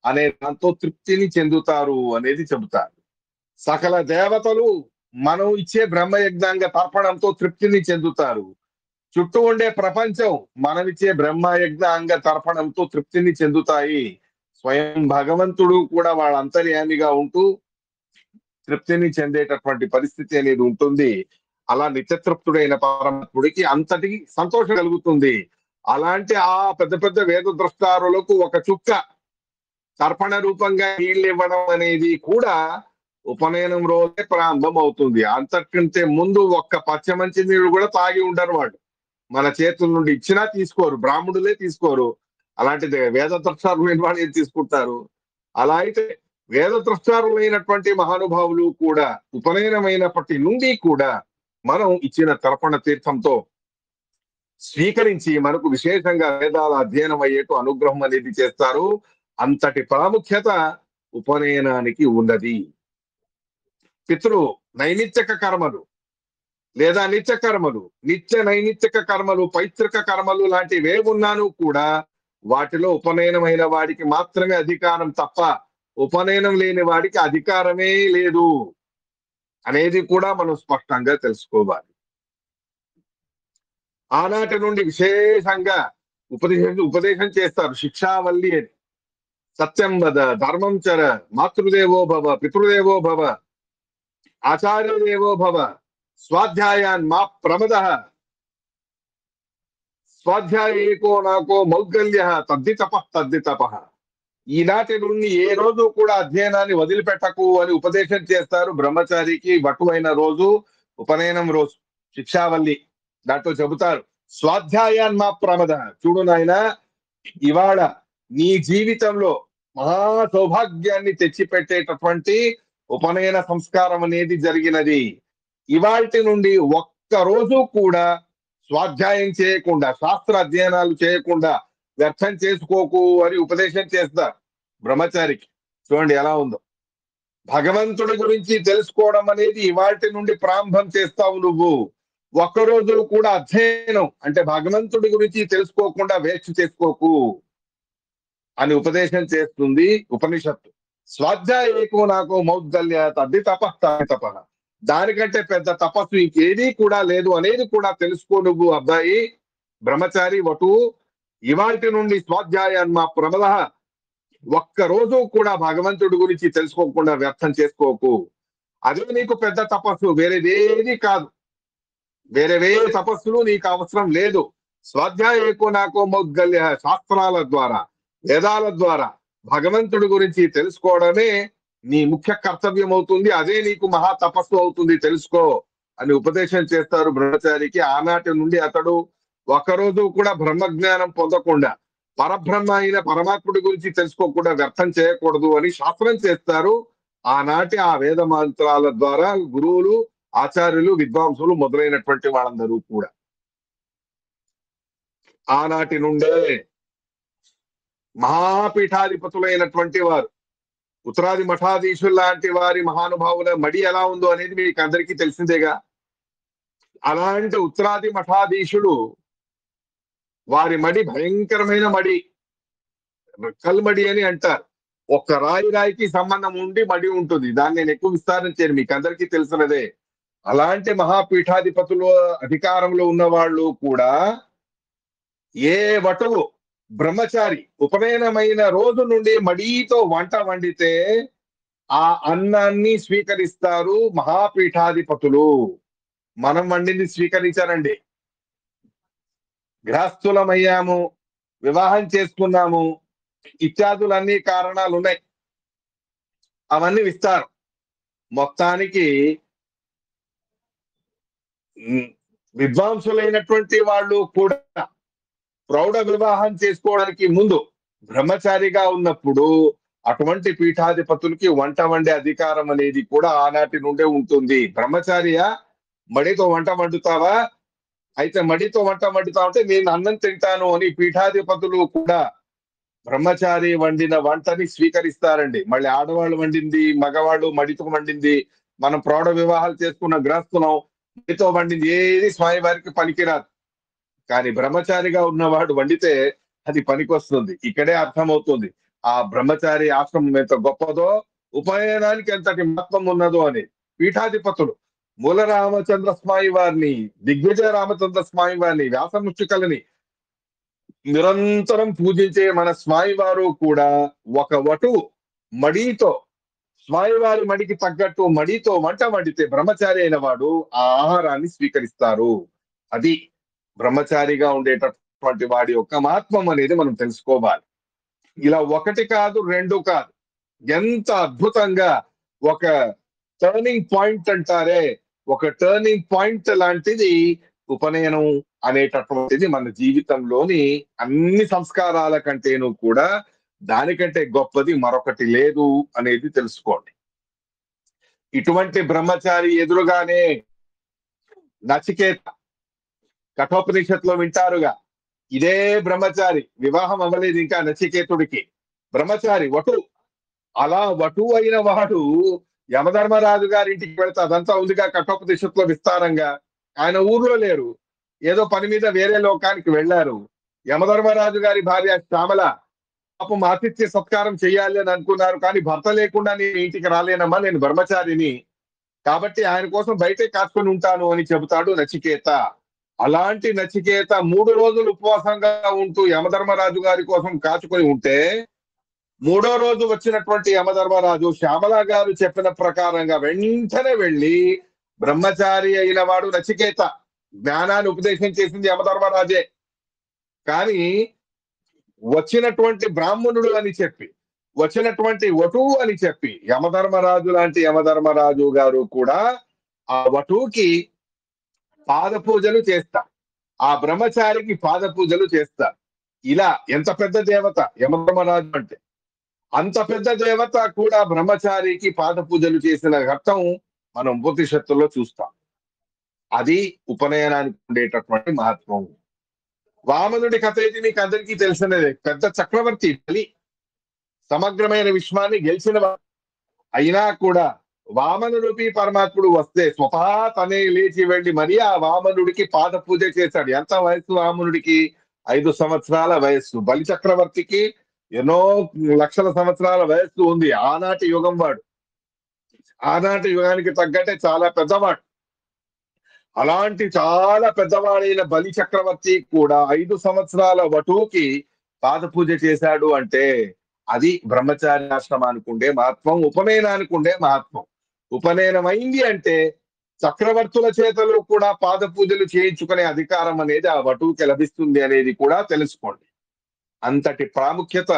అనే దాంతో తృప్తిని చెందుతారు అనేది చెబుతారు. సకల దేవతలు మనం ఇచ్చే బ్రహ్మయజ్ఞాంగ తర్పణంతో తృప్తిని చెందుతారు. చుట్టూ ఉండే ప్రపంచం మనమిచ్చే బ్రహ్మయజ్ఞాంగ తర్పణంతో తృప్తిని చెందుతాయి. స్వయం భగవంతుడు కూడా వాళ్ళ అంతర్యామిగా ఉంటూ తృప్తిని చెందేటటువంటి పరిస్థితి అనేది ఉంటుంది. అలా నిత్యతృప్తుడైన పరమాత్ముడికి అంతటి సంతోషం కలుగుతుంది. అలాంటి ఆ పెద్ద పెద్ద వేద ద్రష్టారులకు ఒక చుక్క తర్పణ రూపంగా నీళ్ళు ఇవ్వడం అనేది కూడా ఉపనయనం రోజే ప్రారంభం అవుతుంది. అంతకంటే ముందు ఒక్క పచ్చమంచి నీళ్ళు కూడా తాగి ఉండరు వాళ్ళు. మన చేతుల నుండి ఇచ్చినా తీసుకోరు, బ్రాహ్మణులే తీసుకోరు. అలాంటిది వేద ద్రష్టారులైన వాళ్ళు ఏం తీసుకుంటారు? అలా అయితే వేద ద్రష్టారులైనటువంటి మహానుభావులు కూడా ఉపనయనమైనప్పటి నుండి కూడా మనం ఇచ్చిన తర్పణ తీర్థంతో స్వీకరించి మనకు విశేషంగా వేదాల అధ్యయనం అయ్యేట్టు అనుగ్రహం అనేది చేస్తారు. అంతటి ప్రాముఖ్యత ఉపనయనానికి ఉన్నది. పితృ నైమిత్తిక కర్మలు లేదా నిత్య కర్మలు, నైమిత్తిక కర్మలు, పైతృక కర్మలు లాంటివే ఉన్నాను కూడా వాటిలో ఉపనయనమైన వాడికి మాత్రమే అధికారం తప్ప ఉపనయనం లేని వాడికి అధికారమే లేదు. అనేది కూడా మనం స్పష్టంగా తెలుసుకోవాలి. ఆనాటి నుండి విశేషంగా ఉపదేశం చేస్తారు. శిక్షావల్లి అని. సత్యం వద, ధర్మం చర, మాతృదేవో భవ, పితృదేవో భవ, ఆచార్యదేవో భవ, స్వాధ్యాయాన్ మా ప్రమద, స్వాధ్యాయ ఏకో నాకో మౌద్గల్య తద్ది తప. ఈనాటి నుండి ఏ రోజు కూడా అధ్యయనాన్ని వదిలిపెట్టకు అని ఉపదేశం చేస్తారు. బ్రహ్మచారికి వటువైన రోజు ఉపనయనం రోజు శిక్షావల్లి. దాంట్లో చెబుతారు స్వాధ్యాయాన్ మా ప్రమద. చూడు నాయన, ఇవాళ నీ జీవితంలో మహా సౌభాగ్యాన్ని తెచ్చిపెట్టేటటువంటి ఉపనయన సంస్కారం అనేది జరిగినది. ఇవాల్టి నుండి ఒక్క రోజు కూడా స్వాధ్యాయం చేయకుండా, శాస్త్ర అధ్యయనాలు చేయకుండా వ్యర్థం చేసుకోకు అని ఉపదేశం చేస్తారు బ్రహ్మచారికి. చూడండి ఎలా ఉందో. భగవంతుడి గురించి తెలుసుకోవడం అనేది ఇవాల్టి నుండి ప్రారంభం చేస్తావు నువ్వు. ఒక్కరోజు కూడా అధ్యయనం అంటే భగవంతుడి గురించి తెలుసుకోకుండా వేస్ట్ చేసుకోకు అని ఉపదేశం చేస్తుంది ఉపనిషత్తు. స్వాధ్యాయ ఏకో నాకో మౌద్గల్య తద్ది తప. దానికంటే పెద్ద తపస్సు ఇంకేదీ కూడా లేదు అనేది కూడా తెలుసుకో నువ్వు అబ్బాయి బ్రహ్మచారి వటు. ఇవాల్టి నుండి స్వాధ్యాయాన్ మా ప్రమద. ఒక్క రోజు కూడా భగవంతుడి గురించి తెలుసుకోకుండా వ్యర్థం చేసుకోకు. అదే నీకు పెద్ద తపస్సు, వేరేదేది కాదు. వేరే తపస్సులు నీకు అవసరం లేదు. స్వాధ్యాయ ఏకో నాకో మౌద్గల్య, శాస్త్రాల ద్వారా, వేదాల ద్వారా భగవంతుడి గురించి తెలుసుకోవడమే నీ ముఖ్య కర్తవ్యం అవుతుంది. అదే నీకు మహా తపస్సు అవుతుంది, తెలుసుకో అని ఉపదేశం చేస్తారు బ్రహ్మచారికి. ఆనాటి నుండి అతడు ఒకరోజు కూడా బ్రహ్మజ్ఞానం పొందకుండా, పరబ్రహ్మ అయిన పరమాత్ముడి గురించి తెలుసుకోకుండా వ్యర్థం చేయకూడదు అని శాస్త్రం చేస్తారు. ఆనాటి ఆ వేద మంత్రాల ద్వారా గురువులు, ఆచార్యులు, విద్వాంసులు మొదలైనటువంటి వాళ్ళందరూ కూడా ఆనాటి నుండే మహాపీఠాధిపతులైనటువంటి వారు, ఉత్తరాది మఠాధీశులు లాంటి వారి మహానుభావుల మడి ఎలా ఉందో అనేది మీకు అందరికీ తెలిసిందేగా. అలాంటి ఉత్తరాది మఠాధీశుడు వారి మడి భయంకరమైన మడి, కల్మడి అని అంటారు. ఒక్క రాయికి సంబంధం ఉండి మడి ఉంటుంది. దాన్ని నేను ఎక్కువ విస్తారం చేయను, మీకు అందరికీ తెలిసినదే. అలాంటి మహాపీఠాధిపతులు అధికారంలో ఉన్న వాళ్ళు కూడా ఏ వటువు బ్రహ్మచారి ఉపనయనమైన రోజు నుండి మడితో వంట వండితే ఆ అన్నాన్ని స్వీకరిస్తారు మహాపీఠాధిపతులు. మనం వండింది స్వీకరించారండి. గృహస్థులమయ్యాము, వివాహం చేసుకున్నాము, ఇత్యాదులన్నీ కారణాలు ఉన్నాయి, అవన్నీ విస్తారు. మొత్తానికి విద్వాంసులైనటువంటి వాళ్ళు కూడా ప్రౌఢ వివాహం చేసుకోవడానికి ముందు బ్రహ్మచారిగా ఉన్నప్పుడు అటువంటి పీఠాధిపతులకి వంట వండే అధికారం అనేది కూడా ఆనాటి నుండే ఉంటుంది. బ్రహ్మచారియా, మడితో వంట వండుతావా? అయితే మడితో వంట వండుతా ఉంటే నేను అన్నం తింటాను అని పీఠాధిపతులు కూడా బ్రహ్మచారి వండిన వంటని స్వీకరిస్తారండి. మళ్ళీ ఆడవాళ్ళు వండింది, మగవాళ్ళు మడితో వండింది, మనం ప్రౌఢ వివాహాలు చేసుకున్న గృహస్థులం, మడితో వండింది ఏది స్వామివారికి పనికిరాదు. కానీ బ్రహ్మచారిగా ఉన్నవాడు వండితే అది పనికొస్తుంది. ఇక్కడే అర్థమవుతుంది ఆ బ్రహ్మచారి ఆశ్రమం ఎంత గొప్పదో, ఉపనయనానికి ఎంతటి మహత్వం ఉన్నదో అని. పీఠాధిపతులు మూల రామచంద్ర స్వామి వారిని, దిగ్విజయ రామచంద్ర స్వామి వారిని, వ్యాసముష్టికలని నిరంతరం పూజించే మన స్వామివారు కూడా ఒక వటువు మడితో, స్వామివారి మడికి తగ్గట్టు మడితో వంట వండితే బ్రహ్మచారి అయిన వాడు ఆ ఆహారాన్ని స్వీకరిస్తారు. అది బ్రహ్మచారిగా ఉండేటటువంటి వాడి యొక్క మహత్వం అనేది మనం తెలుసుకోవాలి. ఇలా ఒకటి కాదు, రెండు కాదు, ఎంత అద్భుతంగా ఒక టర్నింగ్ పాయింట్ అంటారే, ఒక టర్నింగ్ పాయింట్ లాంటిది ఉపనయనం అనేటటువంటిది మన జీవితంలోని అన్ని సంస్కారాల కంటేనూ కూడా దానికంటే గొప్పది మరొకటి లేదు అనేది తెలుసుకోండి. ఇటువంటి బ్రహ్మచారి ఎదురుగానే నచికేత, కఠోపనిషత్తులో వింటారుగా, ఇదే బ్రహ్మచారి, వివాహం అవ్వలేదు ఇంకా నచికేతుడికి, బ్రహ్మచారి వటు. అలా వటు అయిన వాడు యమధర్మరాజు గారి ఇంటికి వెళ్తే అదంతా ఉందిగా కఠోపనిషత్తులో విస్తారంగా. ఆయన ఊర్లో లేరు, ఏదో పని మీద వేరే లోకానికి వెళ్లారు. యమధర్మరాజు గారి భార్య శ్యామల పాపం ఆతిథ్య సత్కారం చేయాలి అని అనుకున్నారు. కానీ భర్త లేకుండా నేను ఇంటికి రాలేనమ్మా, నేను బ్రహ్మచారిని, కాబట్టి ఆయన కోసం బయటే కాచుకొని ఉంటాను అని చెబుతాడు నచికేత. అలాంటి నచికేత 3 రోజులు ఉపవాసంగా ఉంటూ యమధర్మరాజు గారి కోసం కాచుకొని ఉంటే, మూడో రోజు వచ్చినటువంటి యమధర్మరాజు శ్యామల గారు చెప్పిన ప్రకారంగా వెంటనే వెళ్ళి, బ్రహ్మచారి అయిన వాడు నచికేత, జ్ఞానాన్ని ఉపదేశం చేసింది యమధర్మరాజే. కానీ వచ్చినటువంటి బ్రాహ్మణుడు అని చెప్పి, వచ్చినటువంటి వటువు అని చెప్పి, యమధర్మరాజు లాంటి యమధర్మరాజు గారు కూడా ఆ వటువుకి పాద పూజలు చేస్తారు. ఆ బ్రహ్మచారికి పాద పూజలు చేస్తారు. ఇలా ఎంత పెద్ద దేవత యమధర్మరాజు అంటే, అంత పెద్ద దేవత కూడా బ్రహ్మచారికి పాద పూజలు చేసిన ఘట్టం మనం ఉపనిషత్తుల్లో చూస్తాం. అది ఉపనయనానికి ఉండేటటువంటి మహత్వం. వామనుడి కథ అయితే మీకు అందరికీ తెలిసినదే. పెద్ద చక్రవర్తి బలి, సమగ్రమైన విశ్వాన్ని గెలిచిన అయినా కూడా వామన రూపి పరమాత్ముడు వస్తే స్వతహా తనే లేచి వెళ్లి మరీ ఆ వామనుడికి పాద పూజ చేశాడు. ఎంత వయస్సు వామనుడికి? 5 సంవత్సరాల వయస్సు. బలి చక్రవర్తికి ఎన్నో లక్షల సంవత్సరాల వయస్సు ఉంది. ఆనాటి యుగం వాడు, ఆనాటి యుగానికి తగ్గట్టే చాలా పెద్దవాడు. అలాంటి చాలా పెద్దవాడైన బలి చక్రవర్తి కూడా 5 సంవత్సరాల వటువుకి పాద పూజ చేశాడు అంటే అది బ్రహ్మచారి ఆశ్రమానికి ఉండే మహత్వం, ఉపనయనానికి ఉండే మహత్వం. ఉపనయనం అయింది అంటే చక్రవర్తుల చేతలు కూడా పాద పూజలు చేయించుకునే అధికారం అనేది ఆ వటువుకి లభిస్తుంది అనేది కూడా తెలుసుకోండి. అంతటి ప్రాముఖ్యత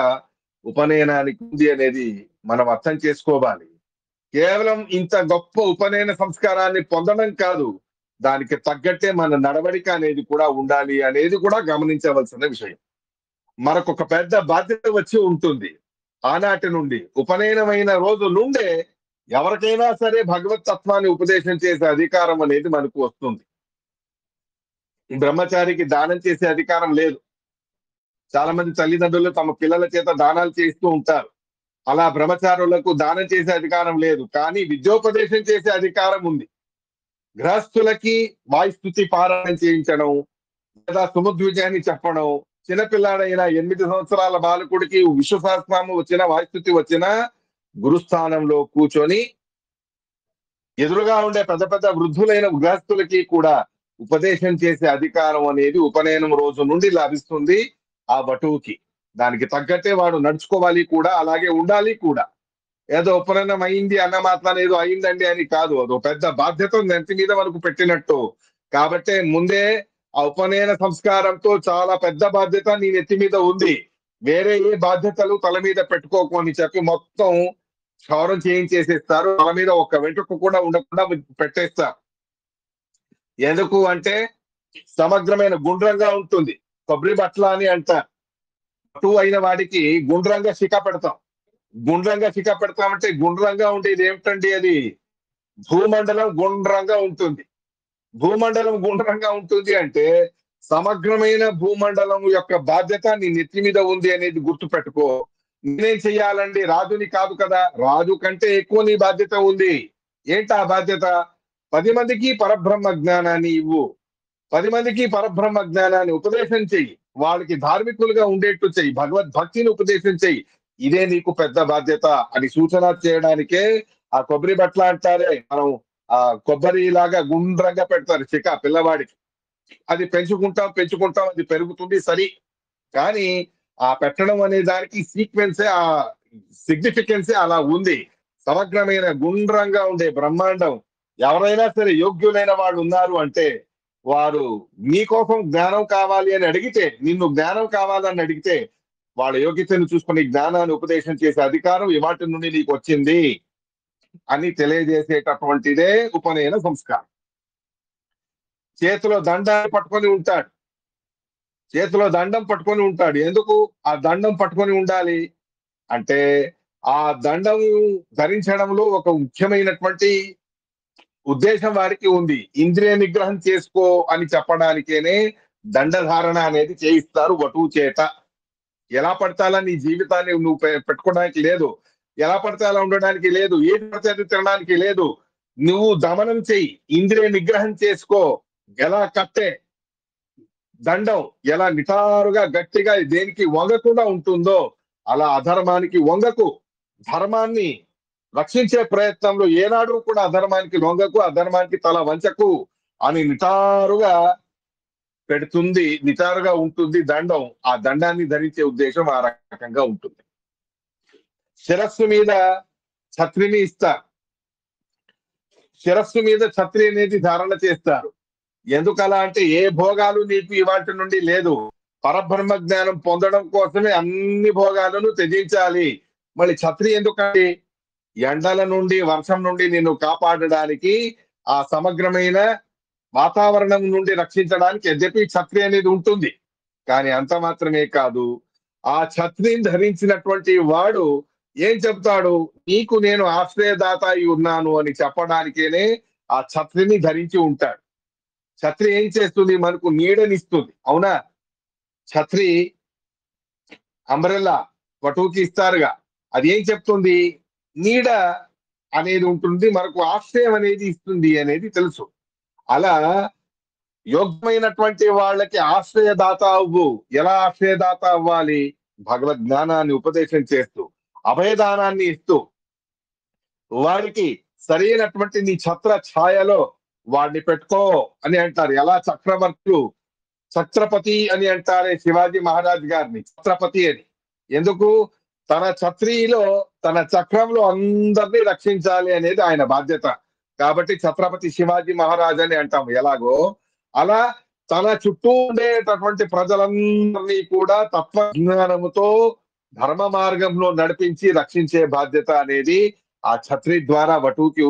ఉపనయనానికి ఉంది అనేది మనం అర్థం చేసుకోవాలి. కేవలం ఇంత గొప్ప ఉపనయన సంస్కారాన్ని పొందడం కాదు, దానికి తగ్గట్టే మన నడవడిక అనేది కూడా ఉండాలి అనేది కూడా గమనించవలసిన విషయం. మనకొక పెద్ద బాధ్యత వచ్చి ఉంటుంది. ఆనాటి నుండి ఉపనయనమైన రోజు నుండే ఎవరికైనా సరే భగవత్ తత్వాన్ని ఉపదేశం చేసే అధికారం అనేది మనకు వస్తుంది. బ్రహ్మచారికి దానం చేసే అధికారం లేదు. చాలా మంది తల్లిదండ్రులు తమ పిల్లల చేత దానాలు చేస్తూ ఉంటారు. అలా బ్రహ్మచారులకు దానం చేసే అధికారం లేదు, కానీ విద్యోపదేశం చేసే అధికారం ఉంది. గృహస్థులకి వాయుస్థుతి పారాయణం చేయించడం లేదా సుమధ్విజయాన్ని చెప్పడం, చిన్నపిల్లాడైన 8 సంవత్సరాల బాలకుడికి విశ్వసహస్రనామం వచ్చిన వాయుస్థుతి వచ్చిన గురుస్థానంలో కూర్చొని ఎదురుగా ఉండే పెద్ద పెద్ద వృద్ధులైన గృహస్థులకి కూడా ఉపదేశం చేసే అధికారం అనేది ఉపనయనం రోజు నుండి లభిస్తుంది ఆ వటువుకి. దానికి తగ్గట్టే వాడు నడుచుకోవాలి కూడా, అలాగే ఉండాలి కూడా. ఏదో ఉపనయనం అయింది అన్న మాత్రాన ఏదో అయిందండి అని కాదు, అదో పెద్ద బాధ్యత నెత్తి మీద మనకు పెట్టినట్టు. కాబట్టే ముందే ఆ ఉపనయన సంస్కారంతో చాలా పెద్ద బాధ్యత నీ నెత్తి మీద ఉంది, వేరే ఏ బాధ్యతలు తల మీద పెట్టుకోకు అని చెప్పి మొత్తం క్షౌరం చేయించేసేస్తారు. తల మీద ఒక్క వెంట్రుక కూడా ఉండకుండా పెట్టేస్తారు. ఎందుకు అంటే సమగ్రమైన గుండ్రంగా ఉంటుంది. కొబ్బరి బట్ల అని అంటారు. అటు అయిన వాడికి గుండ్రంగా శిఖ పెడతాం. గుండ్రంగా శిఖ పెడతామంటే గుండ్రంగా ఉండేది ఏమిటండి? అది భూమండలం గుండ్రంగా ఉంటుంది. భూమండలం గుండ్రంగా ఉంటుంది అంటే సమగ్రమైన భూమండలం యొక్క బాధ్యత నీ నెత్తి మీద ఉంది అనేది గుర్తు పెట్టుకో. నేనేం చెయ్యాలండి? రాజుని కాదు కదా, రాజు కంటే ఎక్కువ నీ బాధ్యత ఉంది. ఏంటి ఆ బాధ్యత? 10 మందికి పరబ్రహ్మ జ్ఞానాన్ని ఇవ్వు. 10 మందికి పరబ్రహ్మ జ్ఞానాన్ని ఉపదేశం చెయ్యి. వాళ్ళకి ధార్మికులుగా ఉండేట్టు చెయ్యి. భగవద్భక్తిని ఉపదేశం చెయ్యి. ఇదే నీకు పెద్ద బాధ్యత అని సూచన చేయడానికే ఆ కొబ్బరి బట్ల అంటారే, మనం ఆ కొబ్బరి లాగా గుండ్రంగా పెడతారు శిఖ పిల్లవాడికి. అది పెంచుకుంటాం పెంచుకుంటాం, అది పెరుగుతుంది సరి. కానీ ఆ పెట్టడం అనే దానికి సీక్వెన్సే, ఆ సిగ్నిఫికెన్సే అలా ఉంది. సమగ్రమైన గుండ్రంగా ఉండే బ్రహ్మాండం ఎవరైనా సరే యోగ్యులైన వాళ్ళు ఉన్నారు అంటే వారు నీకోసం జ్ఞానం కావాలి అని అడిగితే, నిన్ను జ్ఞానం కావాలని అడిగితే వాళ్ళ యోగ్యతను చూసుకుని జ్ఞానాన్ని ఉపదేశం చేసే అధికారం ఇవాటి నుండి నీకు వచ్చింది అని తెలియజేసేటటువంటిదే ఉపనయన సంస్కారం. చేతిలో దండాన్ని పట్టుకొని ఉంటాడు. చేతిలో దండం పట్టుకొని ఉంటాడు. ఎందుకు ఆ దండం పట్టుకొని ఉండాలి అంటే, ఆ దండం ధరించడంలో ఒక ముఖ్యమైనటువంటి ఉద్దేశం వారికి ఉంది. ఇంద్రియ నిగ్రహం చేసుకో అని చెప్పడానికేనే దండధారణ అనేది చేయిస్తారు వటువు చేత. ఎలా పడతాలా నీ జీవితాన్ని నువ్వు పెట్టుకోవడానికి లేదు, ఎలా పడితే అలా ఉండడానికి లేదు, ఏది పడితే అది తినడానికి లేదు. నువ్వు దమనం చెయ్యి, ఇంద్రియ నిగ్రహం చేసుకో. ఎలా కట్టే దండం ఎలా నిటారుగా గట్టిగా దేనికి వంగకుండా ఉంటుందో అలా అధర్మానికి వంగకు, ధర్మాన్ని రక్షించే ప్రయత్నంలో ఏనాడు కూడా అధర్మానికి లొంగకు, అధర్మానికి తల వంచకు అని నిటారుగా పెడుతుంది, నిటారుగా ఉంటుంది దండం. ఆ దండాన్ని ధరించే ఉద్దేశం ఆ రకంగా ఉంటుంది. శిరస్సు మీద ఛత్రిని ఇస్తారు. శిరస్సు మీద ఛత్రి అనేది ధారణ చేస్తారు. ఎందుకలా అంటే ఏ భోగాలు నీకు ఇవాటి నుండి లేదు. పరబ్రహ్మ జ్ఞానం పొందడం కోసమే అన్ని భోగాలను త్యజించాలి. మళ్ళీ ఛత్రి ఎందుకంటే ఎండల నుండి, వర్షం నుండి నిన్ను కాపాడడానికి, ఆ సమగ్రమైన వాతావరణం నుండి రక్షించడానికి యద్యపి ఛత్రి అనేది ఉంటుంది. కానీ అంత మాత్రమే కాదు, ఆ ఛత్రిని ధరించినటువంటి వాడు ఏం చెప్తాడు? నీకు నేను ఆశ్రయదాత అయి ఉన్నాను అని చెప్పడానికేనే ఆ ఛత్రిని ధరించి ఉంటాడు. ఛత్రి ఏం చేస్తుంది? మనకు నీడనిస్తుంది. అవునా? ఛత్రి అంబ్రెల్లా వటువుకి ఇస్తారుగా, అది ఏం చెప్తుంది? నీడ అనేది ఉంటుంది, మనకు ఆశ్రయం అనేది ఇస్తుంది అనేది తెలుసు. అలా యోగ్యమైనటువంటి వాళ్ళకి ఆశ్రయదాత అవ్వు. ఎలా ఆశ్రయదాత అవ్వాలి? భగవద్ జ్ఞానాన్ని ఉపదేశం చేస్తూ, అభయదానాన్ని ఇస్తూ, వాడికి సరైనటువంటి నీ ఛత్ర ఛాయలో వాడిని పెట్టుకో అని అంటారు. ఎలా చక్రవర్తులు ఛత్రపతి అని అంటారే శివాజీ మహారాజ్ గారిని ఛత్రపతి అని. ఎందుకు? తన ఛత్రిలో, తన చక్రంలో అందరినీ రక్షించాలి అనేది ఆయన బాధ్యత. కాబట్టి ఛత్రపతి శివాజీ మహారాజ్ అని అంటాం. ఎలాగో అలా తన చుట్టూ ఉండేటటువంటి ప్రజలందరినీ కూడా తత్వజ్ఞానముతో ధర్మ మార్గంలో నడిపించి రక్షించే బాధ్యత అనేది ఆ ఛత్రి ద్వారా వటువుకి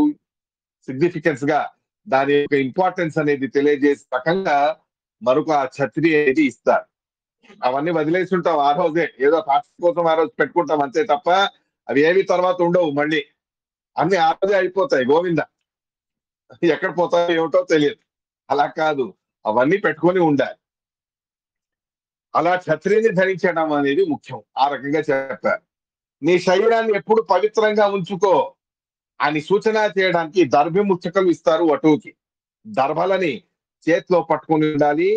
సిగ్నిఫికెన్స్ గా, దాని యొక్క ఇంపార్టెన్స్ అనేది తెలియజేసే రకంగా మరొక ఆ ఛత్రి అనేది ఇస్తారు. అవన్నీ వదిలేసి ఉంటాం ఆ రోజే, ఏదో పార్టీ కోసం ఆ రోజు పెట్టుకుంటాం అంతే తప్ప అవి ఏవి తర్వాత ఉండవు. మళ్ళీ అన్ని ఆ రోజే అయిపోతాయి. గోవింద ఎక్కడ పోతాయో ఏమిటో తెలియదు. అలా కాదు, అవన్నీ పెట్టుకొని ఉండాలి. అలా ఛత్రిని ధరించడం అనేది ముఖ్యం. ఆ రకంగా చెప్పారు. నీ శరీరాన్ని ఎప్పుడు పవిత్రంగా ఉంచుకో అని సూచన చేయడానికి దర్భముచ్చకలు ఇస్తారు వటువుకి. దర్భలని చేతిలో పట్టుకుని ఉండాలి.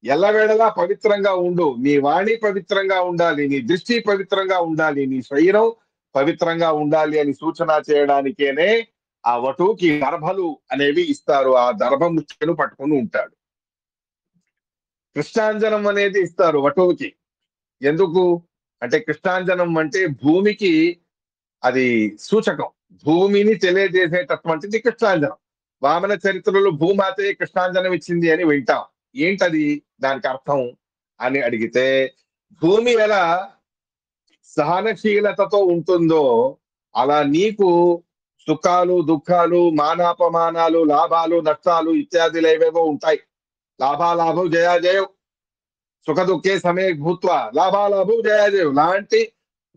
ఎల్లవేళలా పవిత్రంగా ఉండు. నీ వాణి పవిత్రంగా ఉండాలి, నీ దృష్టి పవిత్రంగా ఉండాలి, నీ శరీరం పవిత్రంగా ఉండాలి అని సూచన చేయడానికేనే ఆ వటువుకి దర్భలు అనేవి ఇస్తారు. ఆ దర్భముచ్చను పట్టుకుని ఉంటాడు. కృష్ణాంజనం అనేది ఇస్తారు వటువుకి. ఎందుకు అంటే కృష్ణాంజనం అంటే భూమికి అది సూచకం. భూమిని తెలియజేసేటటువంటిది కృష్ణాంజనం. వామన చరిత్రలో భూమాతే కృష్ణాంజనం ఇచ్చింది అని వింటాం. ఏంటది దానికి అర్థం అని అడిగితే, భూమి ఎలా సహనశీలతతో ఉంటుందో అలా నీకు సుఖాలు, దుఃఖాలు, మానాపమానాలు, లాభాలు, నష్టాలు ఇత్యాదులు ఏవేవో ఉంటాయి. లాభాలాభం జయాజయం, సుఖ దుఃఖే సమయ భూత్వ లాభాలాభం జయాజయం లాంటి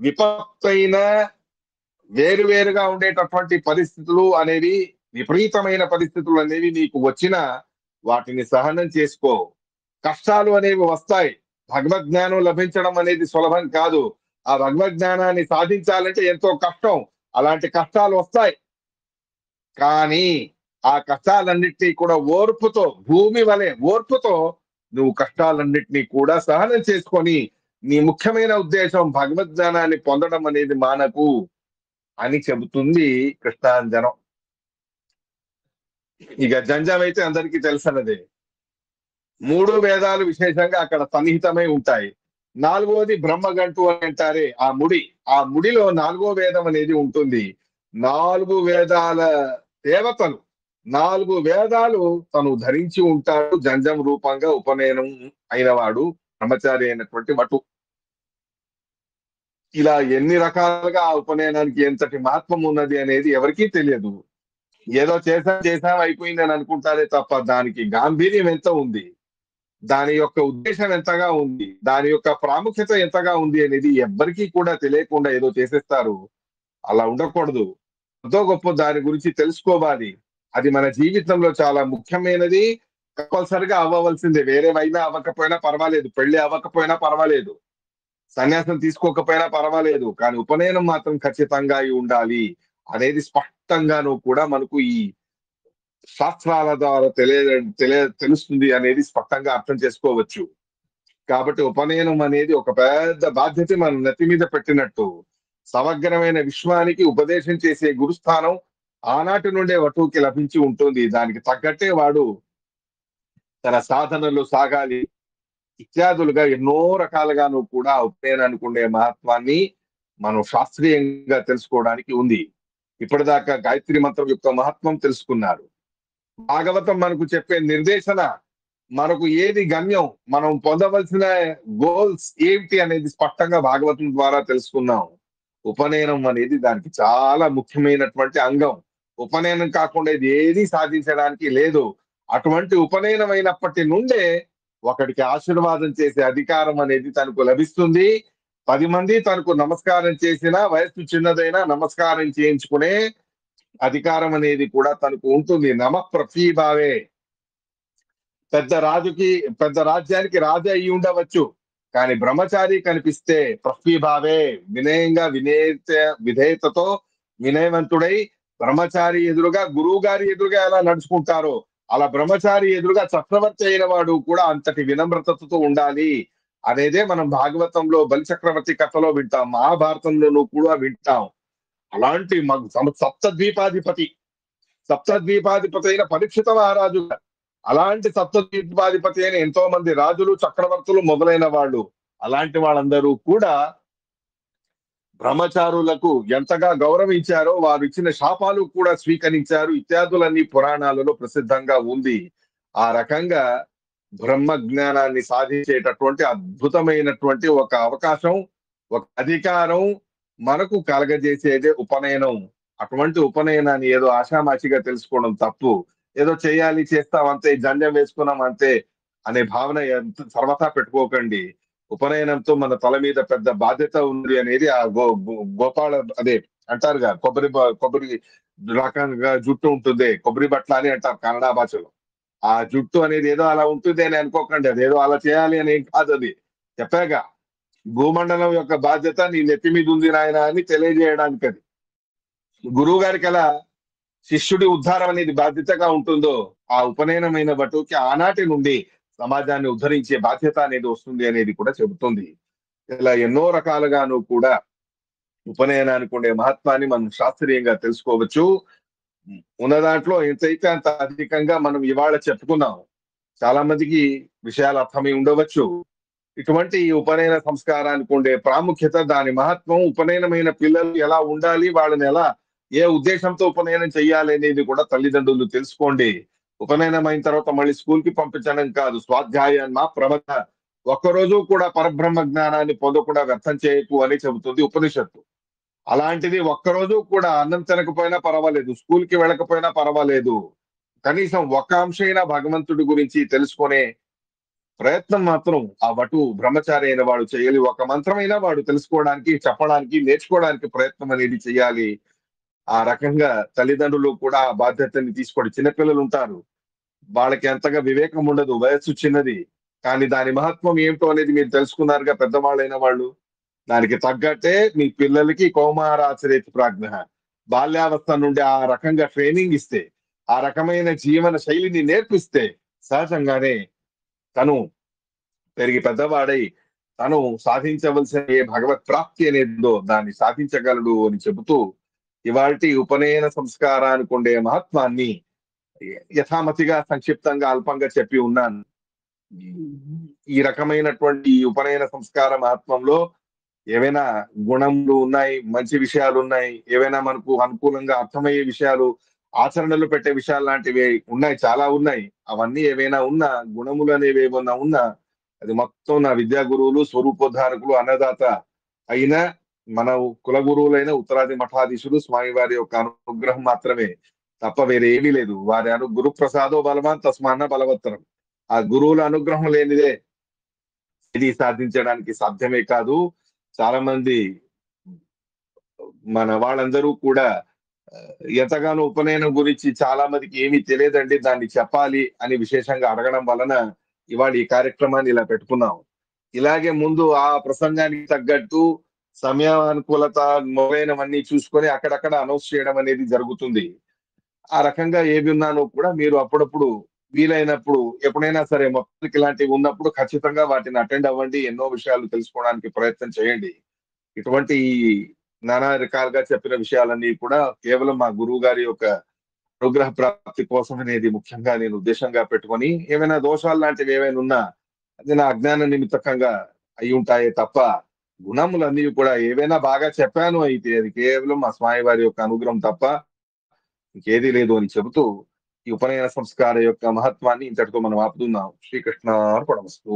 విపత్తైన వేరువేరుగా ఉండేటటువంటి పరిస్థితులు అనేవి, విపరీతమైన పరిస్థితులు అనేవి నీకు వచ్చినా వాటిని సహనం చేసుకో. కష్టాలు అనేవి వస్తాయి. భగవద్ జ్ఞానం లభించడం అనేది సులభం కాదు. ఆ భగవద్ జ్ఞానాన్ని సాధించాలంటే ఎంతో కష్టం. అలాంటి కష్టాలు వస్తాయి. కానీ ఆ కష్టాలన్నిటినీ కూడా ఓర్పుతో, భూమి వలె ఓర్పుతో నువ్వు కష్టాలన్నిటినీ కూడా సహనం చేసుకొని నీ ముఖ్యమైన ఉద్దేశం భగవద్ జ్ఞానాన్ని పొందడం అనేది మానకు అని చెబుతుంది కృష్ణాంజనం. ఇక జంజం అయితే అందరికీ తెలుసన్నదే. 3 వేదాలు విశేషంగా అక్కడ సన్నిహితమై ఉంటాయి. 4వది బ్రహ్మగంటు అని అంటారే ఆ ముడి. ఆ ముడిలో 4వ వేదం అనేది ఉంటుంది. 4 వేదాల దేవతలు, 4 వేదాలు తను ధరించి ఉంటాడు. జంజం రూపంగా ఉపనయనం అయినవాడు బ్రహ్మచారి అయినటువంటి వటు. ఇలా ఎన్ని రకాలుగా ఆ ఉపనయనానికి ఎంతటి మహత్వం ఉన్నది అనేది ఎవరికీ తెలియదు. ఏదో చేసాం అయిపోయింది అని అనుకుంటారే తప్ప దానికి గాంభీర్యం ఎంత ఉంది, దాని యొక్క ఉద్దేశం ఎంతగా ఉంది, దాని యొక్క ప్రాముఖ్యత ఎంతగా ఉంది అనేది ఎవ్వరికీ కూడా తెలియకుండా ఏదో చేసేస్తారు. అలా ఉండకూడదు. ఎంతో గొప్ప దాని గురించి తెలుసుకోవాలి. అది మన జీవితంలో చాలా ముఖ్యమైనది. కంపల్సరిగా అవ్వవలసిందే. వేరేవైనా అవ్వకపోయినా పర్వాలేదు, పెళ్లి అవ్వకపోయినా పర్వాలేదు, సన్యాసం తీసుకోకపోయినా పర్వాలేదు, కానీ ఉపనయనం మాత్రం ఖచ్చితంగా అయి ఉండాలి అనేది స్పష్టంగాను కూడా మనకు ఈ శాస్త్రాల ద్వారా తెలుస్తుంది అనేది స్పష్టంగా అర్థం చేసుకోవచ్చు. కాబట్టి ఉపనయనం అనేది ఒక పెద్ద బాధ్యత మన నెత్తి మీద పెట్టినట్టు. సమగ్రమైన విశ్వానికి ఉపదేశం చేసే గురుస్థానం ఆనాటి నుండే వటువుకి లభించి ఉంటుంది. దానికి తగ్గట్టే వాడు తన సాధనలో సాగాలి. ఇత్యాదులుగా ఎన్నో రకాలుగాను కూడా ఉపనయనానికి ఉండే మహత్వాన్ని మనం శాస్త్రీయంగా తెలుసుకోవడానికి ఉంది. ఇప్పటిదాకా గాయత్రి మంత్రం యొక్క మహత్వం తెలుసుకున్నారు. భాగవతం మనకు చెప్పే నిర్దేశన, మనకు ఏది గమ్యం, మనం పొందవలసిన గోల్స్ ఏమిటి అనేది స్పష్టంగా భాగవతం ద్వారా తెలుసుకున్నాం. ఉపనయనం అనేది దానికి చాలా ముఖ్యమైనటువంటి అంగం. ఉపనయనం కాకుండా ఇది ఏది సాధించడానికి లేదు. అటువంటి ఉపనయనం అయినప్పటి నుండే ఒకడికి ఆశీర్వాదం చేసే అధికారం అనేది తనకు లభిస్తుంది. 10 మంది తనకు నమస్కారం చేసినా, వయస్సు చిన్నదైనా నమస్కారం చేయించుకునే అధికారం అనేది కూడా తనకు ఉంటుంది. నమ ప్రఫీభావే. పెద్ద రాజ్యానికి రాజు అయి ఉండవచ్చు, కానీ బ్రహ్మచారి కనిపిస్తే ప్రఫీభావే, వినయంగా విధేయతతో వినయవంతుడై బ్రహ్మచారి ఎదురుగా, గురువు గారి ఎదురుగా ఎలా నడుచుకుంటారో అలా బ్రహ్మచారి ఎదురుగా చక్రవర్తి అయిన వాడు కూడా అంతటి వినమ్రతతో ఉండాలి అనేదే మనం భాగవతంలో బలిచక్రవర్తి కథలో వింటాం, మహాభారతంలోనూ కూడా వింటాం. అలాంటి సప్తద్వీపాధిపతి అయిన పరీక్షిత మహారాజు, అలాంటి సప్తద్వీపాధిపతి అయిన ఎంతో మంది రాజులు, చక్రవర్తులు మొదలైన వాళ్ళు, అలాంటి వాళ్ళందరూ కూడా బ్రహ్మచారులకు ఎంతగా గౌరవించారో వారు ఇచ్చిన శాపాలు కూడా స్వీకరించారు. ఇత్యాదులన్నీ పురాణాలలో ప్రసిద్ధంగా ఉంది. ఆ రకంగా బ్రహ్మ జ్ఞానాన్ని సాధించేటటువంటి అద్భుతమైనటువంటి ఒక అవకాశం, ఒక అధికారం మనకు కలగజేసేదే ఉపనయనం. అటువంటి ఉపనయనాన్ని ఏదో ఆషామాషిగా తెలుసుకోవడం తప్పు. ఏదో చేయాలి, చేస్తాం అంతే, జంజం వేసుకున్నాం అంతే అనే భావన సర్వతా పెట్టుకోకండి. ఉపనయనంతో మన తల మీద పెద్ద బాధ్యత ఉంది అనేది ఆ గోపాల అదే అంటారుగా, కొబ్బరి రకంగా జుట్టు ఉంటుంది, కొబ్బరి బట్ల అని అంటారు కన్నడ భాషలో. ఆ జుట్టు అనేది ఏదో అలా ఉంటుంది అని అనుకోకండి. అదేదో అలా చేయాలి అని ఏం కాదు. అది చెప్పాగా, భూమండలం యొక్క బాధ్యత నీ నెత్తి మీద ఉంది నాయన అని తెలియజేయడానికి. అది గురువు గారికి ఎలా శిష్యుడి ఉద్ధారం అనేది బాధ్యతగా ఉంటుందో, ఆ ఉపనయనమైన బటుకి ఆనాటి నుండి సమాజాన్ని ఉద్ధరించే బాధ్యత అనేది వస్తుంది అనేది కూడా చెబుతుంది. ఇలా ఎన్నో రకాలుగాను కూడా ఉపనయనానికి ఉండే మహత్వాన్ని మనం శాస్త్రీయంగా తెలుసుకోవచ్చు. ఉన్న దాంట్లో ఎంతైతే అంత అధికంగా మనం ఇవాళ చెప్పుకున్నాం. చాలా మందికి విషయాలు అర్థమై ఉండవచ్చు. ఇటువంటి ఉపనయన సంస్కారానికి ఉండే ప్రాముఖ్యత, దాని మహత్వం, ఉపనయనమైన పిల్లలు ఎలా ఉండాలి, వాళ్ళని ఎలా ఏ ఉద్దేశంతో ఉపనయనం చెయ్యాలి అనేది కూడా తల్లిదండ్రులు తెలుసుకోండి. ఉపనయనం అయిన తర్వాత మళ్ళీ స్కూల్ కి పంపించడం కాదు, స్వాధ్యాయన్మ ప్రమద, ఒక్కరోజు కూడా పరబ్రహ్మ జ్ఞానాన్ని పొందకుండా వ్యర్థం చేయకు అని చెబుతుంది ఉపనిషత్తు. అలాంటిది ఒక్కరోజు కూడా అన్నం తినకపోయినా పర్వాలేదు, స్కూల్ కి వెళ్ళకపోయినా పర్వాలేదు, కనీసం ఒక్క అంశైనా భగవంతుడి గురించి తెలుసుకునే ప్రయత్నం మాత్రం ఆ వటు బ్రహ్మచారి అయిన వాడు చేయాలి. ఒక మంత్రమైనా వాడు తెలుసుకోవడానికి, చెప్పడానికి, నేర్చుకోవడానికి ప్రయత్నం అనేది చేయాలి. ఆ రకంగా తల్లిదండ్రులు కూడా ఆ బాధ్యతని తీసుకోండి. చిన్నపిల్లలు ఉంటారు, వాళ్ళకి అంతగా వివేకం ఉండదు, వయస్సు చిన్నది, కానీ దాని మహత్వం ఏమిటో అనేది మీరు తెలుసుకున్నారుగా పెద్దవాళ్ళైన వాళ్ళు. దానికి తగ్గట్టే మీ పిల్లలకి కౌమారాచరేతి ప్రాజ్ఞ, బాల్యావస్థ నుండి ఆ రకంగా ట్రైనింగ్ ఇస్తే, ఆ రకమైన జీవన శైలిని నేర్పిస్తే సహజంగానే తను పెరిగి పెద్దవాడై తను సాధించవలసిన ఏ భగవత్ ప్రాప్తి అనేది ఉందో దాన్ని సాధించగలడు అని చెబుతూ ఇవాల్టి ఉపనయన సంస్కారానికి ఉండే మహత్వాన్ని యథామతిగా సంక్షిప్తంగా అల్పంగా చెప్పి ఉన్నాను. ఈ రకమైనటువంటి ఉపనయన సంస్కార మహత్వంలో ఏవైనా గుణములు ఉన్నాయి, మంచి విషయాలు ఉన్నాయి, ఏవైనా మనకు అనుకూలంగా అర్థమయ్యే విషయాలు, ఆచరణలో పెట్టే విషయాలు లాంటివి ఉన్నాయి, చాలా ఉన్నాయి. అవన్నీ ఏవైనా ఉన్నా, గుణములు అనేవి ఏమన్నా ఉన్నా, అది మొత్తం నా విద్యా గురువులు, స్వరూపోద్ధారకులు, అన్నదాత అయిన మన కుల గురువులైన ఉత్తరాది మఠాధీశులు స్వామివారి యొక్క అనుగ్రహం మాత్రమే, తప్ప వేరే ఏమీ లేదు. వారి గురు ప్రసాదో బలవాన్ తస్మాన్న బలవత్తరం. ఆ గురువుల అనుగ్రహం లేనిదే ఇది సాధించడానికి సాధ్యమే కాదు. చాలా మంది మన వాళ్ళందరూ కూడా ఎంతగానో ఉపనయనం గురించి చాలా మందికి ఏమీ తెలియదండి, దాన్ని చెప్పాలి అని విశేషంగా అడగడం వలన ఇవాళ ఈ కార్యక్రమాన్ని ఇలా పెట్టుకున్నాం. ఇలాగే ముందు ఆ ప్రసంగానికి తగ్గట్టు సమయానుకూలత మొదలైనవన్నీ చూసుకొని అక్కడక్కడ అనౌన్స్ చేయడం అనేది జరుగుతుంది. ఆ రకంగా ఏవి ఉన్నానో కూడా మీరు అప్పుడప్పుడు వీలైనప్పుడు ఎప్పుడైనా సరే మొత్తానికి ఇలాంటివి ఉన్నప్పుడు ఖచ్చితంగా వాటిని అటెండ్ అవ్వండి. ఎన్నో విషయాలు తెలుసుకోవడానికి ప్రయత్నం చేయండి. ఇటువంటి నానా రకాలుగా చెప్పిన విషయాలన్నీ కూడా కేవలం మా గురువు గారి యొక్క అనుగ్రహ ప్రాప్తి కోసం అనేది ముఖ్యంగా నేను ఉద్దేశంగా పెట్టుకొని, ఏమైనా దోషాలు లాంటివి ఏమైనా ఉన్నా అది నా అజ్ఞాన నిమిత్తకంగా అయి ఉంటాయే తప్ప, గుణములన్నీ కూడా ఏవైనా బాగా చెప్పాను అయితే అది కేవలం మా స్వామి వారి యొక్క అనుగ్రహం తప్ప ఇంకేదీ లేదు అని చెబుతూ, ఈ ఉపనయన సంస్కార యొక్క మహత్వాన్ని ఇంతటితో మనం ఆపుతున్నాం. శ్రీకృష్ణ అర్పణమస్తు.